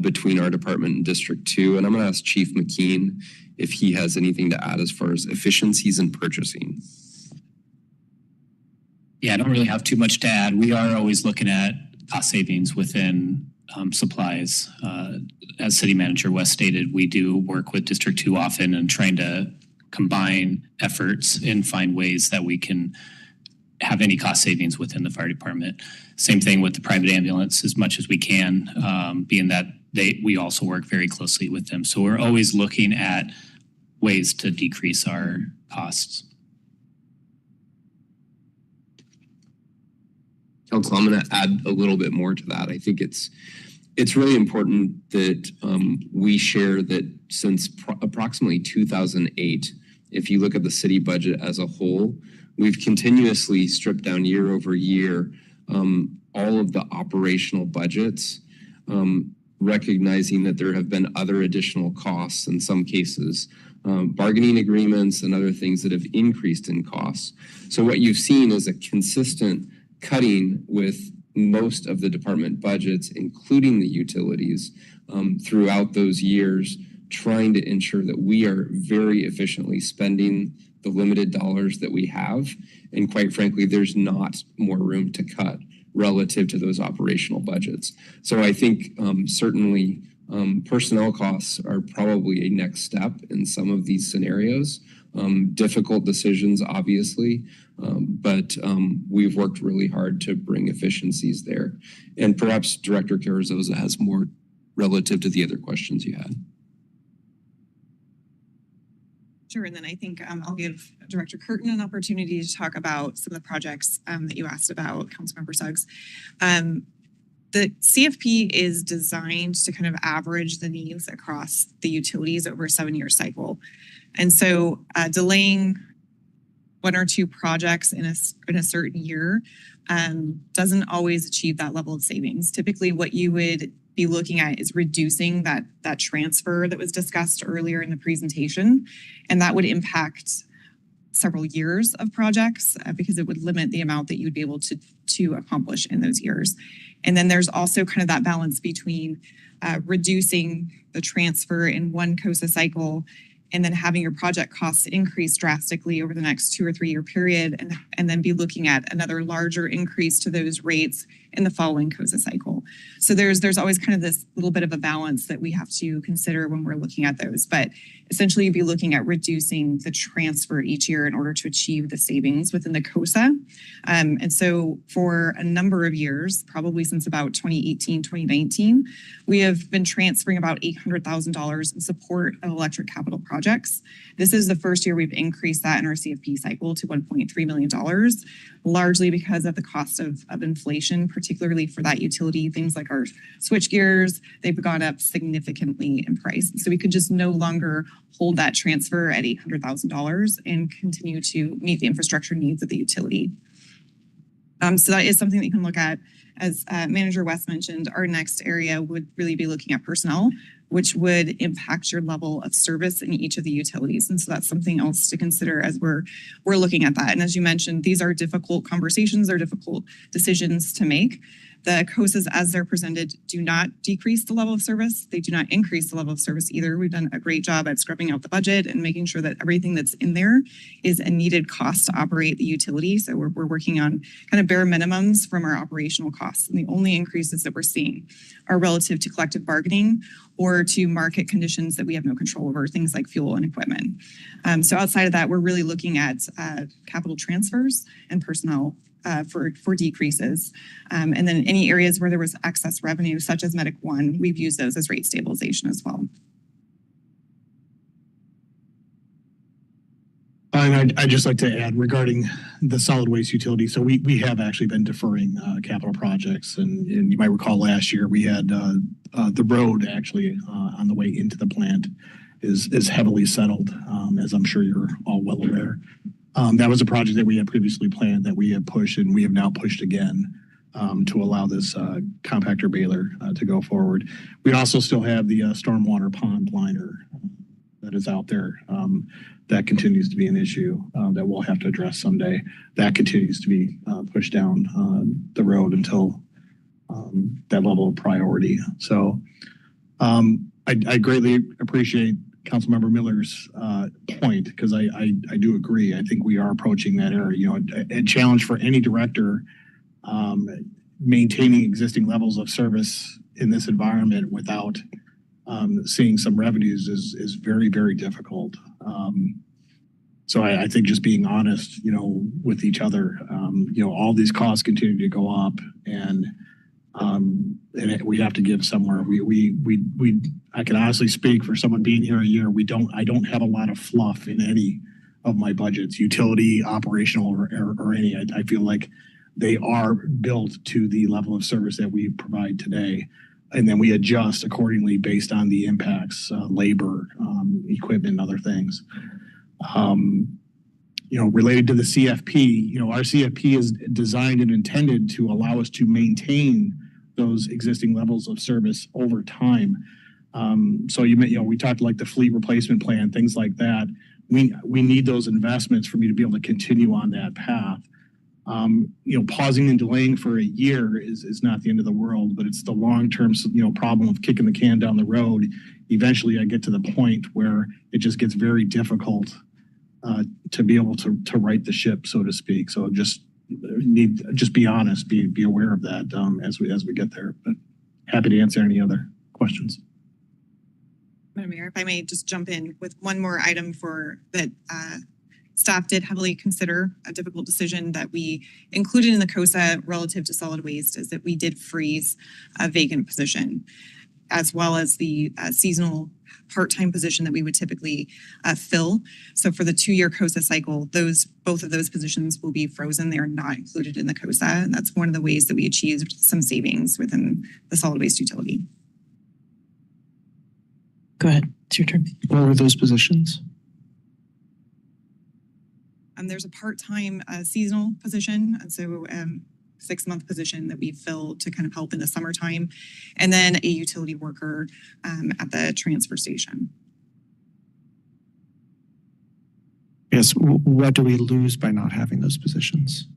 between our department and District 2. And I'm going to ask Chief McKean if he has anything to add as far as efficiencies in purchasing. Yeah, I don't really have too much to add. We are always looking at cost savings within supplies. As City Manager West stated, we do work with District 2 often and trying to combine efforts and find ways that we can have any cost savings within the fire department. Same thing with the private ambulance as much as we can, being that we also work very closely with them. So we're always looking at ways to decrease our costs. Council, I'm going to add a little bit more to that. I think it's really important that we share that since approximately 2008, if you look at the city budget as a whole, we've continuously stripped down year over year all of the operational budgets, recognizing that there have been other additional costs in some cases, bargaining agreements and other things that have increased in costs. So what you've seen is a consistent cutting with most of the department budgets, including the utilities, throughout those years, trying to ensure that we are very efficiently spending the limited dollars that we have. And quite frankly, there's not more room to cut relative to those operational budgets. So I think certainly personnel costs are probably a next step in some of these scenarios. Difficult decisions, obviously, but we've worked really hard to bring efficiencies there. And perhaps Director Carrizosa has more relative to the other questions you had. Sure, and then I think I'll give Director Curtin an opportunity to talk about some of the projects that you asked about, Councilmember Suggs. The CFP is designed to kind of average the needs across the utilities over a 7-year cycle. And so delaying one or two projects in a certain year doesn't always achieve that level of savings. Typically what you would be looking at is reducing that transfer that was discussed earlier in the presentation. And that would impact several years of projects because it would limit the amount that you would be able to accomplish in those years. And then there's also kind of that balance between reducing the transfer in one COSA cycle and then having your project costs increase drastically over the next 2 or 3 year period, and then be looking at another larger increase to those rates in the following COSA cycle. So there's always kind of this little bit of a balance that we have to consider when we're looking at those. But essentially, you'd be looking at reducing the transfer each year in order to achieve the savings within the COSA. And so for a number of years, probably since about 2018, 2019, we have been transferring about $800,000 in support of electric capital projects. This is the first year we've increased that in our CFP cycle to $1.3 million, largely because of the cost of inflation, particularly for that utility. Things like our switch gears, they've gone up significantly in price. So we could just no longer hold that transfer at $800,000 and continue to meet the infrastructure needs of the utility. So that is something that you can look at. As Manager West mentioned, our next area would really be looking at personnel, which would impact your level of service in each of the utilities. And so that's something else to consider as we're looking at that. And as you mentioned, these are difficult conversations, they're difficult decisions to make. The COSAs, as they're presented, do not decrease the level of service. They do not increase the level of service either. We've done a great job at scrubbing out the budget and making sure that everything that's in there is a needed cost to operate the utility. So we're working on kind of bare minimums from our operational costs. And the only increases that we're seeing are relative to collective bargaining or to market conditions that we have no control over, things like fuel and equipment. So outside of that, we're really looking at capital transfers and personnel for decreases. And then any areas where there was excess revenue, such as Medic One, we've used those as rate stabilization as well. And I'd just like to add regarding the solid waste utility. So we have actually been deferring capital projects. And you might recall last year we had the road actually on the way into the plant is heavily settled, as I'm sure you're all well aware. That was a project that we had previously planned that we had pushed, and we have now pushed again to allow this compactor baler to go forward. We also still have the stormwater pond liner that is out there. That continues to be an issue that we'll have to address someday. That continues to be pushed down the road until that level of priority. So I greatly appreciate Councilmember Miller's point, because I do agree. I think we are approaching that area. You know, a challenge for any director maintaining existing levels of service in this environment without seeing some revenues is very, very difficult. So I think just being honest, you know, with each other, you know, all these costs continue to go up, and we have to give somewhere. I can honestly speak for someone being here a year. I don't have a lot of fluff in any of my budgets, utility, operational, or any. I feel like they are built to the level of service that we provide today, and then we adjust accordingly based on the impacts, labor, equipment, and other things. You know, related to the CFP, you know, our CFP is designed and intended to allow us to maintain those existing levels of service over time. So you know, we talked like the fleet replacement plan, things like that. We need those investments for me to be able to continue on that path. You know, pausing and delaying for a year is not the end of the world, but it's the long-term, you know, problem of kicking the can down the road. Eventually I get to the point where it just gets very difficult to be able to right the ship, so to speak. So just be honest, be aware of that as we get there. But happy to answer any other questions. Madam Mayor, if I may just jump in with one more item for that staff did heavily consider, a difficult decision that we included in the COSA relative to solid waste, is that we did freeze a vacant position, as well as the seasonal part-time position that we would typically fill. So for the 2-year COSA cycle, both of those positions will be frozen. They are not included in the COSA. And that's one of the ways that we achieved some savings within the solid waste utility. Go ahead, it's your turn. What were those positions? There's a part-time seasonal position. And so 6-month position that we filled to kind of help in the summertime, and then a utility worker at the transfer station. Yes, what do we lose by not having those positions?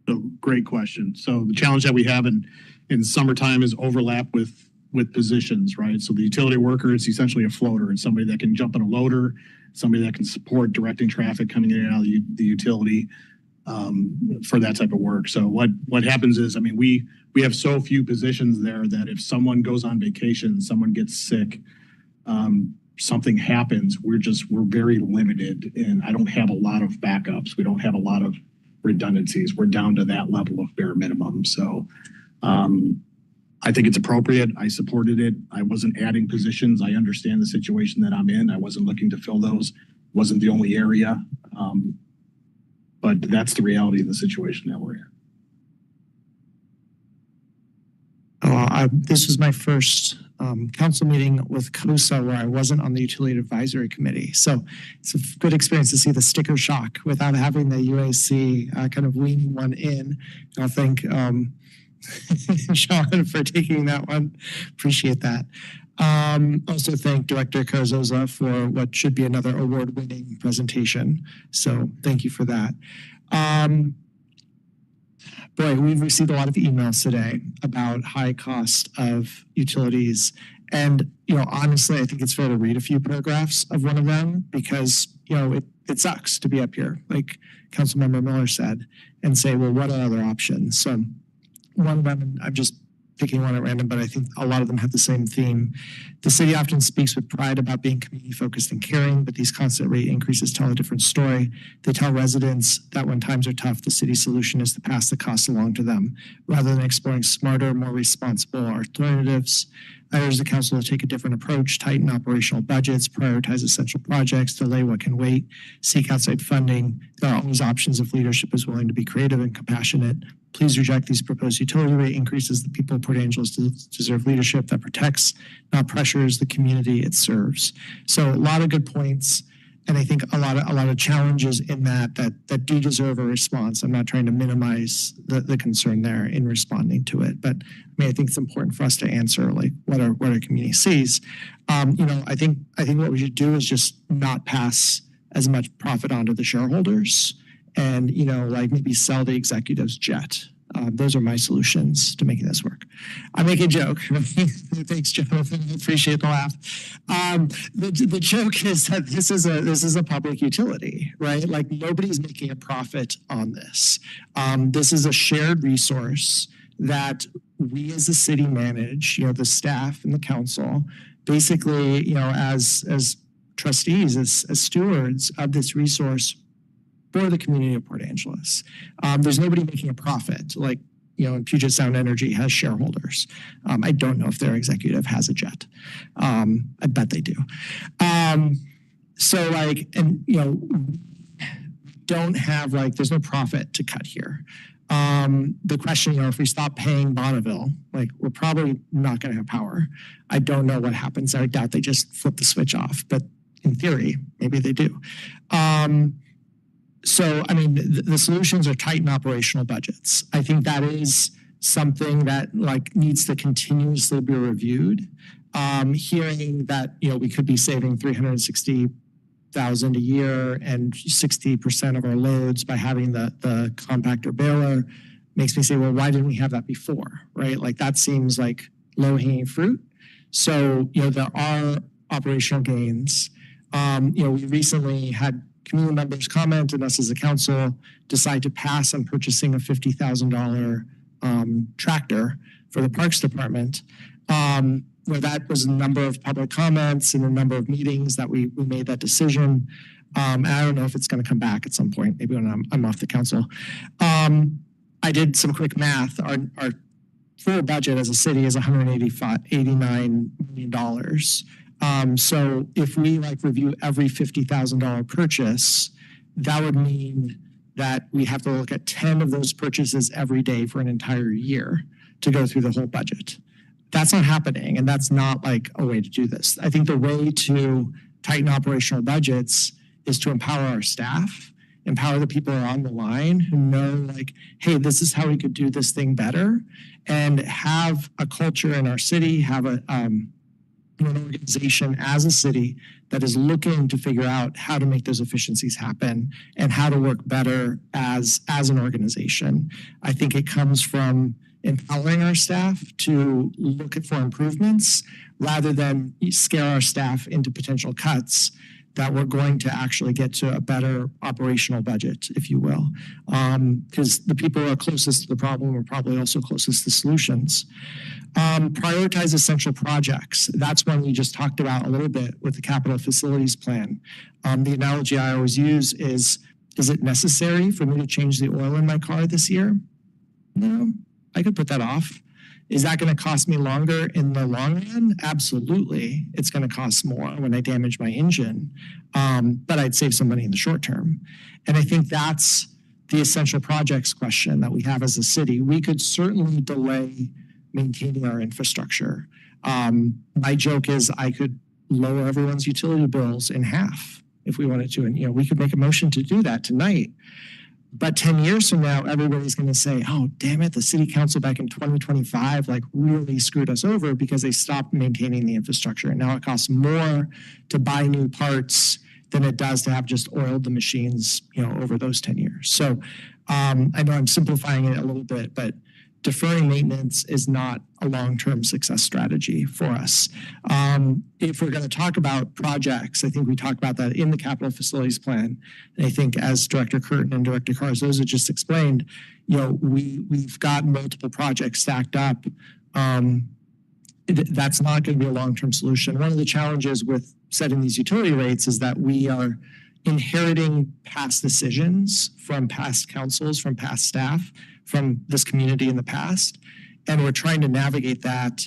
So great question. So the challenge that we have in summertime is overlap with positions, right? So the utility worker is essentially a floater. It's somebody that can jump in a loader, somebody that can support directing traffic coming in and out of the utility for that type of work. So what happens is, I mean, we have so few positions there that if someone goes on vacation, someone gets sick, something happens, we're very limited, and I don't have a lot of backups. We don't have a lot of redundancies. We're down to that level of bare minimum. So I think it's appropriate. I supported it. I wasn't adding positions. I understand the situation that I'm in. I wasn't looking to fill those. Wasn't the only area. But that's the reality of the situation that we're in. This was my first council meeting with COSA where I wasn't on the utility advisory committee. So it's a good experience to see the sticker shock without having the UAC kind of weaning one in. And I'll thank Sean for taking that one. Appreciate that. Also thank Director Carzoza for what should be another award-winning presentation. So thank you for that. Boy, we've received a lot of emails today about high cost of utilities. And, honestly, I think it's fair to read a few paragraphs of one of them because, it sucks to be up here, like Councilmember Miller said, and say, well, what are other options? So one of them, and I'm just picking one at random, but I think a lot of them have the same theme. The city often speaks with pride about being community focused and caring, but these constant rate increases tell a different story. They tell residents that when times are tough, the city's solution is to pass the costs along to them, rather than exploring smarter, more responsible alternatives. I urge the council to take a different approach, tighten operational budgets, prioritize essential projects, delay what can wait, seek outside funding. There are always options if leadership is willing to be creative and compassionate. Please reject these proposed utility rate increases. The people of Port Angeles deserve leadership that protects, not pressures, the community it serves. So a lot of good points. And I think a lot of challenges in that do deserve a response. I'm not trying to minimize the concern there in responding to it, but I think it's important for us to answer like what our community sees. I think what we should do is just not pass as much profit onto the shareholders, and maybe sell the executives jet. Those are my solutions to making this work. I make a joke. Thanks, Jonathan. I appreciate the laugh. The joke is that this is a public utility, right? Like nobody's making a profit on this. This is a shared resource that we as a city manage. The staff and the council, basically, as trustees, as stewards of this resource for the community of Port Angeles. There's nobody making a profit. Like, and Puget Sound Energy has shareholders. I don't know if their executive has a jet. I bet they do. Don't have there's no profit to cut here. The question, if we stop paying Bonneville, we're probably not going to have power. I don't know what happens. I doubt they just flip the switch off, but in theory, maybe they do. The solutions are tighten operational budgets. I think that is something that needs to continuously be reviewed. Hearing that, we could be saving $360,000 a year and 60% of our loads by having the compactor baler makes me say, well, why didn't we have that before, right? That seems like low-hanging fruit. So, there are operational gains. We recently had community members comment and us as a council decide to pass on purchasing a $50,000 tractor for the Parks Department. Where that was a number of public comments and a number of meetings that we made that decision. And I don't know if it's going to come back at some point, maybe when I'm off the council. I did some quick math. Our full budget as a city is $89 million. So if we review every $50,000 purchase, that would mean that we have to look at 10 of those purchases every day for an entire year to go through the whole budget. That's not happening, and that's not a way to do this. I think the way to tighten operational budgets is to empower our staff empower the people who are on the line who know like, hey, this is how we could do this thing better, and have a culture in our city, have an organization as a city that is looking to figure out how to make those efficiencies happen and how to work better as an organization. I think it comes from empowering our staff to look for improvements rather than scare our staff into potential cuts that we're going to actually get to a better operational budget, if you will. Because the people who are closest to the problem are probably also closest to solutions. Prioritize essential projects. That's one we just talked about a little bit with the capital facilities plan. The analogy I always use is it necessary for me to change the oil in my car this year? No, I could put that off. Is that going to cost me longer in the long run? Absolutely. It's going to cost more when I damage my engine, but I'd save some money in the short term. And I think that's the essential projects question that we have as a city. We could certainly delay maintaining our infrastructure. My joke is I could lower everyone's utility bills in half if we wanted to. And, we could make a motion to do that tonight. But 10 years from now, everybody's going to say, oh, damn it, the city council back in 2025 really screwed us over because they stopped maintaining the infrastructure. And now it costs more to buy new parts than it does to have just oiled the machines, over those 10 years. So I know I'm simplifying it a little bit, but deferring maintenance is not a long-term success strategy for us. If we're going to talk about projects, I think we talked about that in the capital facilities plan. And I think as Director Curtin and Director Carzosa just explained, we've got multiple projects stacked up. That's not going to be a long-term solution. One of the challenges with setting these utility rates is that we are inheriting past decisions from past councils, from past staff, from this community in the past. And we're trying to navigate that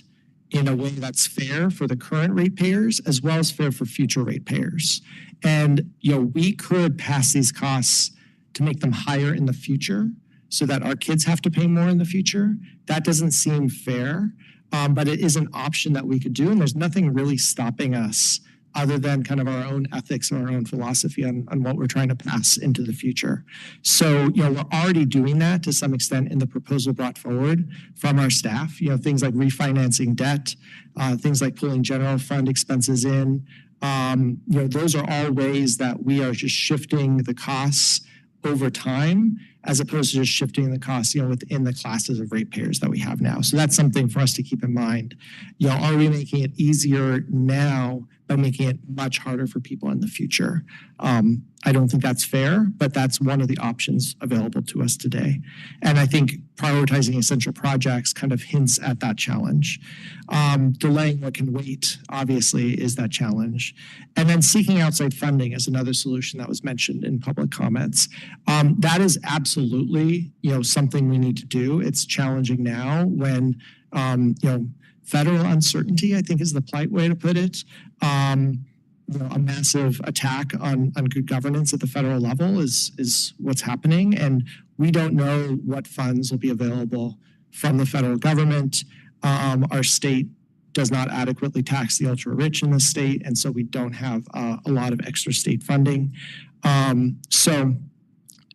in a way that's fair for the current ratepayers as well as fair for future ratepayers. And, we could pass these costs to make them higher in the future so that our kids have to pay more in the future. That doesn't seem fair, but it is an option that we could do. And there's nothing really stopping us other than kind of our own ethics and our own philosophy on what we're trying to pass into the future. So, we're already doing that to some extent in the proposal brought forward from our staff, things like refinancing debt, things like pulling general fund expenses in. Those are all ways that we are just shifting the costs over time, as opposed to just shifting the costs, within the classes of ratepayers that we have now. So that's something for us to keep in mind. Are we making it easier now by making it much harder for people in the future? I don't think that's fair, but that's one of the options available to us today. And I think prioritizing essential projects kind of hints at that challenge. Delaying what can wait, obviously, is that challenge. And then seeking outside funding is another solution that was mentioned in public comments. That is absolutely, something we need to do. It's challenging now when, federal uncertainty, I think is the polite way to put it. A massive attack on good governance at the federal level is what's happening. And we don't know what funds will be available from the federal government. Our state does not adequately tax the ultra rich in the state. And so we don't have a lot of extra state funding. So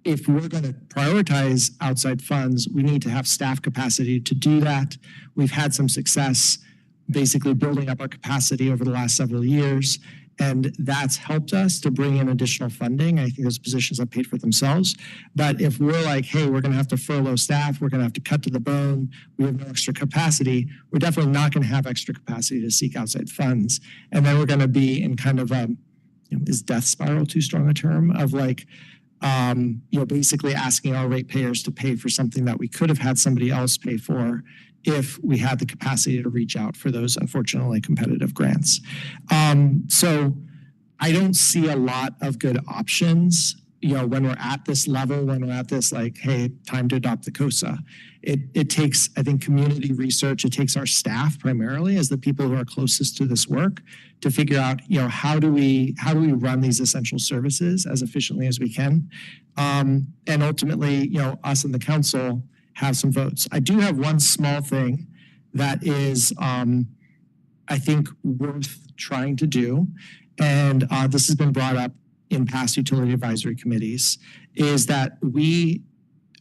if we're going to prioritize outside funds, we need to have staff capacity to do that. We've had some success basically building up our capacity over the last several years, and that's helped us to bring in additional funding. I think those positions have paid for themselves. But if we're like, hey, we're going to have to furlough staff, we're going to have to cut to the bone, we have no extra capacity, we're definitely not going to have extra capacity to seek outside funds. And then we're going to be in kind of a, is death spiral too strong a term, of like, basically asking our ratepayers to pay for something that we could have had somebody else pay for if we had the capacity to reach out for those unfortunately competitive grants. So I don't see a lot of good options, when we're at this level, when we're at this like, hey, time to adopt the COSA. It takes, I think, community research. It takes our staff primarily as the people who are closest to this work to figure out, how do we run these essential services as efficiently as we can? And ultimately, us and the council have some votes. I do have one small thing that is, I think, worth trying to do. And this has been brought up in past utility advisory committees is that we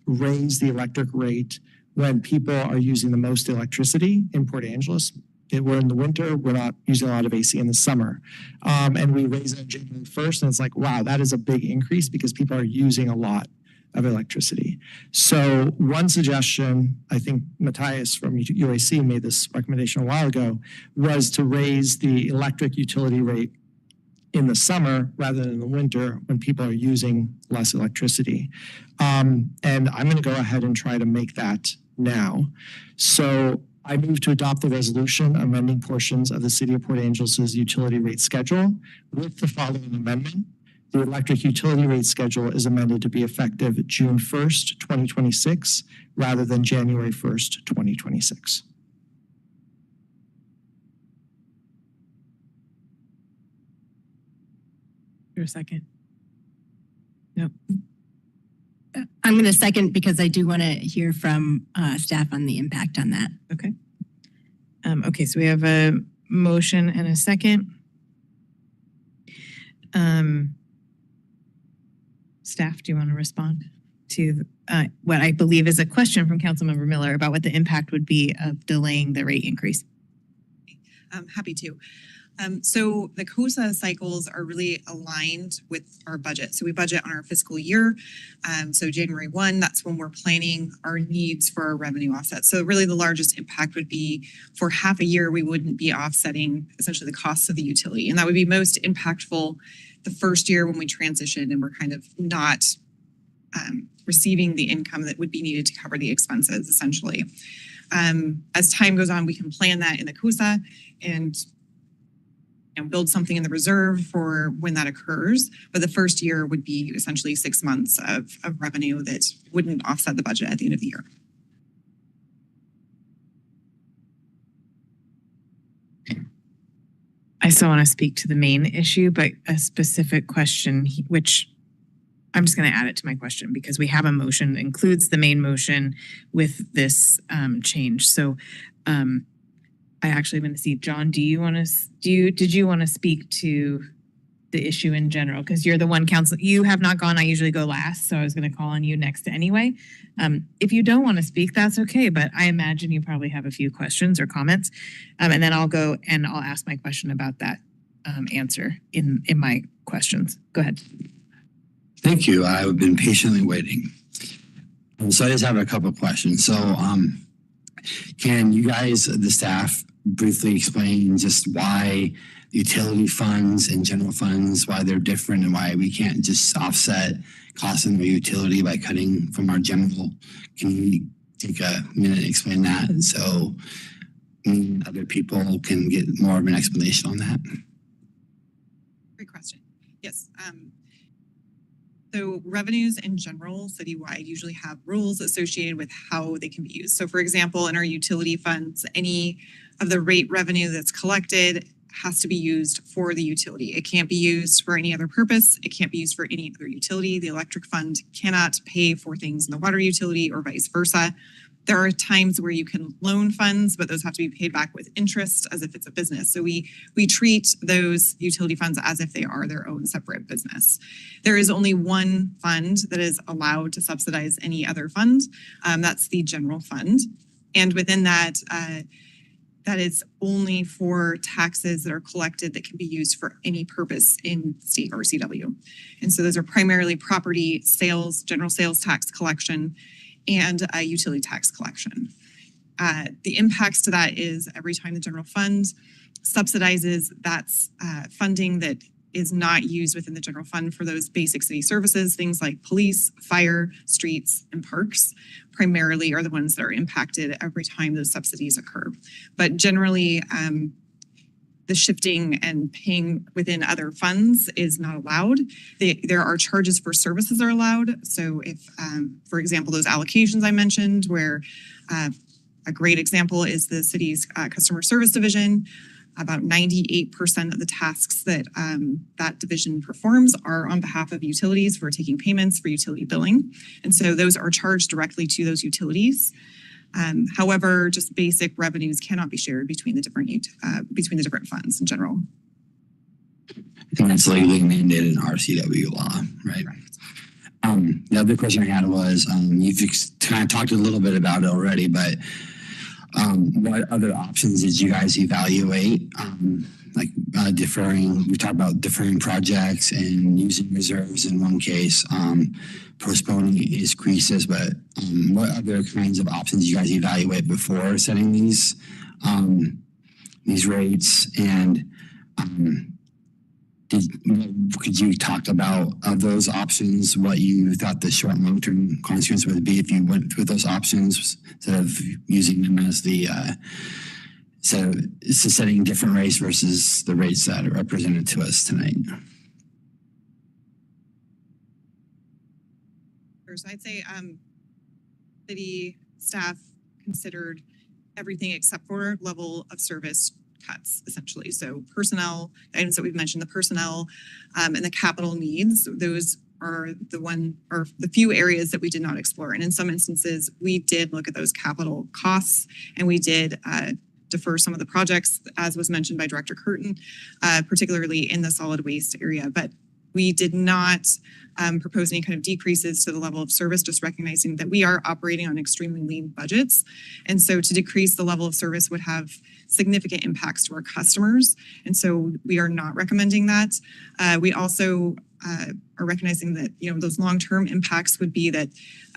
raise the electric rate when people are using the most electricity in Port Angeles. We're in the winter, we're not using a lot of AC in the summer. And we raise it on January 1st, and it's like, wow, that is a big increase because people are using a lot of electricity. So one suggestion, I think Matthias from UAC made this recommendation a while ago, was to raise the electric utility rate in the summer rather than in the winter when people are using less electricity. And I'm going to go ahead and try to make that now. So I move to adopt the resolution amending portions of the City of Port Angeles' utility rate schedule with the following amendment. The electric utility rate schedule is amended to be effective June 1st, 2026, rather than January 1st, 2026. For a second. Nope. I'm going to second because I do want to hear from staff on the impact on that. Okay. Okay, so we have a motion and a second. Staff, do you want to respond to what I believe is a question from Councilmember Miller about what the impact would be of delaying the rate increase? I'm happy to. So the COSA cycles are really aligned with our budget. So we budget on our fiscal year. So January 1, that's when we're planning our needs for our revenue offset. So really the largest impact would be for half a year, we wouldn't be offsetting essentially the costs of the utility. And that would be most impactful the first year when we transition and we're kind of not receiving the income that would be needed to cover the expenses essentially. As time goes on, we can plan that in the COSA and build something in the reserve for when that occurs. But the first year would be essentially 6 months of revenue that wouldn't offset the budget at the end of the year. I still want to speak to the main issue, but a specific question, which I'm just going to add it to my question because we have a motion that includes the main motion with this change. So I actually want to see, John, did you want to speak to the issue in general? Because you're the one council, you have not gone, I usually go last, so I was going to call on you next anyway. If you don't want to speak, that's okay, but I imagine you probably have a few questions or comments. And then I'll go and I'll ask my question about that answer in my questions. Go ahead. Thank you. I've been patiently waiting. So I just have a couple of questions. So can you guys, the staff, briefly explain just why utility funds and general funds, why they're different and why we can't just offset costs in the utility by cutting from our general? Can you take a minute and explain that so other people can get more of an explanation on that? Great question. Yes. So revenues in general, citywide, usually have rules associated with how they can be used. So for example, in our utility funds, any of the rate revenue that's collected has to be used for the utility. It can't be used for any other purpose. It can't be used for any other utility. The electric fund cannot pay for things in the water utility or vice versa. There are times where you can loan funds, but those have to be paid back with interest as if it's a business. So we treat those utility funds as if they are their own separate business. There is only one fund that is allowed to subsidize any other fund. That's the general fund. And within that, that is only for taxes that are collected that can be used for any purpose in state or CW. And so those are primarily property sales, general sales tax collection, and utility tax collection. The impacts to that is every time the general fund subsidizes, that's funding that is not used within the general fund for those basic city services, things like police, fire, streets, and parks primarily are the ones that are impacted every time those subsidies occur. But generally, the shifting and paying within other funds is not allowed. There are charges for services are allowed. So if, for example, those allocations I mentioned, where a great example is the city's customer service division, about 98% of the tasks that that division performs are on behalf of utilities for taking payments for utility billing. And so those are charged directly to those utilities. However, just basic revenues cannot be shared between the different funds in general. And that's legally mandated in RCW law, right? The other question I had was, you've kind of talked a little bit about it already, but what other options did you guys evaluate? Like deferring, we talked about deferring projects and using reserves in one case, postponing increases, but what other kinds of options you guys evaluate before setting these rates? And could you talk about those options, what you thought the short and long-term consequence would be if you went through those options instead of using them as the so setting different rates versus the rates that are represented to us tonight? So I'd say city staff considered everything except for level of service cuts, essentially. So personnel, items that we've mentioned, the personnel and the capital needs, those are the few areas that we did not explore. And in some instances, we did look at those capital costs, and we did defer some of the projects, as was mentioned by Director Curtin, particularly in the solid waste area. But we did not propose any kind of decreases to the level of service, just recognizing that we are operating on extremely lean budgets. And so to decrease the level of service would have significant impacts to our customers. And so we are not recommending that. We also are recognizing that, those long-term impacts would be that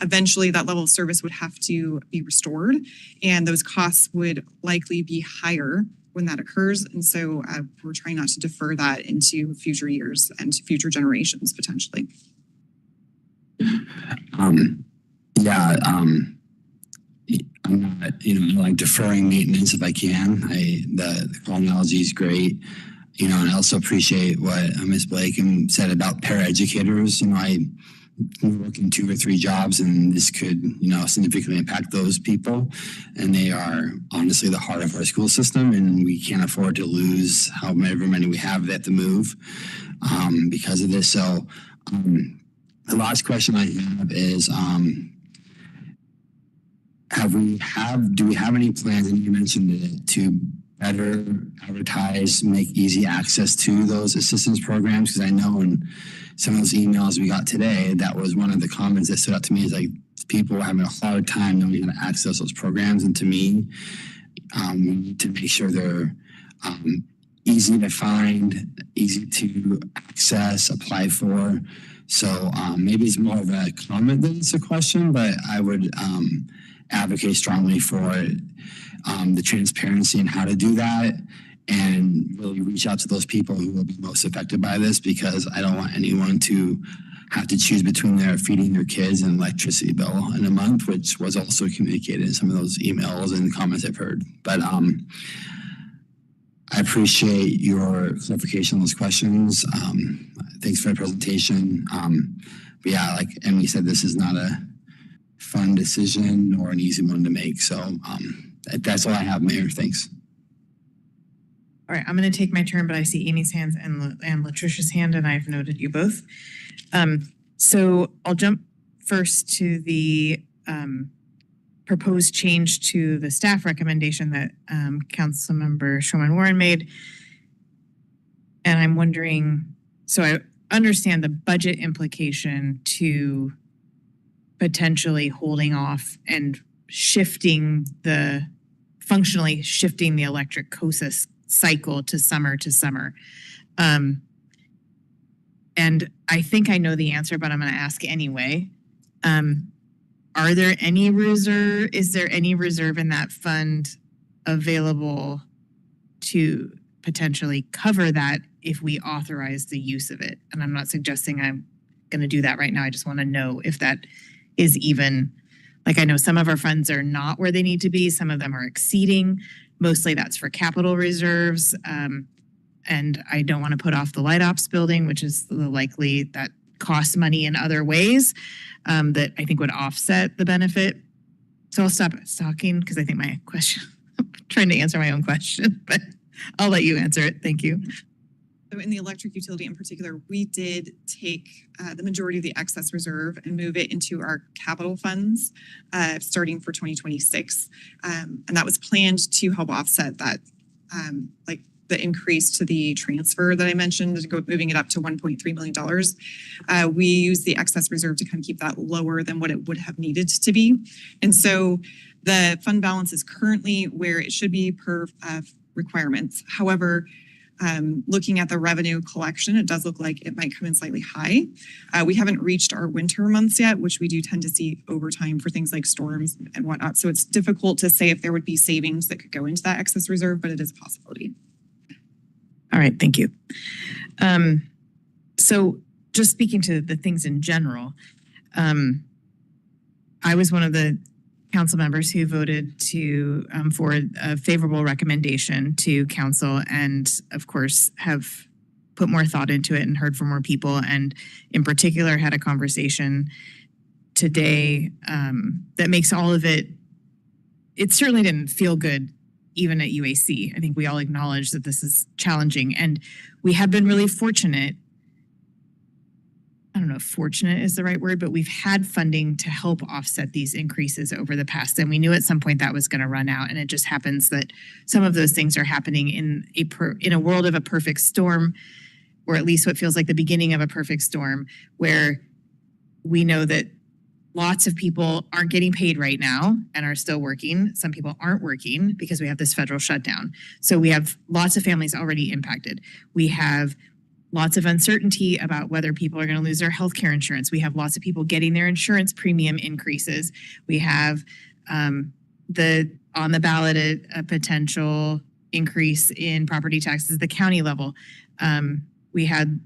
eventually that level of service would have to be restored, and those costs would likely be higher when that occurs. And so we're trying not to defer that into future years and to future generations potentially. I'm not, like deferring maintenance if I can. The chronology is great, and I also appreciate what Ms. Blake said about paraeducators. We're working 2 or 3 jobs, and this could, significantly impact those people. And they are honestly the heart of our school system, and we can't afford to lose however many we have that to move because of this. So the last question I have is, do we have any plans, and you mentioned it, to better advertise, make easy access to those assistance programs? Because I know in some of those emails we got today, that was one of the comments that stood out to me, is like people are having a hard time knowing how to access those programs. And to me, we need to make sure they're easy to find, easy to access, apply for. So maybe it's more of a comment than it's a question, but I would advocate strongly for the transparency and how to do that, and really reach out to those people who will be most affected by this, because I don't want anyone to have to choose between their feeding their kids and electricity bill in a month, which was also communicated in some of those emails and comments I've heard. But I appreciate your clarification on those questions. Thanks for the presentation. But yeah, like Emily said, this is not a fun decision or an easy one to make. So that's all I have, Mayor. Thanks. All right, I'm going to take my turn, but I see Amy's hands and Latricia's hand, and I've noted you both. So I'll jump first to the proposed change to the staff recommendation that Councilmember Showman Warren made. And I'm wondering, so I understand the budget implication to potentially holding off and functionally shifting the electric COSA cycle to summer. And I think I know the answer, but I'm going to ask anyway. Is there any reserve in that fund available to potentially cover that if we authorize the use of it? And I'm not suggesting I'm going to do that right now. I just want to know if that is even, like, I know some of our funds are not where they need to be. Some of them are exceeding. Mostly that's for capital reserves. And I don't want to put off the light ops building, which is likely that costs money in other ways that I think would offset the benefit. So I'll stop talking because I think my question, I'm trying to answer my own question, but I'll let you answer it. Thank you. So in the electric utility in particular, we did take the majority of the excess reserve and move it into our capital funds starting for 2026. And that was planned to help offset that, like the increase to the transfer that I mentioned, moving it up to $1.3 million. We use the excess reserve to kind of keep that lower than what it would have needed to be. And so the fund balance is currently where it should be per requirements. However, looking at the revenue collection, it does look like it might come in slightly high. We haven't reached our winter months yet, which we do tend to see over time for things like storms and whatnot. So it's difficult to say if there would be savings that could go into that excess reserve, but it is a possibility. All right, thank you. So just speaking to the things in general, I was one of the council members who voted to for a favorable recommendation to council, and of course have put more thought into it and heard from more people, and in particular had a conversation today that makes all of it. It certainly didn't feel good even at UAC. I think we all acknowledge that this is challenging, and we have been really fortunate. I don't know if fortunate is the right word, but we've had funding to help offset these increases over the past. And we knew at some point that was going to run out. And it just happens that some of those things are happening in a world of a perfect storm, or at least what feels like the beginning of a perfect storm, where we know that lots of people aren't getting paid right now and are still working. Some people aren't working because we have this federal shutdown. So we have lots of families already impacted. We have lots of uncertainty about whether people are going to lose their healthcare insurance. We have lots of people getting their insurance premium increases. We have on the ballot a potential increase in property taxes at the county level. We had,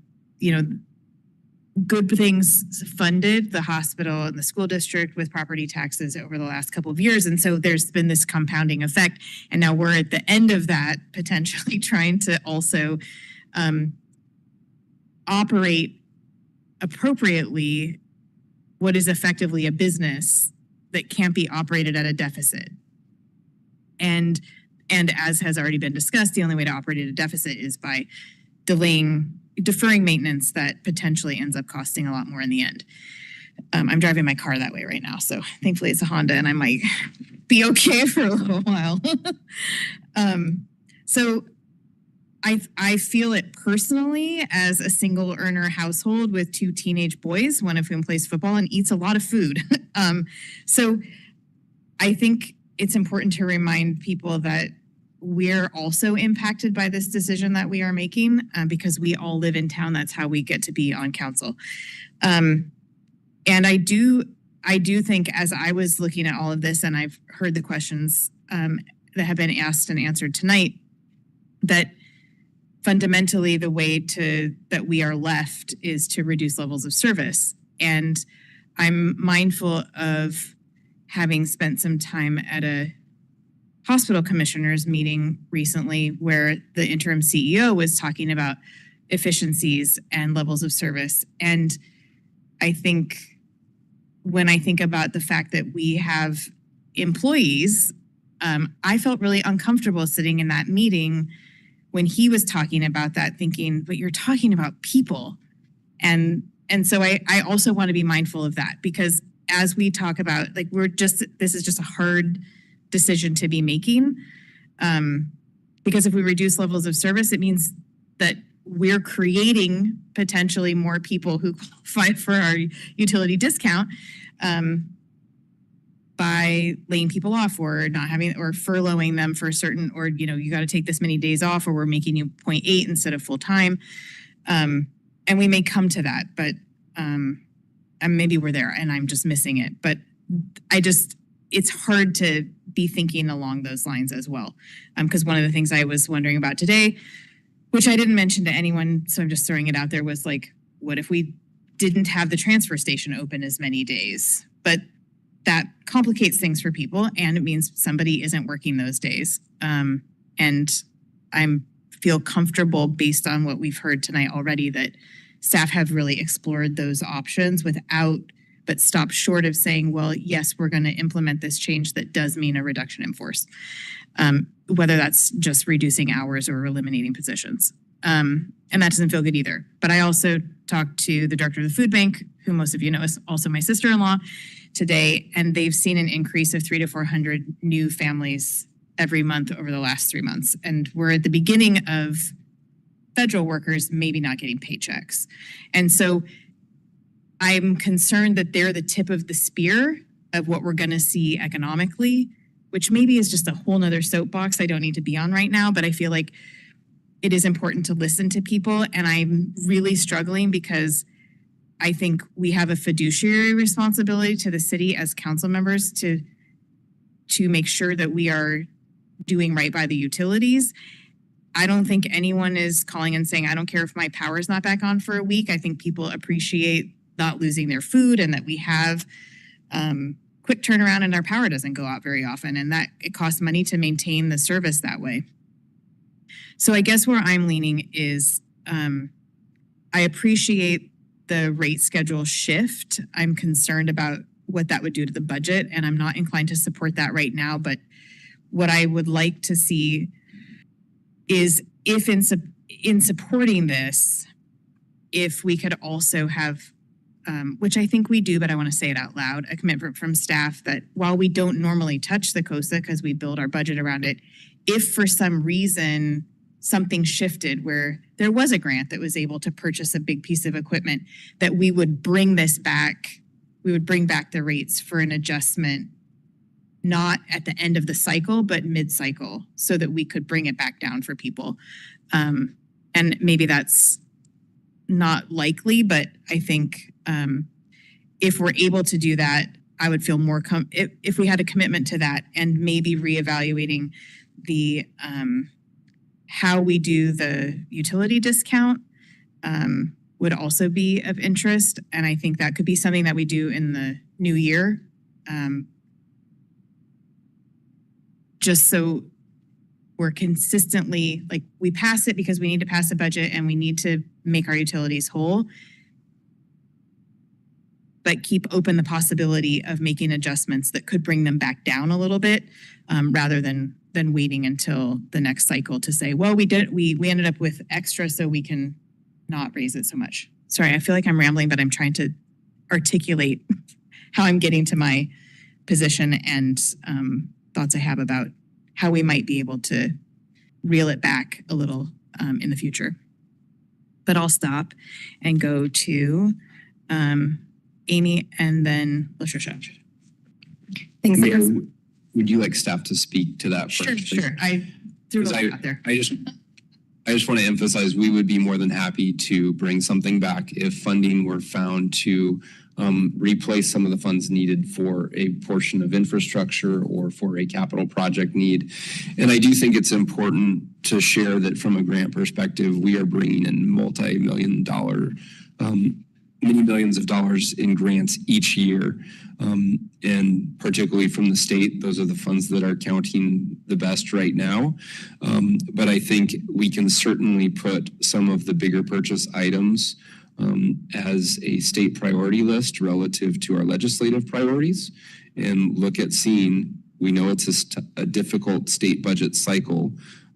good things funded, the hospital and the school district with property taxes over the last couple of years. And so there's been this compounding effect. And now we're at the end of that, potentially trying to also operate appropriately what is effectively a business that can't be operated at a deficit. And as has already been discussed, the only way to operate at a deficit is by deferring maintenance that potentially ends up costing a lot more in the end. I'm driving my car that way right now, so thankfully it's a Honda and I might be okay for a little while. So I feel it personally as a single earner household with 2 teenage boys, one of whom plays football and eats a lot of food. So I think it's important to remind people that we're also impacted by this decision that we are making because we all live in town. That's how we get to be on council. And I do think, as I was looking at all of this and I've heard the questions that have been asked and answered tonight, that fundamentally the way that we are left is to reduce levels of service. And I'm mindful of having spent some time at a hospital commissioners meeting recently where the interim CEO was talking about efficiencies and levels of service. And I think when I think about the fact that we have employees, I felt really uncomfortable sitting in that meeting when he was talking about that, thinking, but you're talking about people. And so I also want to be mindful of that, because as we talk about, like, this is just a hard decision to be making. Because if we reduce levels of service, it means that we're creating potentially more people who qualify for our utility discount by laying people off or not having, or furloughing them for a certain, or, you got to take this many days off, or we're making you 0.8 instead of full time. And we may come to that, but and maybe we're there and I'm just missing it. But it's hard to be thinking along those lines as well. Because one of the things I was wondering about today, which I didn't mention to anyone, so I'm just throwing it out there, was like, what if we didn't have the transfer station open as many days? But that complicates things for people, and it means somebody isn't working those days. And I feel comfortable, based on what we've heard tonight already, that staff have really explored those options but stop short of saying, well, yes, we're going to implement this change that does mean a reduction in force, whether that's just reducing hours or eliminating positions. And that doesn't feel good either. But I also talked to the director of the food bank, who most of you know is also my sister-in-law, today, and they've seen an increase of 300 to 400 new families every month over the last 3 months. And we're at the beginning of federal workers maybe not getting paychecks. And so I'm concerned that they're the tip of the spear of what we're going to see economically, which maybe is just a whole nother soapbox I don't need to be on right now, but I feel like it is important to listen to people. And I'm really struggling because I think we have a fiduciary responsibility to the city as council members to make sure that we are doing right by the utilities. I don't think anyone is calling and saying, I don't care if my power is not back on for a week. I think people appreciate not losing their food and that we have quick turnaround and our power doesn't go out very often, and that it costs money to maintain the service that way. So I guess where I'm leaning is I appreciate the rate schedule shift. I'm concerned about what that would do to the budget, and I'm not inclined to support that right now. But what I would like to see is if in supporting this, if we could also have, which I think we do, but I want to say it out loud, a commitment from staff that while we don't normally touch the COSA because we build our budget around it, if for some reason something shifted where there was a grant that was able to purchase a big piece of equipment, that we would bring this back, we would bring back the rates for an adjustment, not at the end of the cycle, but mid-cycle, so that we could bring it back down for people. And maybe that's not likely, but I think if we're able to do that, I would feel more if we had a commitment to that and maybe reevaluating the how we do the utility discount would also be of interest. And I think that could be something that we do in the new year. Just so we're consistently, like, we pass it because we need to pass a budget and we need to make our utilities whole, but keep open the possibility of making adjustments that could bring them back down a little bit, rather than waiting until the next cycle to say, well, we ended up with extra, so we can not raise it so much. Sorry, I feel like I'm rambling, but I'm trying to articulate how I'm getting to my position and thoughts I have about how we might be able to reel it back a little in the future. But I'll stop and go to Amy and then Latricia. Thanks. Mayor, would you like staff to speak to that first? Sure. I threw it out there. I just want to emphasize, we would be more than happy to bring something back if funding were found to replace some of the funds needed for a portion of infrastructure or for a capital project need. And I do think it's important to share that from a grant perspective, we are bringing in multi-million dollar, many millions of dollars in grants each year. And particularly from the state, those are the funds that are counting the best right now. But I think we can certainly put some of the bigger purchase items as a state priority list relative to our legislative priorities and look at seeing, we know it's a difficult state budget cycle,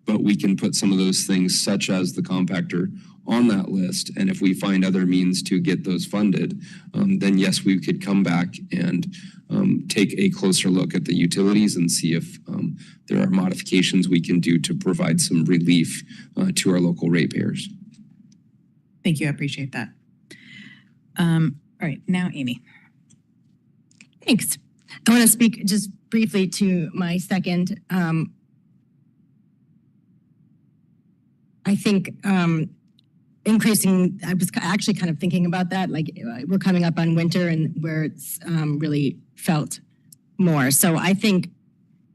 but we can put some of those things such as the compactor on that list. And if we find other means to get those funded, then yes, we could come back and take a closer look at the utilities and see if there are modifications we can do to provide some relief to our local ratepayers. Thank you. I appreciate that. All right, now Amy. Thanks. I want to speak just briefly to my second. I think increasing, I was actually kind of thinking about that, like we're coming up on winter and where it's really felt more. So I think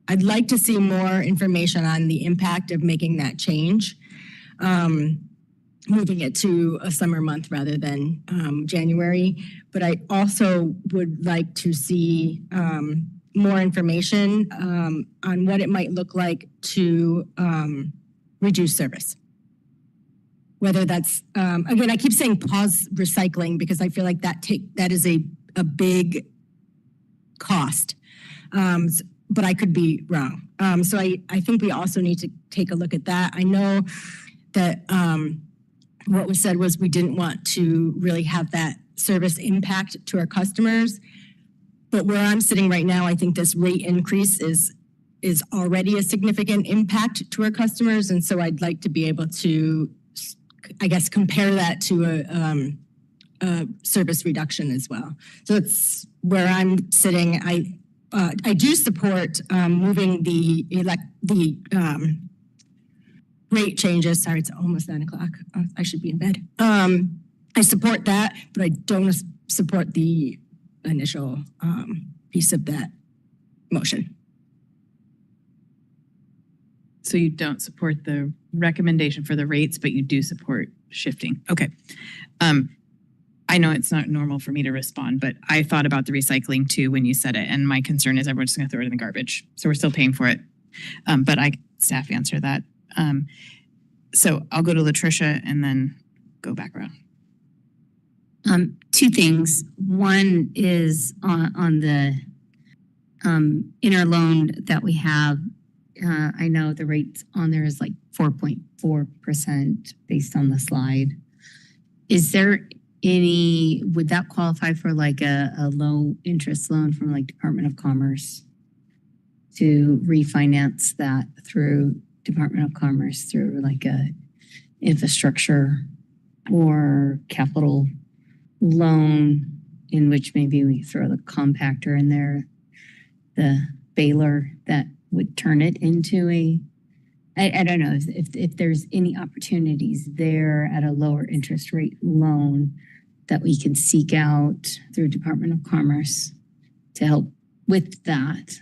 I'd like to see more information on the impact of making that change. Moving it to a summer month rather than January. But I also would like to see more information on what it might look like to reduce service. Whether that's, again, I keep saying pause recycling because I feel like that is a big cost. But I could be wrong. So I think we also need to take a look at that. I know that what was said was we didn't want to really have that service impact to our customers. But where I'm sitting right now, I think this rate increase is is already a significant impact to our customers. And so I'd like to be able to, I guess, compare that to a service reduction as well. So that's where I'm sitting. I do support moving the rate changes. Sorry, it's almost 9:00. I should be in bed. I support that, but I don't support the initial piece of that motion. So you don't support the recommendation for the rates, but you do support shifting. Okay. I know it's not normal for me to respond, but I thought about the recycling too when you said it. And my concern is everyone's going to throw it in the garbage. So we're still paying for it. But staff answer that. So I'll go to Latricia and then go back around. Two things. One is on the interloan that we have. I know the rates on there is like 4.4% based on the slide. Is there would that qualify for like a low interest loan from like Department of Commerce to refinance that through Department of Commerce through like a infrastructure or capital loan in which maybe we throw the compactor in there, the baler that would turn it into I don't know if there's any opportunities there at a lower interest rate loan that we can seek out through Department of Commerce to help with that,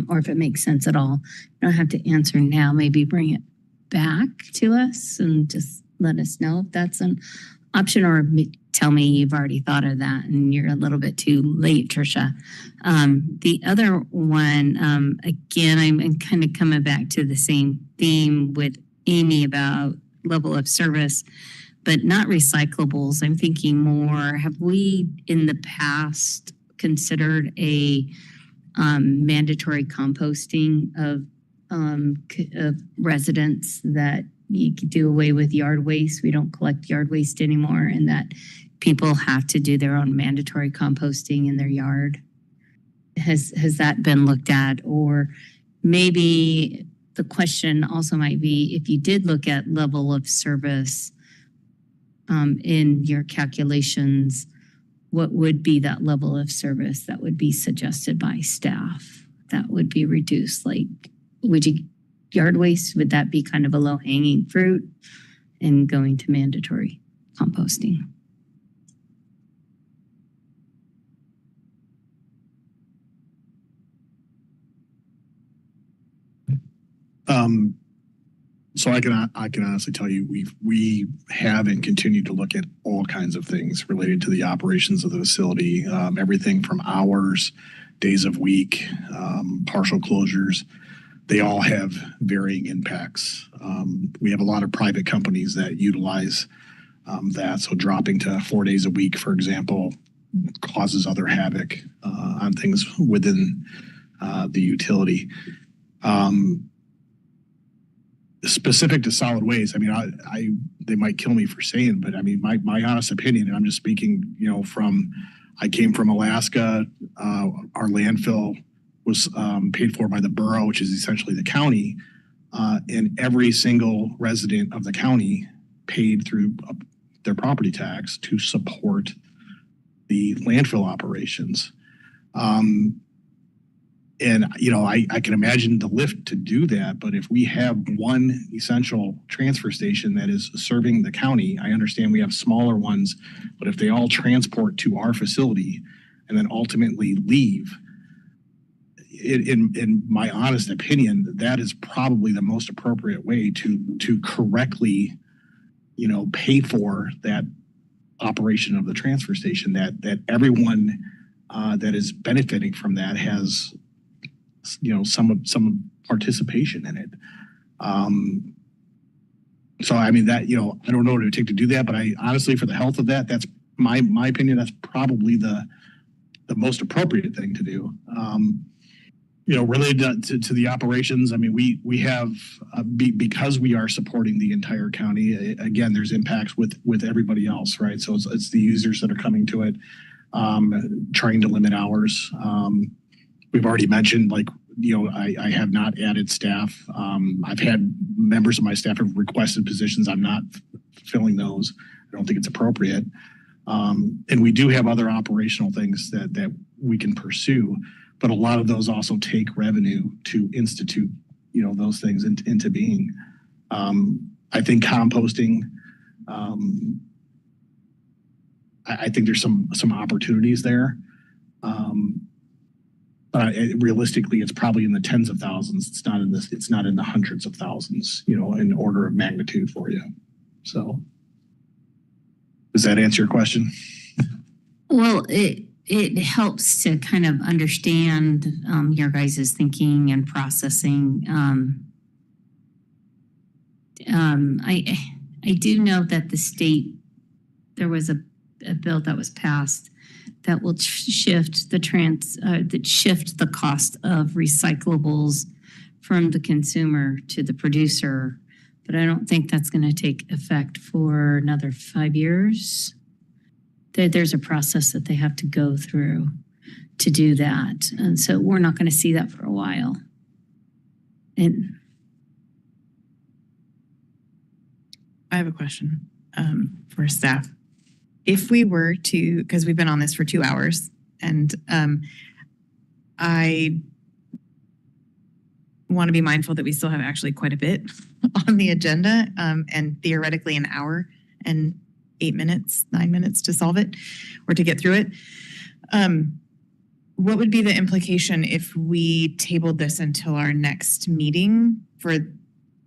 or if it makes sense at all. You don't have to answer now, maybe bring it back to us and just let us know if that's an option, or tell me you've already thought of that and you're a little bit too late, Tricia. The other one, again, I'm kind of coming back to the same theme with Amy about level of service, but not recyclables. I'm thinking more, have we in the past considered a mandatory composting of residents that you could do away with yard waste? We don't collect yard waste anymore, and that people have to do their own mandatory composting in their yard. Has that been looked at? Or maybe the question also might be, if you did look at level of service in your calculations, what would be that level of service that would be suggested by staff that would be reduced? Like, yard waste, would that be kind of a low-hanging fruit in going to mandatory composting? So I can honestly tell you, we have and continue to look at all kinds of things related to the operations of the facility, everything from hours, days of week, partial closures. They all have varying impacts. We have a lot of private companies that utilize that. So dropping to 4 days a week, for example, causes other havoc on things within the utility. Specific to solid waste, I mean, they might kill me for saying, but I mean, my honest opinion, and I'm just speaking, I came from Alaska. Our landfill was paid for by the borough, which is essentially the county, and every single resident of the county paid through their property tax to support the landfill operations. And, I can imagine the lift to do that, but if we have one essential transfer station that is serving the county, I understand we have smaller ones, but if they all transport to our facility and then ultimately leave, in my honest opinion, that is probably the most appropriate way to correctly, pay for that operation of the transfer station, that everyone that is benefiting from that has some participation in it. So I mean that, I don't know what it would take to do that, but I honestly, for the health of that's my opinion, that's probably the most appropriate thing to do. Related to the operations, I mean, we have, because we are supporting the entire county, again, there's impacts with everybody else, right? So it's the users that are coming to it, trying to limit hours. We've already mentioned, like, I have not added staff. I've had members of my staff have requested positions. I'm not filling those. I don't think it's appropriate. And we do have other operational things that we can pursue, but a lot of those also take revenue to institute, those things into being. I think composting, I think there's some opportunities there. But realistically, it's probably in the tens of thousands. It's not in the hundreds of thousands, in order of magnitude for you. So does that answer your question? Well, it helps to kind of understand your guys' thinking and processing. I do know that the state, there was a bill that was passed that will shift the cost of recyclables from the consumer to the producer, but I don't think that's going to take effect for another 5 years. There's a process that they have to go through to do that, and so we're not going to see that for a while. And I have a question for staff. If we were to, because we've been on this for 2 hours, and I want to be mindful that we still have actually quite a bit on the agenda, and theoretically an hour and 8 minutes, 9 minutes to solve it or to get through it. What would be the implication if we tabled this until our next meeting for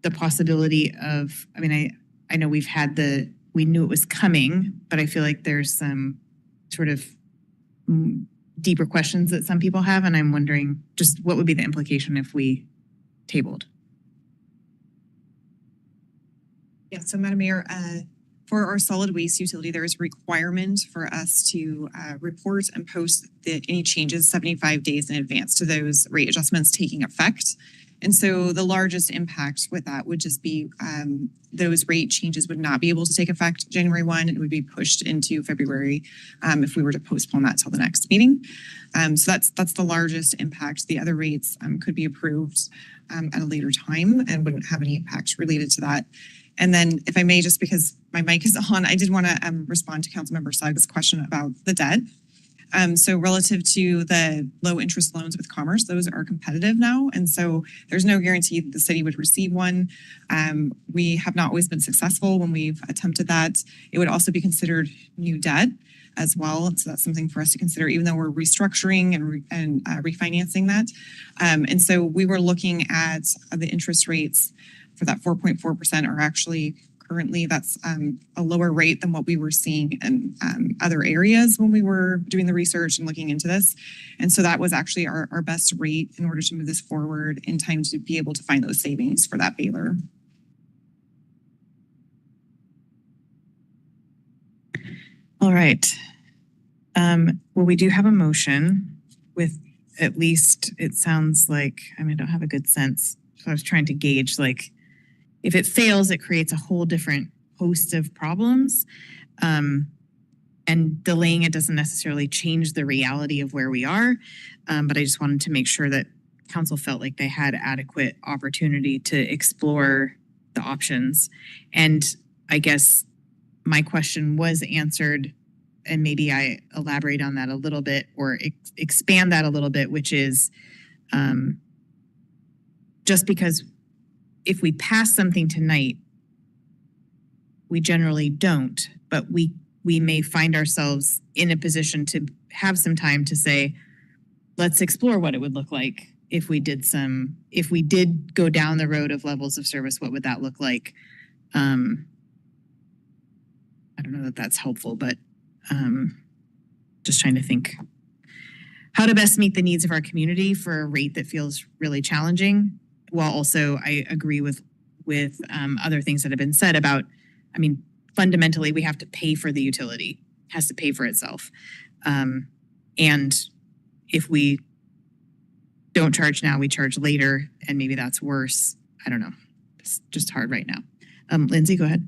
the possibility of, I know we knew it was coming, but I feel like there's some sort of deeper questions that some people have, and I'm wondering just what would be the implication if we tabled? Yeah, so Madam Mayor, for our solid waste utility, there is a requirement for us to report and post any changes 75 days in advance to those rate adjustments taking effect. And so the largest impact with that would just be those rate changes would not be able to take effect January 1. It would be pushed into February if we were to postpone that till the next meeting. So that's the largest impact. The other rates could be approved at a later time and wouldn't have any impact related to that. And then if I may, just because my mic is on, I did want to respond to Councilmember Suggs' question about the debt. So relative to the low interest loans with Commerce, those are competitive now. And so there's no guarantee that the city would receive one. We have not always been successful when we've attempted that. It would also be considered new debt as well. So that's something for us to consider, even though we're restructuring and refinancing that. And so we were looking at the interest rates for that 4.4% are actually currently, that's a lower rate than what we were seeing in other areas when we were doing the research and looking into this. And so that was actually our best rate in order to move this forward in time to be able to find those savings for that bailer. All right. Well, we do have a motion with at least, it sounds like, I don't have a good sense. So I was trying to gauge, like, if it fails, it creates a whole different host of problems. And delaying it doesn't necessarily change the reality of where we are. But I just wanted to make sure that council felt like they had adequate opportunity to explore the options. And I guess my question was answered, and maybe I elaborate on that a little bit or expand that a little bit, which is just because if we pass something tonight, we generally don't, but we may find ourselves in a position to have some time to say, let's explore what it would look like if we did go down the road of levels of service, what would that look like? I don't know that that's helpful, but just trying to think how to best meet the needs of our community for a rate that feels really challenging. While also I agree with other things that have been said about, fundamentally we have to pay for the utility, it has to pay for itself. And if we don't charge now, we charge later, and maybe that's worse. I don't know. It's just hard right now. Lindsay, go ahead.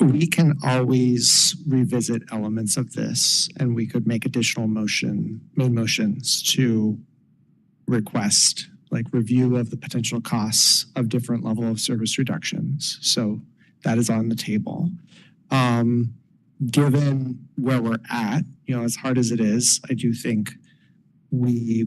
We can always revisit elements of this, and we could make additional main motions to request like review of the potential costs of different level of service reductions. So that is on the table. Given where we're at, as hard as it is, I do think we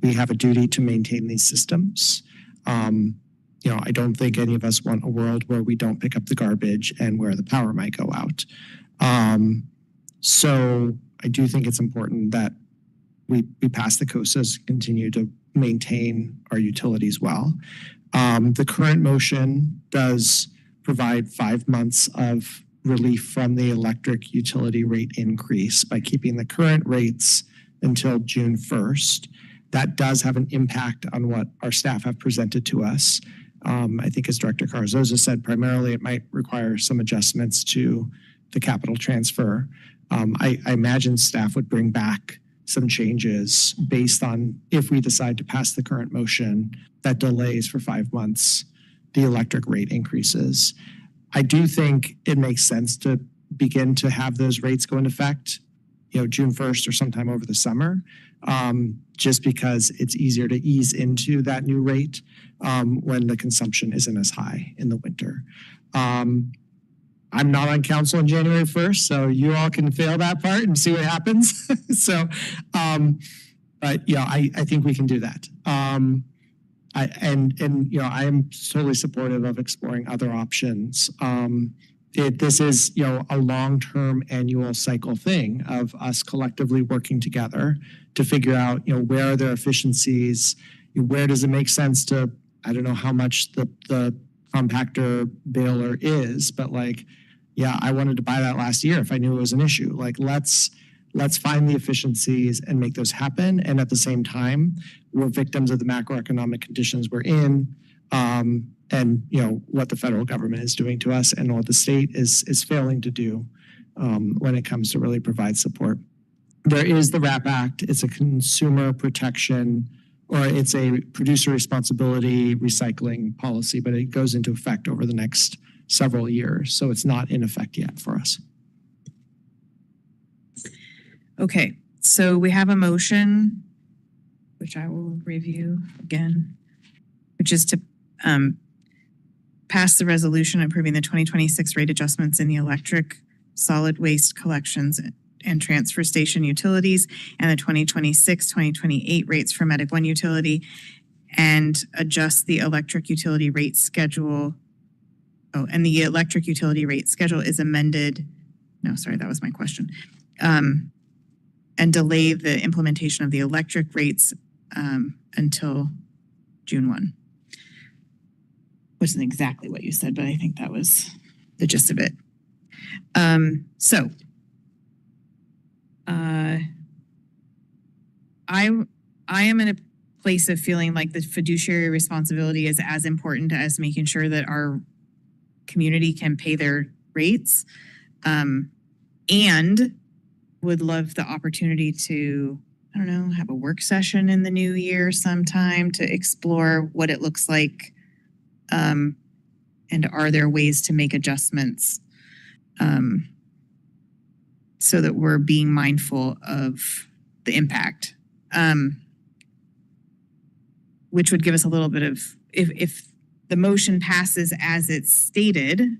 have a duty to maintain these systems. I don't think any of us want a world where we don't pick up the garbage and where the power might go out. So I do think it's important that we pass the COSAs, continue to maintain our utilities well. The current motion does provide 5 months of relief from the electric utility rate increase by keeping the current rates until June 1st. That does have an impact on what our staff have presented to us. I think as Director Carzoza said, primarily it might require some adjustments to the capital transfer. I imagine staff would bring back some changes based on if we decide to pass the current motion that delays for 5 months the electric rate increases. I do think it makes sense to begin to have those rates go into effect, June 1st or sometime over the summer, just because it's easier to ease into that new rate when the consumption isn't as high in the winter. I'm not on council on January 1st, so you all can fail that part and see what happens. But I think we can do that. I am totally supportive of exploring other options. This is, a long-term annual cycle thing of us collectively working together to figure out, where are there efficiencies, where does it make sense to, I don't know how much the compactor baler is, but I wanted to buy that last year if I knew it was an issue. Let's find the efficiencies and make those happen. And at the same time, we're victims of the macroeconomic conditions we're in, and what the federal government is doing to us and what the state is failing to do when it comes to really provide support. There is the RAP Act. It's a consumer protection, or it's a producer responsibility recycling policy, but it goes into effect over the next several years. So it's not in effect yet for us. Okay, so we have a motion, which I will review again, which is to pass the resolution approving the 2026 rate adjustments in the electric, solid waste collections and transfer station utilities and the 2026-2028 rates for Medic One utility, and adjust the electric utility rate schedule. Oh, and the electric utility rate schedule is amended. No, sorry, that was my question. And delay the implementation of the electric rates until June 1. Wasn't exactly what you said, but I think that was the gist of it. I am in a place of feeling like the fiduciary responsibility is as important as making sure that our community can pay their rates, and would love the opportunity to, have a work session in the new year sometime to explore what it looks like, and are there ways to make adjustments so that we're being mindful of the impact, which would give us a little bit of, if the motion passes as it's stated,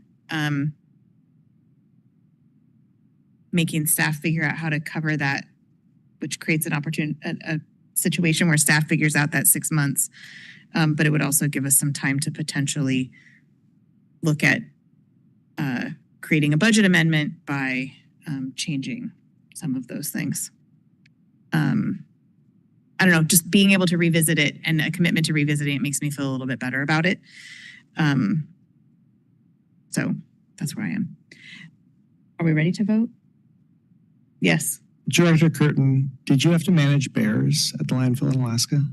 making staff figure out how to cover that, which creates a situation where staff figures out that 6 months. But it would also give us some time to potentially look at creating a budget amendment by changing some of those things. I don't know, just being able to revisit it and a commitment to revisiting it makes me feel a little bit better about it. So that's where I am. Are we ready to vote? Yes. Director Curtin, did you have to manage bears at the landfill in Alaska?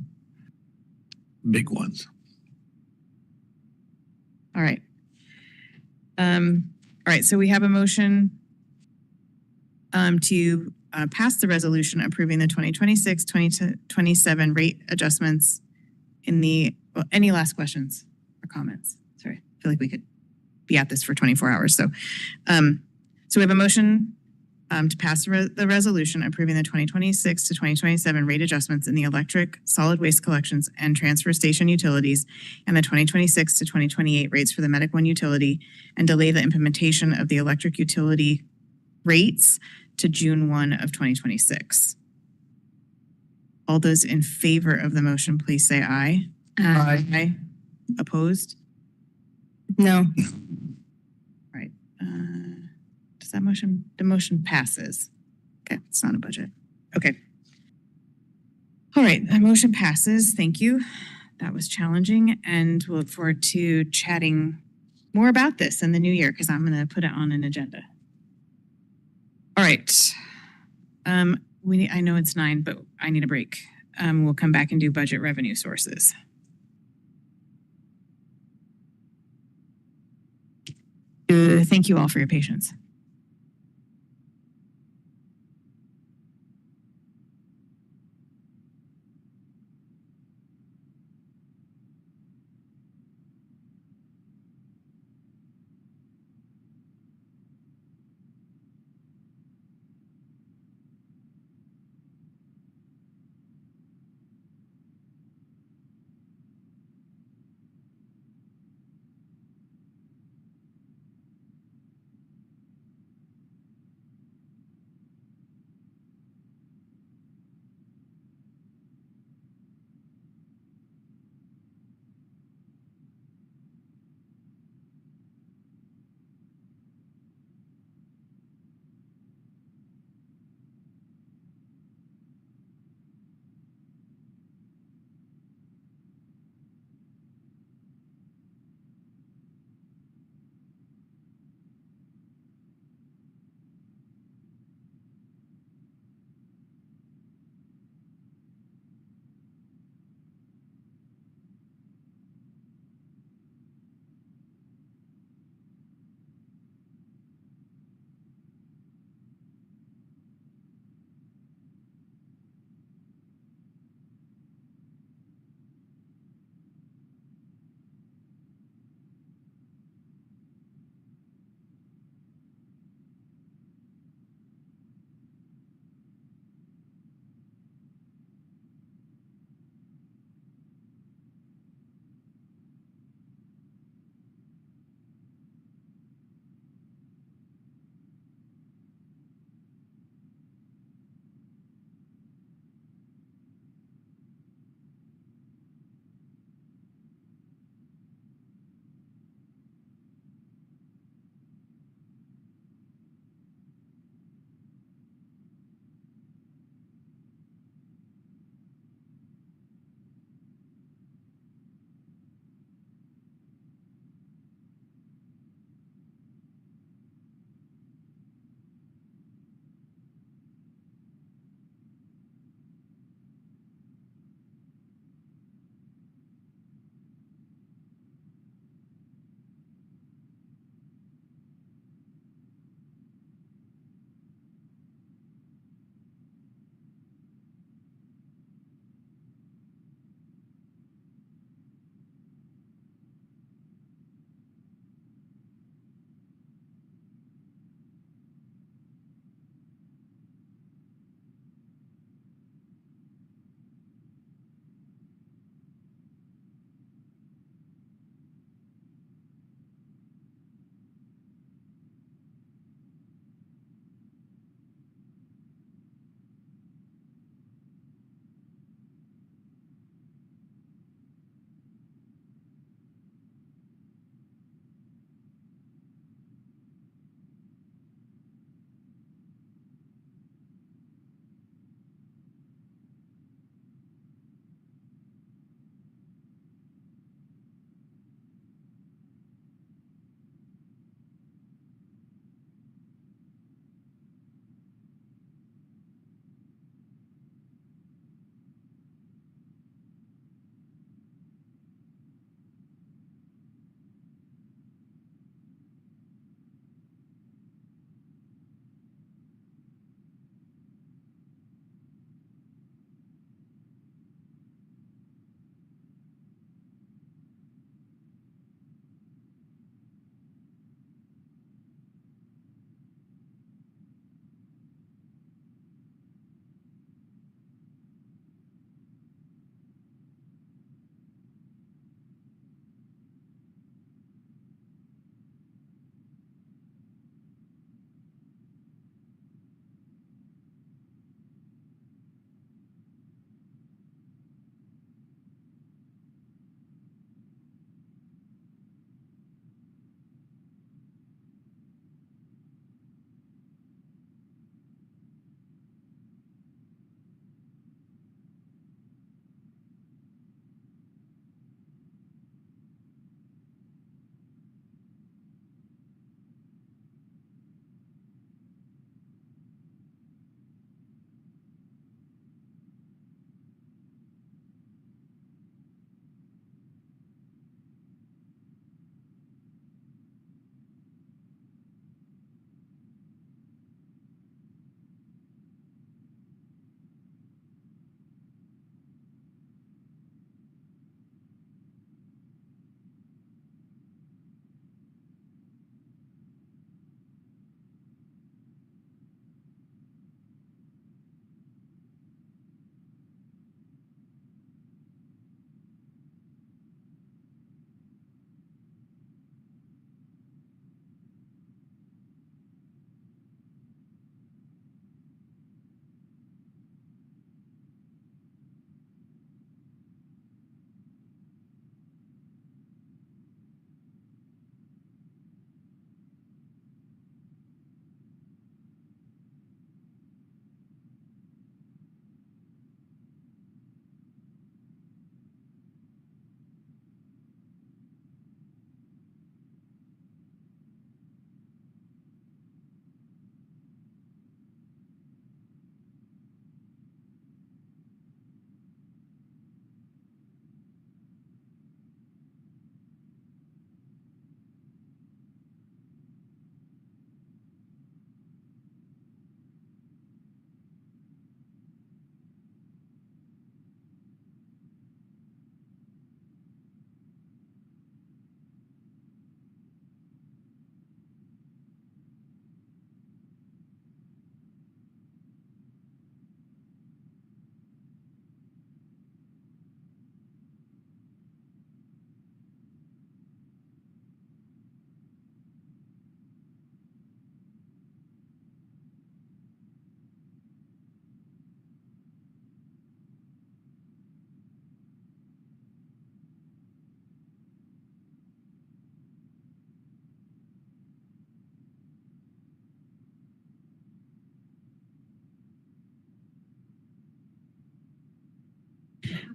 Big ones. All right. All right, so we have a motion to pass the resolution approving the 2026-2027 rate adjustments in the, any last questions or comments? Sorry, I feel like we could be at this for 24 hours. So we have a motion to pass the resolution approving the 2026 to 2027 rate adjustments in the electric, solid waste collections, and transfer station utilities, and the 2026 to 2028 rates for the Medic One utility, and delay the implementation of the electric utility rates to June 1 of 2026. All those in favor of the motion, please say aye. Aye. Opposed? No. Right. Does that motion, the motion passes? Okay, it's not a budget. Okay. All right, the motion passes. Thank you. That was challenging, and we'll look forward to chatting more about this in the new year because I'm going to put it on an agenda. All right. I know it's 9, but I need a break. We'll come back and do budget revenue sources. Thank you all for your patience.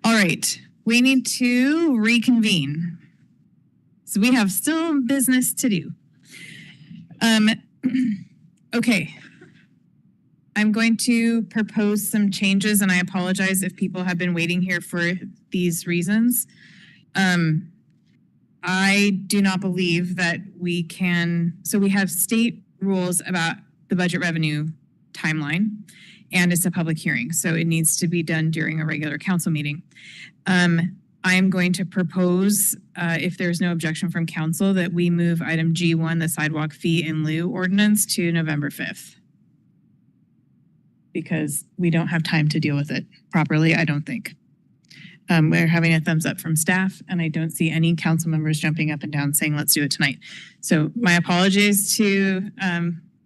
All right, we need to reconvene. So we have still business to do. Okay. I'm going to propose some changes, and I apologize if people have been waiting here for these reasons. I do not believe that we can, so we have state rules about the budget revenue timeline, and it's a public hearing, so it needs to be done during a regular council meeting. I'm going to propose, if there's no objection from council, that we move item G1, the sidewalk fee in lieu ordinance, to November 5th. Because we don't have time to deal with it properly, I don't think. We're having a thumbs up from staff, and I don't see any council members jumping up and down saying, let's do it tonight. So my apologies to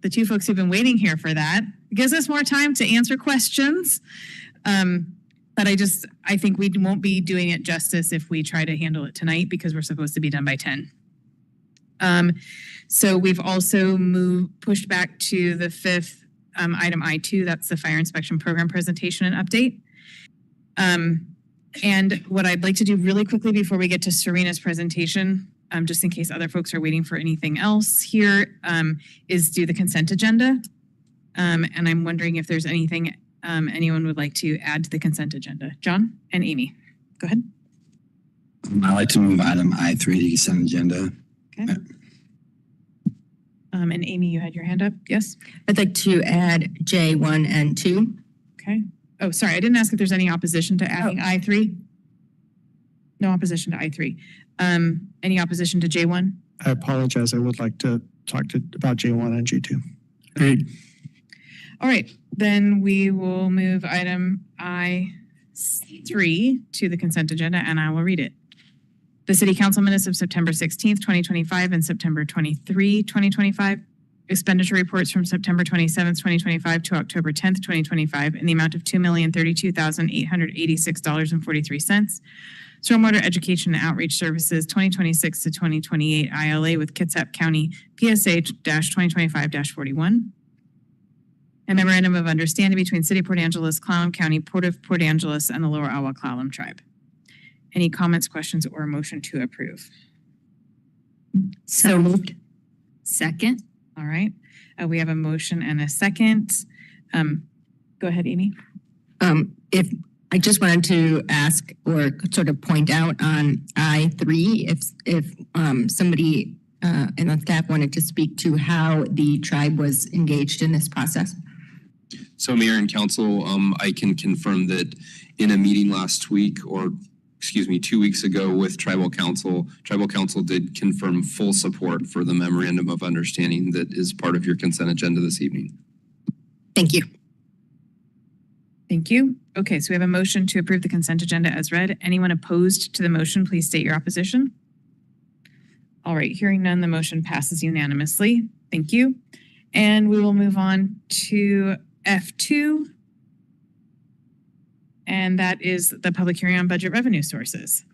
the two folks who've been waiting here for that. It gives us more time to answer questions. But I think we won't be doing it justice if we try to handle it tonight, because we're supposed to be done by 10. So we've also pushed back to the 5th, item I2, that's the fire inspection program presentation and update. And what I'd like to do really quickly before we get to Serena's presentation, just in case other folks are waiting for anything else here, is do the consent agenda. And I'm wondering if there's anything anyone would like to add to the consent agenda. John and Amy, go ahead. I'd like to move item I3 to consent agenda. Okay. And Amy, you had your hand up, yes? I'd like to add J1 and 2. Okay. Oh, sorry, I didn't ask if there's any opposition to adding I3. No opposition to I3. Any opposition to J1? I apologize. I would like to talk about J1 and J2. Great. All right, then we will move item I3 to the consent agenda, and I will read it. The City Council minutes of September 16th, 2025 and September 23, 2025. Expenditure reports from September 27th, 2025 to October 10th, 2025 in the amount of $2,032,886.43. Stormwater Education and Outreach Services 2026 to 2028 ILA with Kitsap County PSA-2025-41. A memorandum of understanding between City of Port Angeles, Clallam County, Port of Port Angeles, and the Lower Awa Clallam Tribe. Any comments, questions, or a motion to approve? So moved. Second. All right. We have a motion and a second. Go ahead, Amy. If I just wanted to ask or sort of point out on I3, if somebody and the staff wanted to speak to how the tribe was engaged in this process. So Mayor and Council, I can confirm that in a meeting last week, or 2 weeks ago with Tribal Council did confirm full support for the memorandum of understanding that is part of your consent agenda this evening. Thank you. Thank you. Okay, so we have a motion to approve the consent agenda as read. Anyone opposed to the motion, please state your opposition. All right, hearing none, the motion passes unanimously. Thank you. And we will move on to F2. And that is the public hearing on budget revenue sources.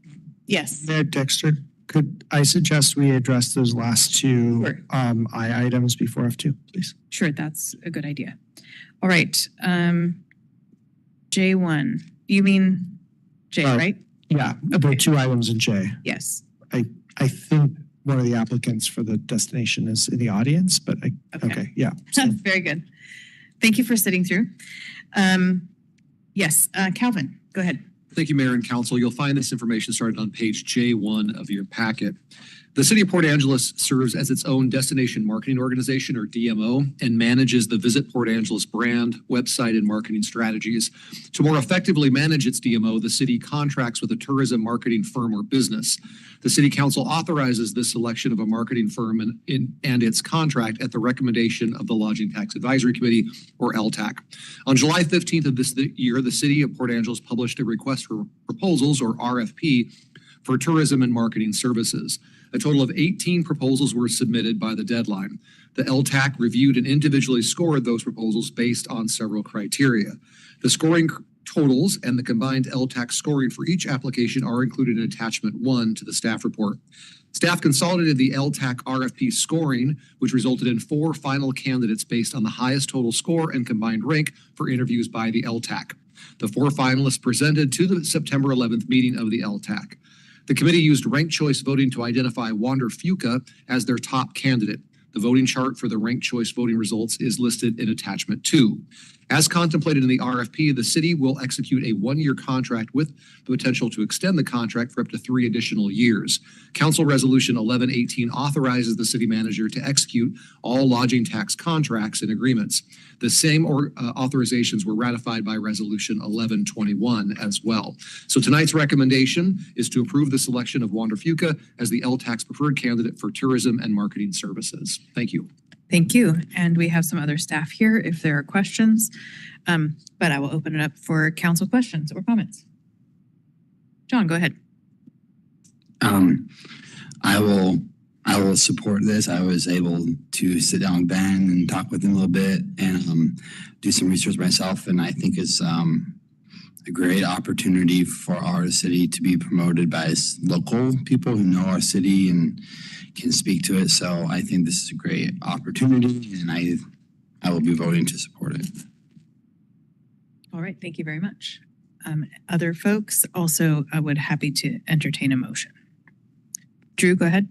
Yes. Mayor Dexter, could I suggest we address those last two I items before F2, please? Sure, that's a good idea. All right. J1. You mean J, right? Yeah, there are two items in J. Yes. I think one of the applicants for the destination is in the audience, but okay, yeah. Very good. Thank you for sitting through. Yes, Calvin, go ahead. Thank you, Mayor and Council. You'll find this information started on page J1 of your packet. The City of Port Angeles serves as its own destination marketing organization, or DMO, and manages the Visit Port Angeles brand, website, and marketing strategies. To more effectively manage its DMO, the city contracts with a tourism marketing firm or business. The City Council authorizes the selection of a marketing firm and its contract at the recommendation of the Lodging Tax Advisory Committee, or LTAC. On July 15th of this year, the City of Port Angeles published a request for proposals, or RFP, for tourism and marketing services. A total of 18 proposals were submitted by the deadline. The LTAC reviewed and individually scored those proposals based on several criteria. The scoring totals and the combined LTAC scoring for each application are included in attachment 1 to the staff report. Staff consolidated the LTAC RFP scoring, which resulted in 4 final candidates based on the highest total score and combined rank for interviews by the LTAC. The 4 finalists presented to the September 11th meeting of the LTAC. The committee used ranked choice voting to identify Wander Fuca as their top candidate. The voting chart for the ranked choice voting results is listed in attachment 2. As contemplated in the RFP, the city will execute a 1-year contract with the potential to extend the contract for up to 3 additional years. Council Resolution 1118 authorizes the city manager to execute all lodging tax contracts and agreements. The same authorizations were ratified by Resolution 1121 as well. So tonight's recommendation is to approve the selection of Wander Fuca as the LTAC's preferred candidate for tourism and marketing services. Thank you. Thank you. And we have some other staff here if there are questions. But I will open it up for council questions or comments. John, go ahead. I will support this. I was able to sit down with Ben and talk with him a little bit and do some research myself. And I think it's a great opportunity for our city to be promoted by local people who know our city and can speak to it. So I think this is a great opportunity, and I will be voting to support it. All right, thank you very much. Other folks also, I would happy to entertain a motion. Drew, go ahead.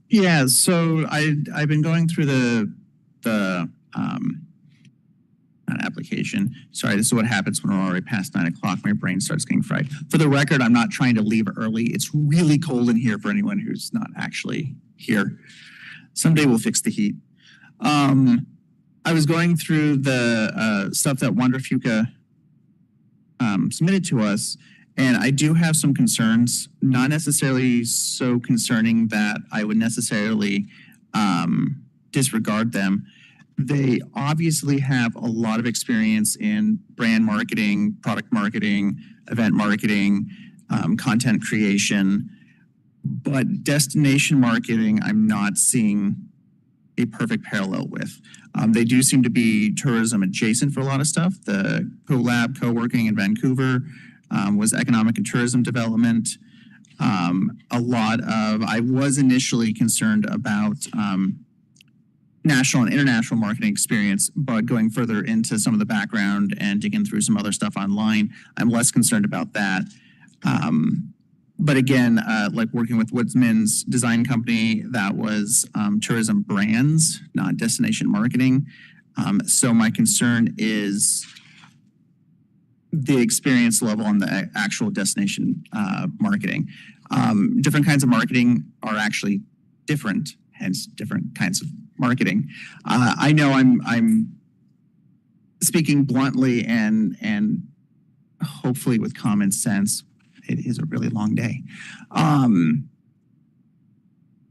Yeah, so I've been going through the not application. Sorry, this is what happens when we're already past 9 o'clock. My brain starts getting fried. For the record, I'm not trying to leave early. It's really cold in here for anyone who's not actually here. Someday we'll fix the heat. I was going through the stuff that Wander Fuca submitted to us, and I do have some concerns, not necessarily so concerning that I would necessarily disregard them. They obviously have a lot of experience in brand marketing, product marketing, event marketing, content creation, but destination marketing, I'm not seeing a perfect parallel with. They do seem to be tourism adjacent for a lot of stuff. The CoLab, co-working in Vancouver was economic and tourism development. I was initially concerned about national and international marketing experience, but going further into some of the background and digging through some other stuff online, I'm less concerned about that. But again, like working with Woodsman's design company, that was tourism brands, not destination marketing. So my concern is the experience level on the actual destination marketing. Different kinds of marketing are actually different, hence different kinds of marketing. I know I'm speaking bluntly and hopefully with common sense. It is a really long day.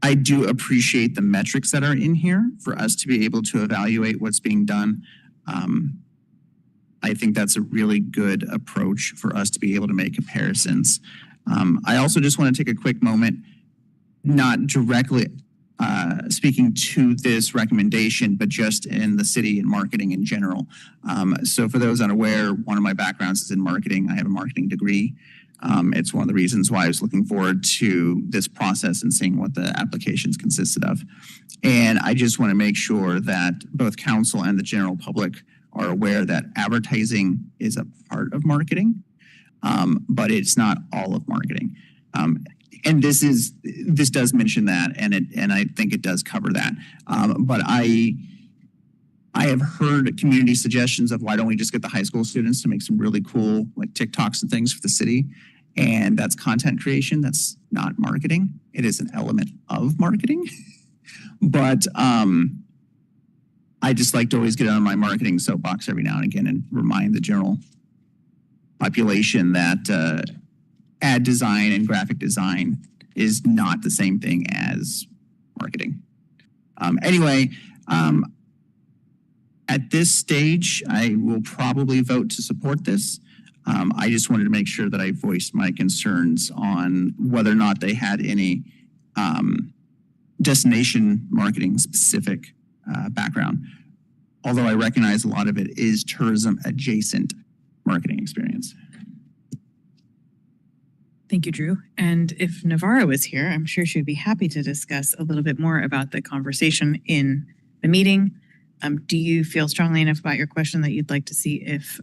I do appreciate the metrics that are in here for us to be able to evaluate what's being done. I think that's a really good approach for us to be able to make comparisons. I also just want to take a quick moment, not directly speaking to this recommendation, but just in the city and marketing in general. So for those unaware, one of my backgrounds is in marketing. I have a marketing degree. It's one of the reasons why I was looking forward to this process and seeing what the applications consisted of. And I just want to make sure that both council and the general public are aware that advertising is a part of marketing, but it's not all of marketing. And this does mention that, and I think it does cover that. But I have heard community suggestions of why don't we just get the high school students to make some really cool like TikToks and things for the city. And that's content creation. That's not marketing. It is an element of marketing. But I just like to always get on my marketing soapbox every now and again and remind the general population that ad design and graphic design is not the same thing as marketing. Anyway, at this stage, I will probably vote to support this. I just wanted to make sure that I voiced my concerns on whether or not they had any destination marketing specific background. Although I recognize a lot of it is tourism adjacent marketing experience. Thank you, Drew. And if Navarra was here, I'm sure she'd be happy to discuss a little bit more about the conversation in the meeting Do you feel strongly enough about your question that you'd like to see if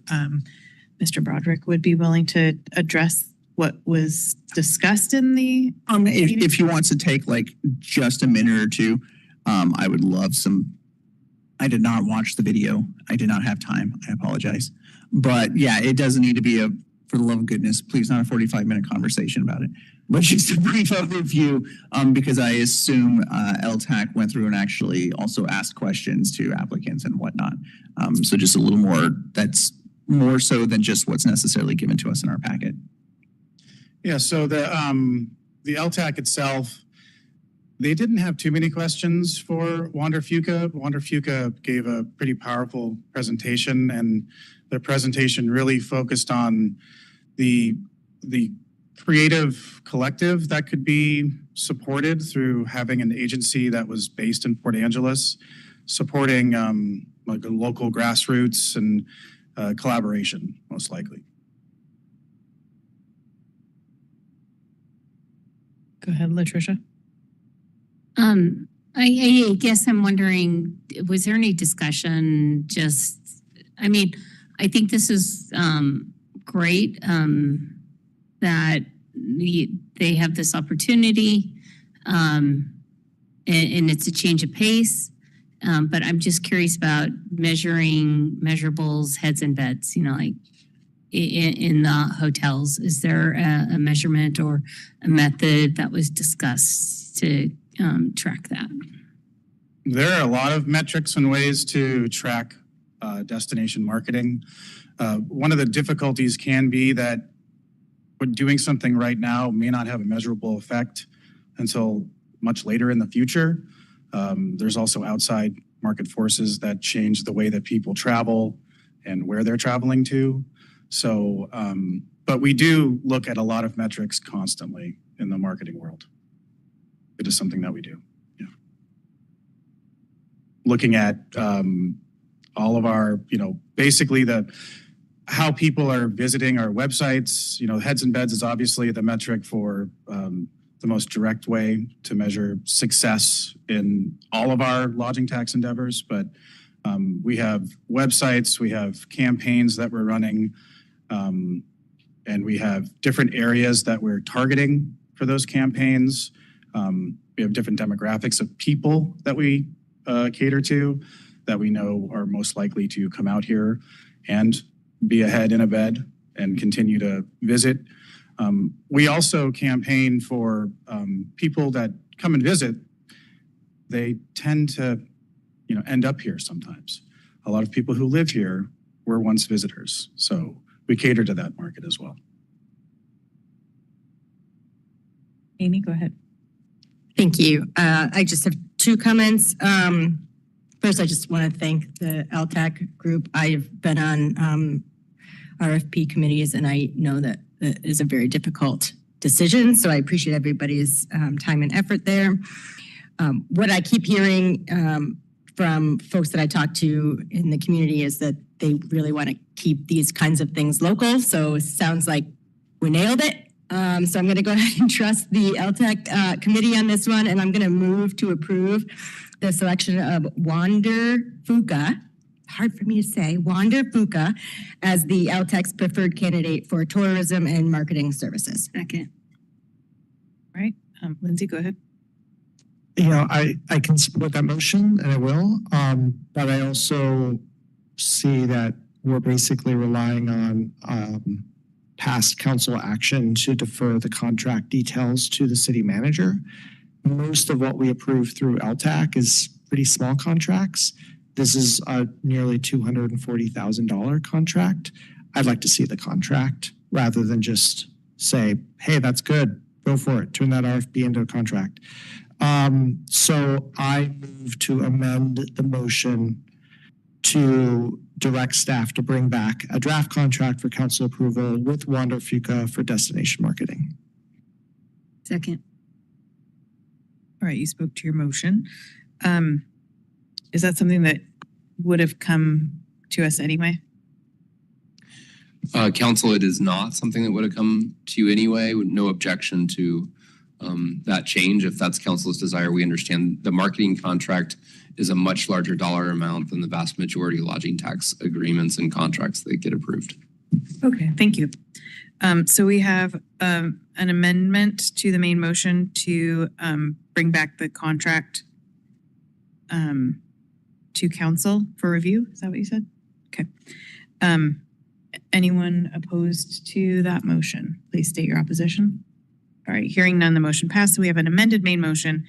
Mr. Broderick would be willing to address what was discussed in the If he wants to take like just a minute or two, I would love some. I did not watch the video. I did not have time. I apologize. But yeah, it doesn't need to be for the love of goodness, please not a 45-minute conversation about it. But just a brief overview, because I assume LTAC went through and actually also asked questions to applicants and whatnot. So just a little more, that's more so than just what's necessarily given to us in our packet. Yeah, so the LTAC itself, they didn't have too many questions for Wander Fuca. Wander Fuca gave a pretty powerful presentation, and their presentation really focused on the creative collective that could be supported through having an agency that was based in Port Angeles, supporting like a local grassroots and collaboration, most likely. Go ahead, Latricia. I guess I'm wondering, was there any discussion I mean, I think this is great that they have this opportunity and it's a change of pace. But I'm just curious about measurables, heads and beds, like in the hotels. Is there a measurement or a method that was discussed to track that? There are a lot of metrics and ways to track destination marketing. One of the difficulties can be that doing something right now may not have a measurable effect until much later in the future. There's also outside market forces that change the way that people travel and where they're traveling to. So, but we do look at a lot of metrics constantly in the marketing world. It is something that we do. Yeah. Looking at all of our, basically how people are visiting our websites. Heads and beds is obviously the metric for the most direct way to measure success in all of our lodging tax endeavors. But we have websites, we have campaigns that we're running, and we have different areas that we're targeting for those campaigns. We have different demographics of people that we cater to that we know are most likely to come out here and be a head in a bed and continue to visit. We also campaign for people that come and visit. They tend to, end up here sometimes. A lot of people who live here were once visitors. So we cater to that market as well. Amy, go ahead. Thank you. I just have two comments. First, I just want to thank the LTAC group. I've been on RFP committees, and I know that it is a very difficult decision. So I appreciate everybody's time and effort there. What I keep hearing from folks that I talk to in the community is that they really want to keep these kinds of things local. So it sounds like we nailed it. So I'm going to go ahead and trust the LTAC committee on this one, and I'm going to move to approve the selection of Wander Fuca, hard for me to say, Wander Fuca, as the LTAC's preferred candidate for tourism and marketing services. Second. All right, Lindsay, go ahead. I can support that motion, and I will. But I also see that we're basically relying on past council action to defer the contract details to the city manager. Most of what we approve through LTAC is pretty small contracts. This is a nearly $240,000 contract. I'd like to see the contract rather than just say, hey, that's good, go for it, turn that RFP into a contract. So I move to amend the motion to direct staff to bring back a draft contract for council approval with Wander Fuca for destination marketing. Second. All right, you spoke to your motion. Is that something that would have come to us anyway? Council, it is not something that would have come to you anyway, with no objection to that change. If that's council's desire, we understand the marketing contract is a much larger dollar amount than the vast majority of lodging tax agreements and contracts that get approved. Okay, thank you. So we have an amendment to the main motion to bring back the contract to council for review. Is that what you said? Okay. Anyone opposed to that motion? Please state your opposition. All right, hearing none, the motion passed. So we have an amended main motion,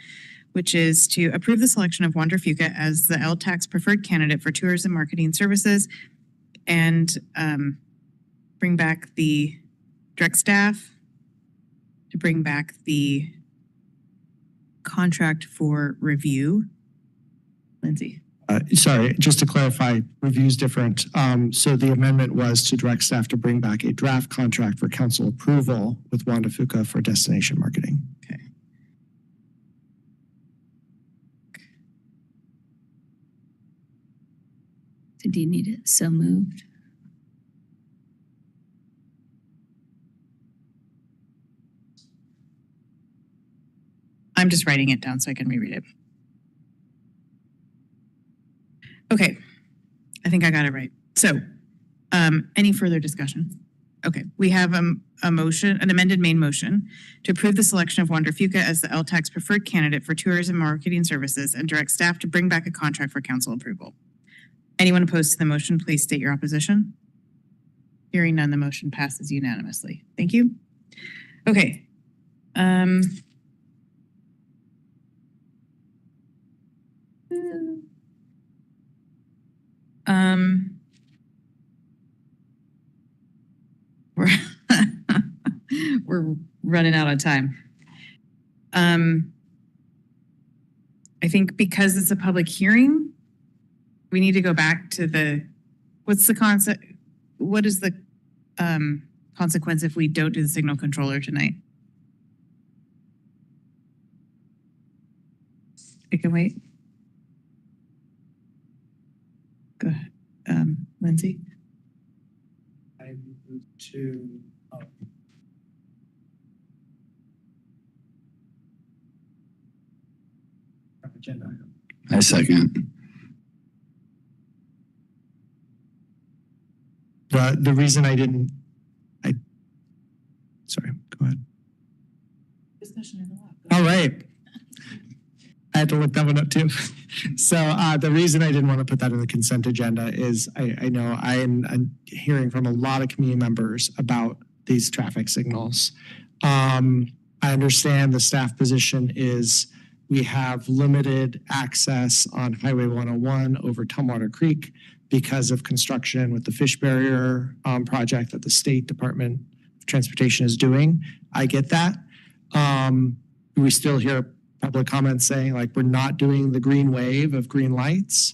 which is to approve the selection of Wander Fuca as the LTAX preferred candidate for tours and marketing services and bring back the direct staff to bring back the contract for review. Lindsay. Sorry, just to clarify, review's different. So the amendment was to direct staff to bring back a draft contract for council approval with Wanda Fuca for destination marketing. Okay. So do you need it so moved? I'm just writing it down so I can reread it. Okay, I think I got it right. So, any further discussion? Okay, we have a motion, an amended main motion to approve the selection of Wander Fuca as the LTAX preferred candidate for tours and marketing services and direct staff to bring back a contract for council approval. Anyone opposed to the motion, please state your opposition. Hearing none, the motion passes unanimously. Thank you. Okay. We're running out of time. I think because it's a public hearing, we need to go back to what's the concept? What is the consequence if we don't do the signal controller tonight? It can wait. Go ahead, Lindsay. I move to agenda item. I second. The reason I didn't, sorry, go ahead. Discussion in the law. All right. I had to look that one up too. So the reason I didn't want to put that in the consent agenda is I know I'm hearing from a lot of community members about these traffic signals. I understand the staff position is we have limited access on Highway 101 over Tumwater Creek because of construction with the fish barrier project that the State Department of Transportation is doing. I get that. We still hear public comments saying like we're not doing the green wave of green lights,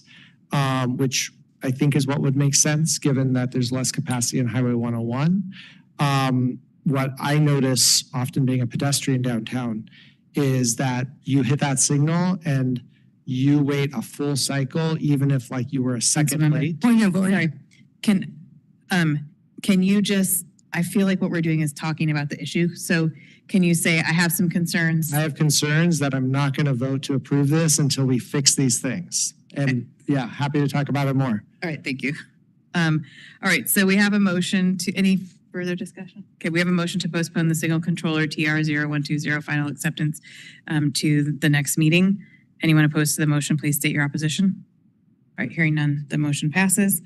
which I think is what would make sense given that there's less capacity in Highway 101. What I notice often being a pedestrian downtown is that you hit that signal and you wait a full cycle, even if like you were a second late. Point of order. Sorry. Can you just, I feel like what we're doing is talking about the issue. So can you say, I have some concerns? I have concerns that I'm not going to vote to approve this until we fix these things. And yeah, happy to talk about it more. All right, thank you. All right, so we have a motion to, any further discussion? Okay, we have a motion to postpone the signal controller TR0120 final acceptance to the next meeting. Anyone opposed to the motion, please state your opposition. All right, hearing none, the motion passes.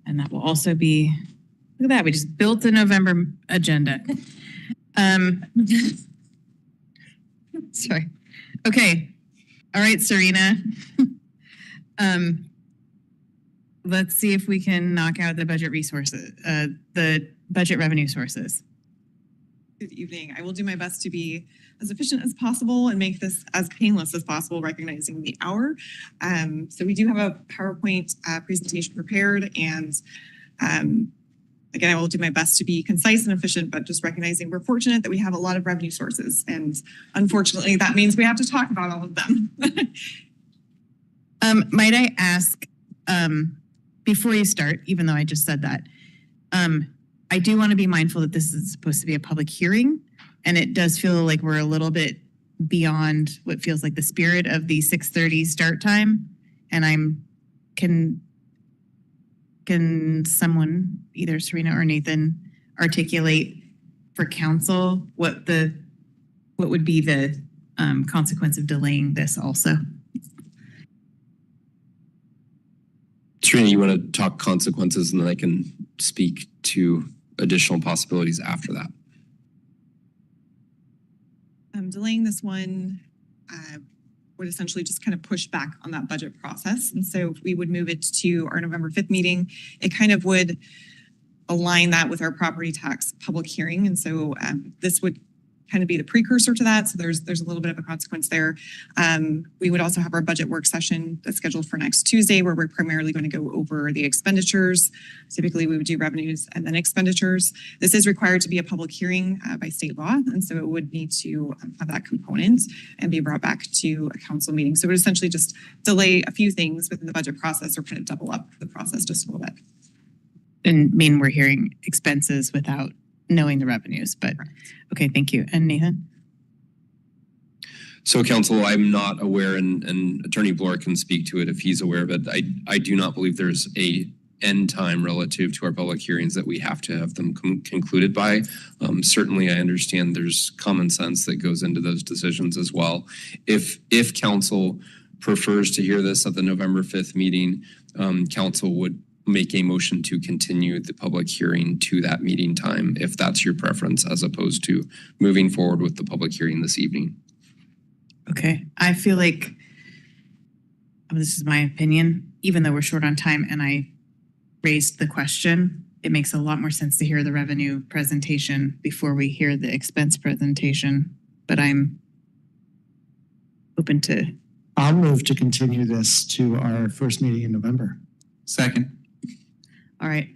And that will also be, look at that, we just built the November agenda. Sorry. Okay. All right, Serena. Let's see if we can knock out the budget resources, the budget revenue sources. Good evening. I will do my best to be as efficient as possible and make this as painless as possible, recognizing the hour. So we do have a PowerPoint presentation prepared, and again, I will do my best to be concise and efficient, but just recognizing we're fortunate that we have a lot of revenue sources, and unfortunately, that means we have to talk about all of them. Might I ask, before you start, even though I just said that, I do want to be mindful that this is supposed to be a public hearing, and it does feel like we're a little bit beyond what feels like the spirit of the 6:30 start time. and can someone, either Serena or Nathan, articulate for council what would be the consequence of delaying this also? Serena, you want to talk consequences, and then I can speak to additional possibilities after that. Delaying this one would essentially just kind of push back on that budget process. And so we would move it to our November 5th meeting. It kind of would align that with our property tax public hearing. And so this would kind of be the precursor to that. So there's a little bit of a consequence there. We would also have our budget work session that's scheduled for next Tuesday, where we're primarily going to go over the expenditures. Typically, we would do revenues and then expenditures. This is required to be a public hearing by state law. And so it would need to have that component and be brought back to a council meeting. So it would essentially just delay a few things within the budget process, or kind of double up the process just a little bit. And mean we're hearing expenses without knowing the revenues, but okay, thank you. And Nathan? So council, I'm not aware, and Attorney Bloor can speak to it if he's aware of it. I do not believe there's a end time relative to our public hearings that we have to have them concluded by. Certainly, I understand there's common sense that goes into those decisions as well. If council prefers to hear this at the November 5th meeting, council would make a motion to continue the public hearing to that meeting time, if that's your preference, as opposed to moving forward with the public hearing this evening. Okay, I feel like, this is my opinion, even though we're short on time and I raised the question, it makes a lot more sense to hear the revenue presentation before we hear the expense presentation, but I'm open to. I'll move to continue this to our first meeting in November. Second. All right.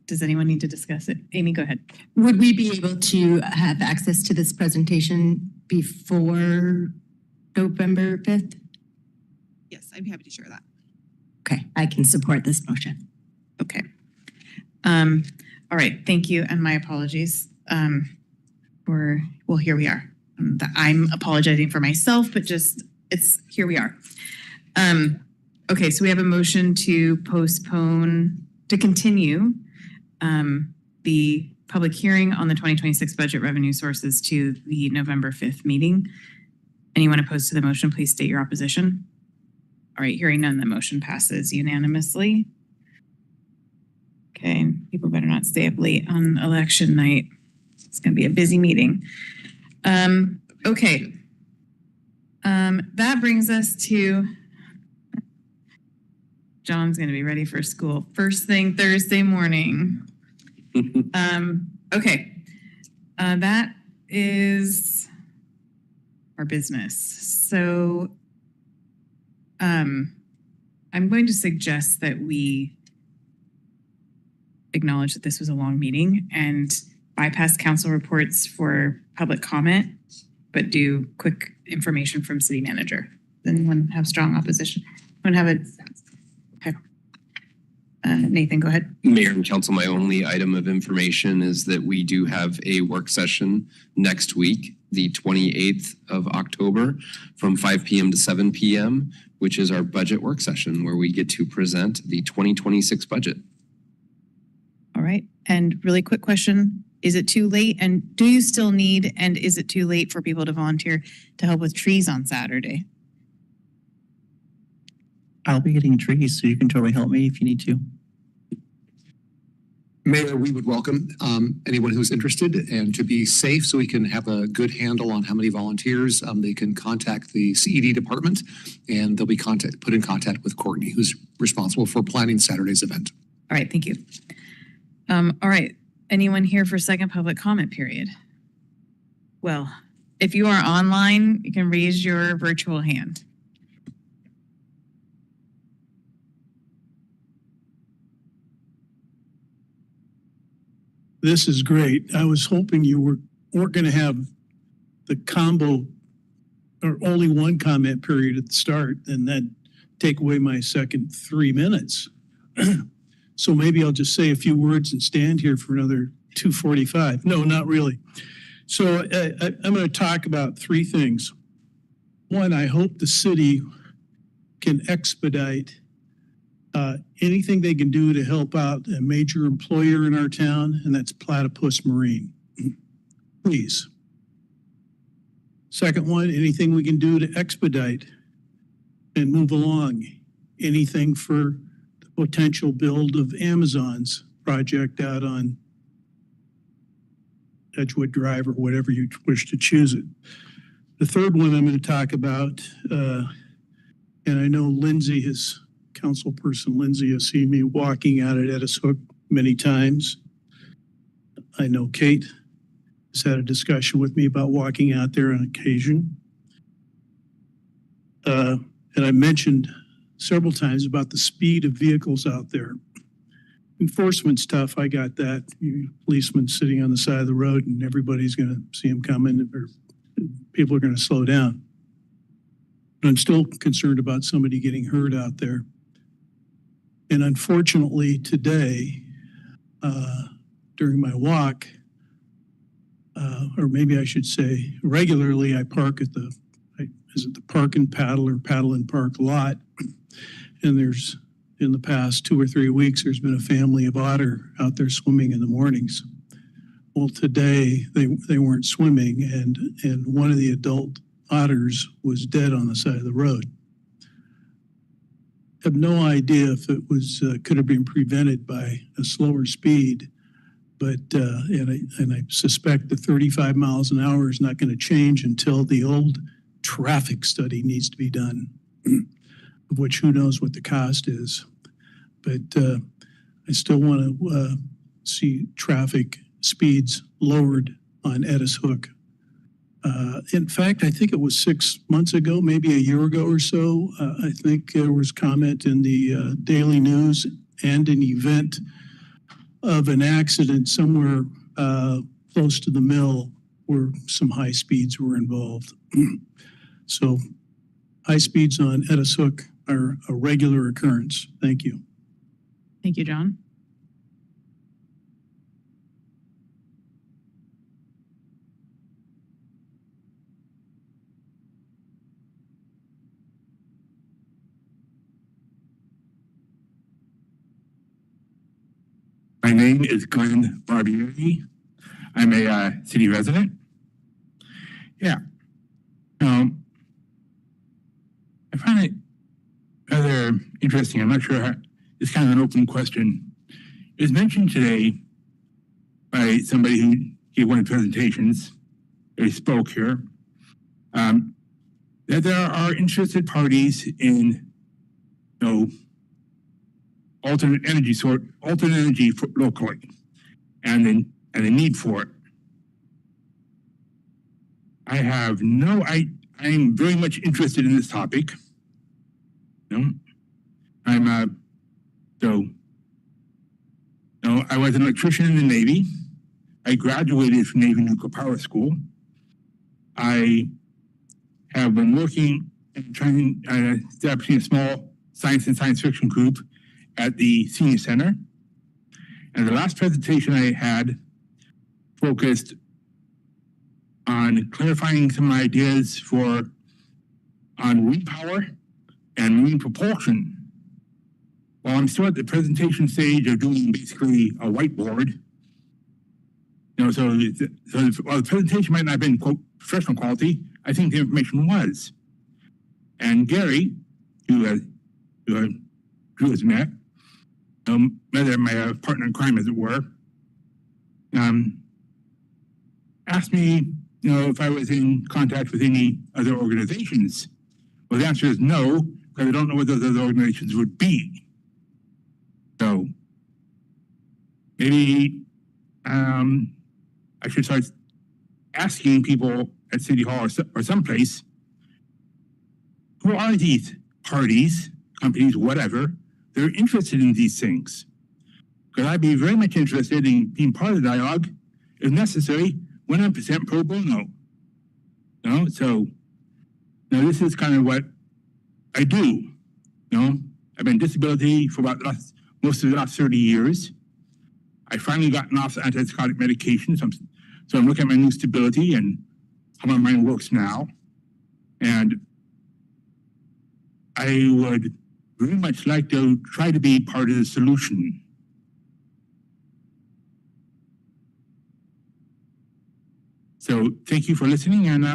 Does anyone need to discuss it? Amy, go ahead. Would we be able to have access to this presentation before November 5th? Yes, I'd be happy to share that. Okay, I can support this motion. Okay. All right, thank you, and my apologies. Well, here we are. I'm apologizing for myself, but here we are. Okay, so we have a motion to continue the public hearing on the 2026 budget revenue sources to the November 5th meeting. Anyone opposed to the motion, please state your opposition. All right, hearing none, the motion passes unanimously. Okay, people better not stay up late on election night. It's going to be a busy meeting. Okay, that brings us to John's going to be ready for school first thing Thursday morning. Okay, that is our business. So I'm going to suggest that we acknowledge that this was a long meeting and bypass council reports for public comment, but do quick information from city manager. Does anyone have strong opposition? Anyone have a... Okay. Nathan, go ahead. Mayor and council, my only item of information is that we do have a work session next week, the 28th of October, from 5 p.m. to 7 p.m., which is our budget work session where we get to present the 2026 budget. All right. And really quick question, is it too late? And do you still need, and is it too late for people to volunteer to help with trees on Saturday? I'll be getting trees, so you can totally help me if you need to. Mayor, we would welcome anyone who's interested, and to be safe so we can have a good handle on how many volunteers, they can contact the CED department and they'll be put in contact with Courtney, who's responsible for planning Saturday's event. All right, thank you. All right, anyone here for second public comment period? Well, if you are online, you can raise your virtual hand. This is great. I was hoping you weren't going to have the combo or only one comment period at the start, and then take away my second 3 minutes. So maybe I'll just say a few words and stand here for another 2:45. No, not really. So I'm going to talk about three things. One, I hope the city can expedite anything they can do to help out a major employer in our town, and that's Platypus Marine. Please. Second one, anything we can do to expedite and move along. Anything for the potential build of Amazon's project out on Edgewood Drive or whatever you wish to choose it. The third one I'm going to talk about, and I know Lindsay has, Councilperson Lindsay has seen me walking out at Edishook many times. I know Kate has had a discussion with me about walking out there on occasion. And I mentioned several times about the speed of vehicles out there. Enforcement stuff, I got that. Policemen sitting on the side of the road and everybody's going to see them coming, or people are going to slow down. But I'm still concerned about somebody getting hurt out there. And unfortunately today, during my walk, or maybe I should say regularly, I park at the Park and Paddle or Paddle and Park lot. And there's, in the past 2 or 3 weeks, there's been a family of otter out there swimming in the mornings. Well, today they weren't swimming, and one of the adult otters was dead on the side of the road. I have no idea if it was could have been prevented by a slower speed, but and I suspect the 35 miles an hour is not going to change until the old traffic study needs to be done, of which who knows what the cost is. But I still want to see traffic speeds lowered on Edishook. In fact, I think it was 6 months ago, maybe a year ago or so, I think there was comment in the Daily News and an event of an accident somewhere close to the mill where some high speeds were involved. So high speeds on Edishook are a regular occurrence. Thank you. Thank you, John. My name is Glenn Barbieri. I'm a city resident. Yeah. I find it rather interesting. I'm not sure how, it's kind of an open question. It was mentioned today by somebody who gave one of the presentations, they spoke here, that there are interested parties in, alternate energy locally, and the need for it. I have I'm very much interested in this topic. I was an electrician in the Navy. I graduated from Navy Nuclear Power School. I have been working and trying, establishing a small science and science fiction group at the Senior Center. And the last presentation I had focused on clarifying some ideas on wind power and marine propulsion. While I'm still at the presentation stage of doing basically a whiteboard, so while the presentation might not have been, quote, professional quality, I think the information was. And Gary, who has met, my partner in crime, as it were, asked me, if I was in contact with any other organizations. Well, the answer is no, because I don't know what those other organizations would be. So maybe I should start asking people at City Hall or someplace, who are these parties, companies, whatever, that are interested in these things? Because I'd be very much interested in being part of the dialogue, if necessary, 100% pro bono. So now this is kind of what I do. I've been disability for about most of the last 30 years. I finally gotten off the antipsychotic medication, so I'm looking at my new stability and how my mind works now. And I would very much like to try to be part of the solution. So thank you for listening, and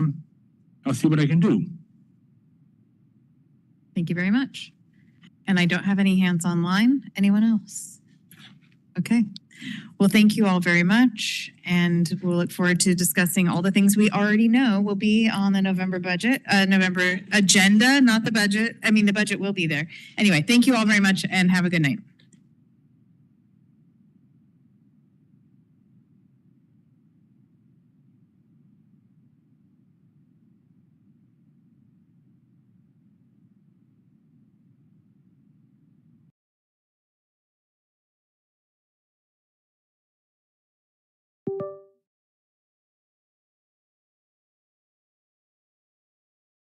I'll see what I can do. Thank you very much. And I don't have any hands online. Anyone else? Okay. Well, thank you all very much. And we'll look forward to discussing all the things we already know will be on the November agenda, not the budget. I mean, the budget will be there. Anyway, thank you all very much and have a good night.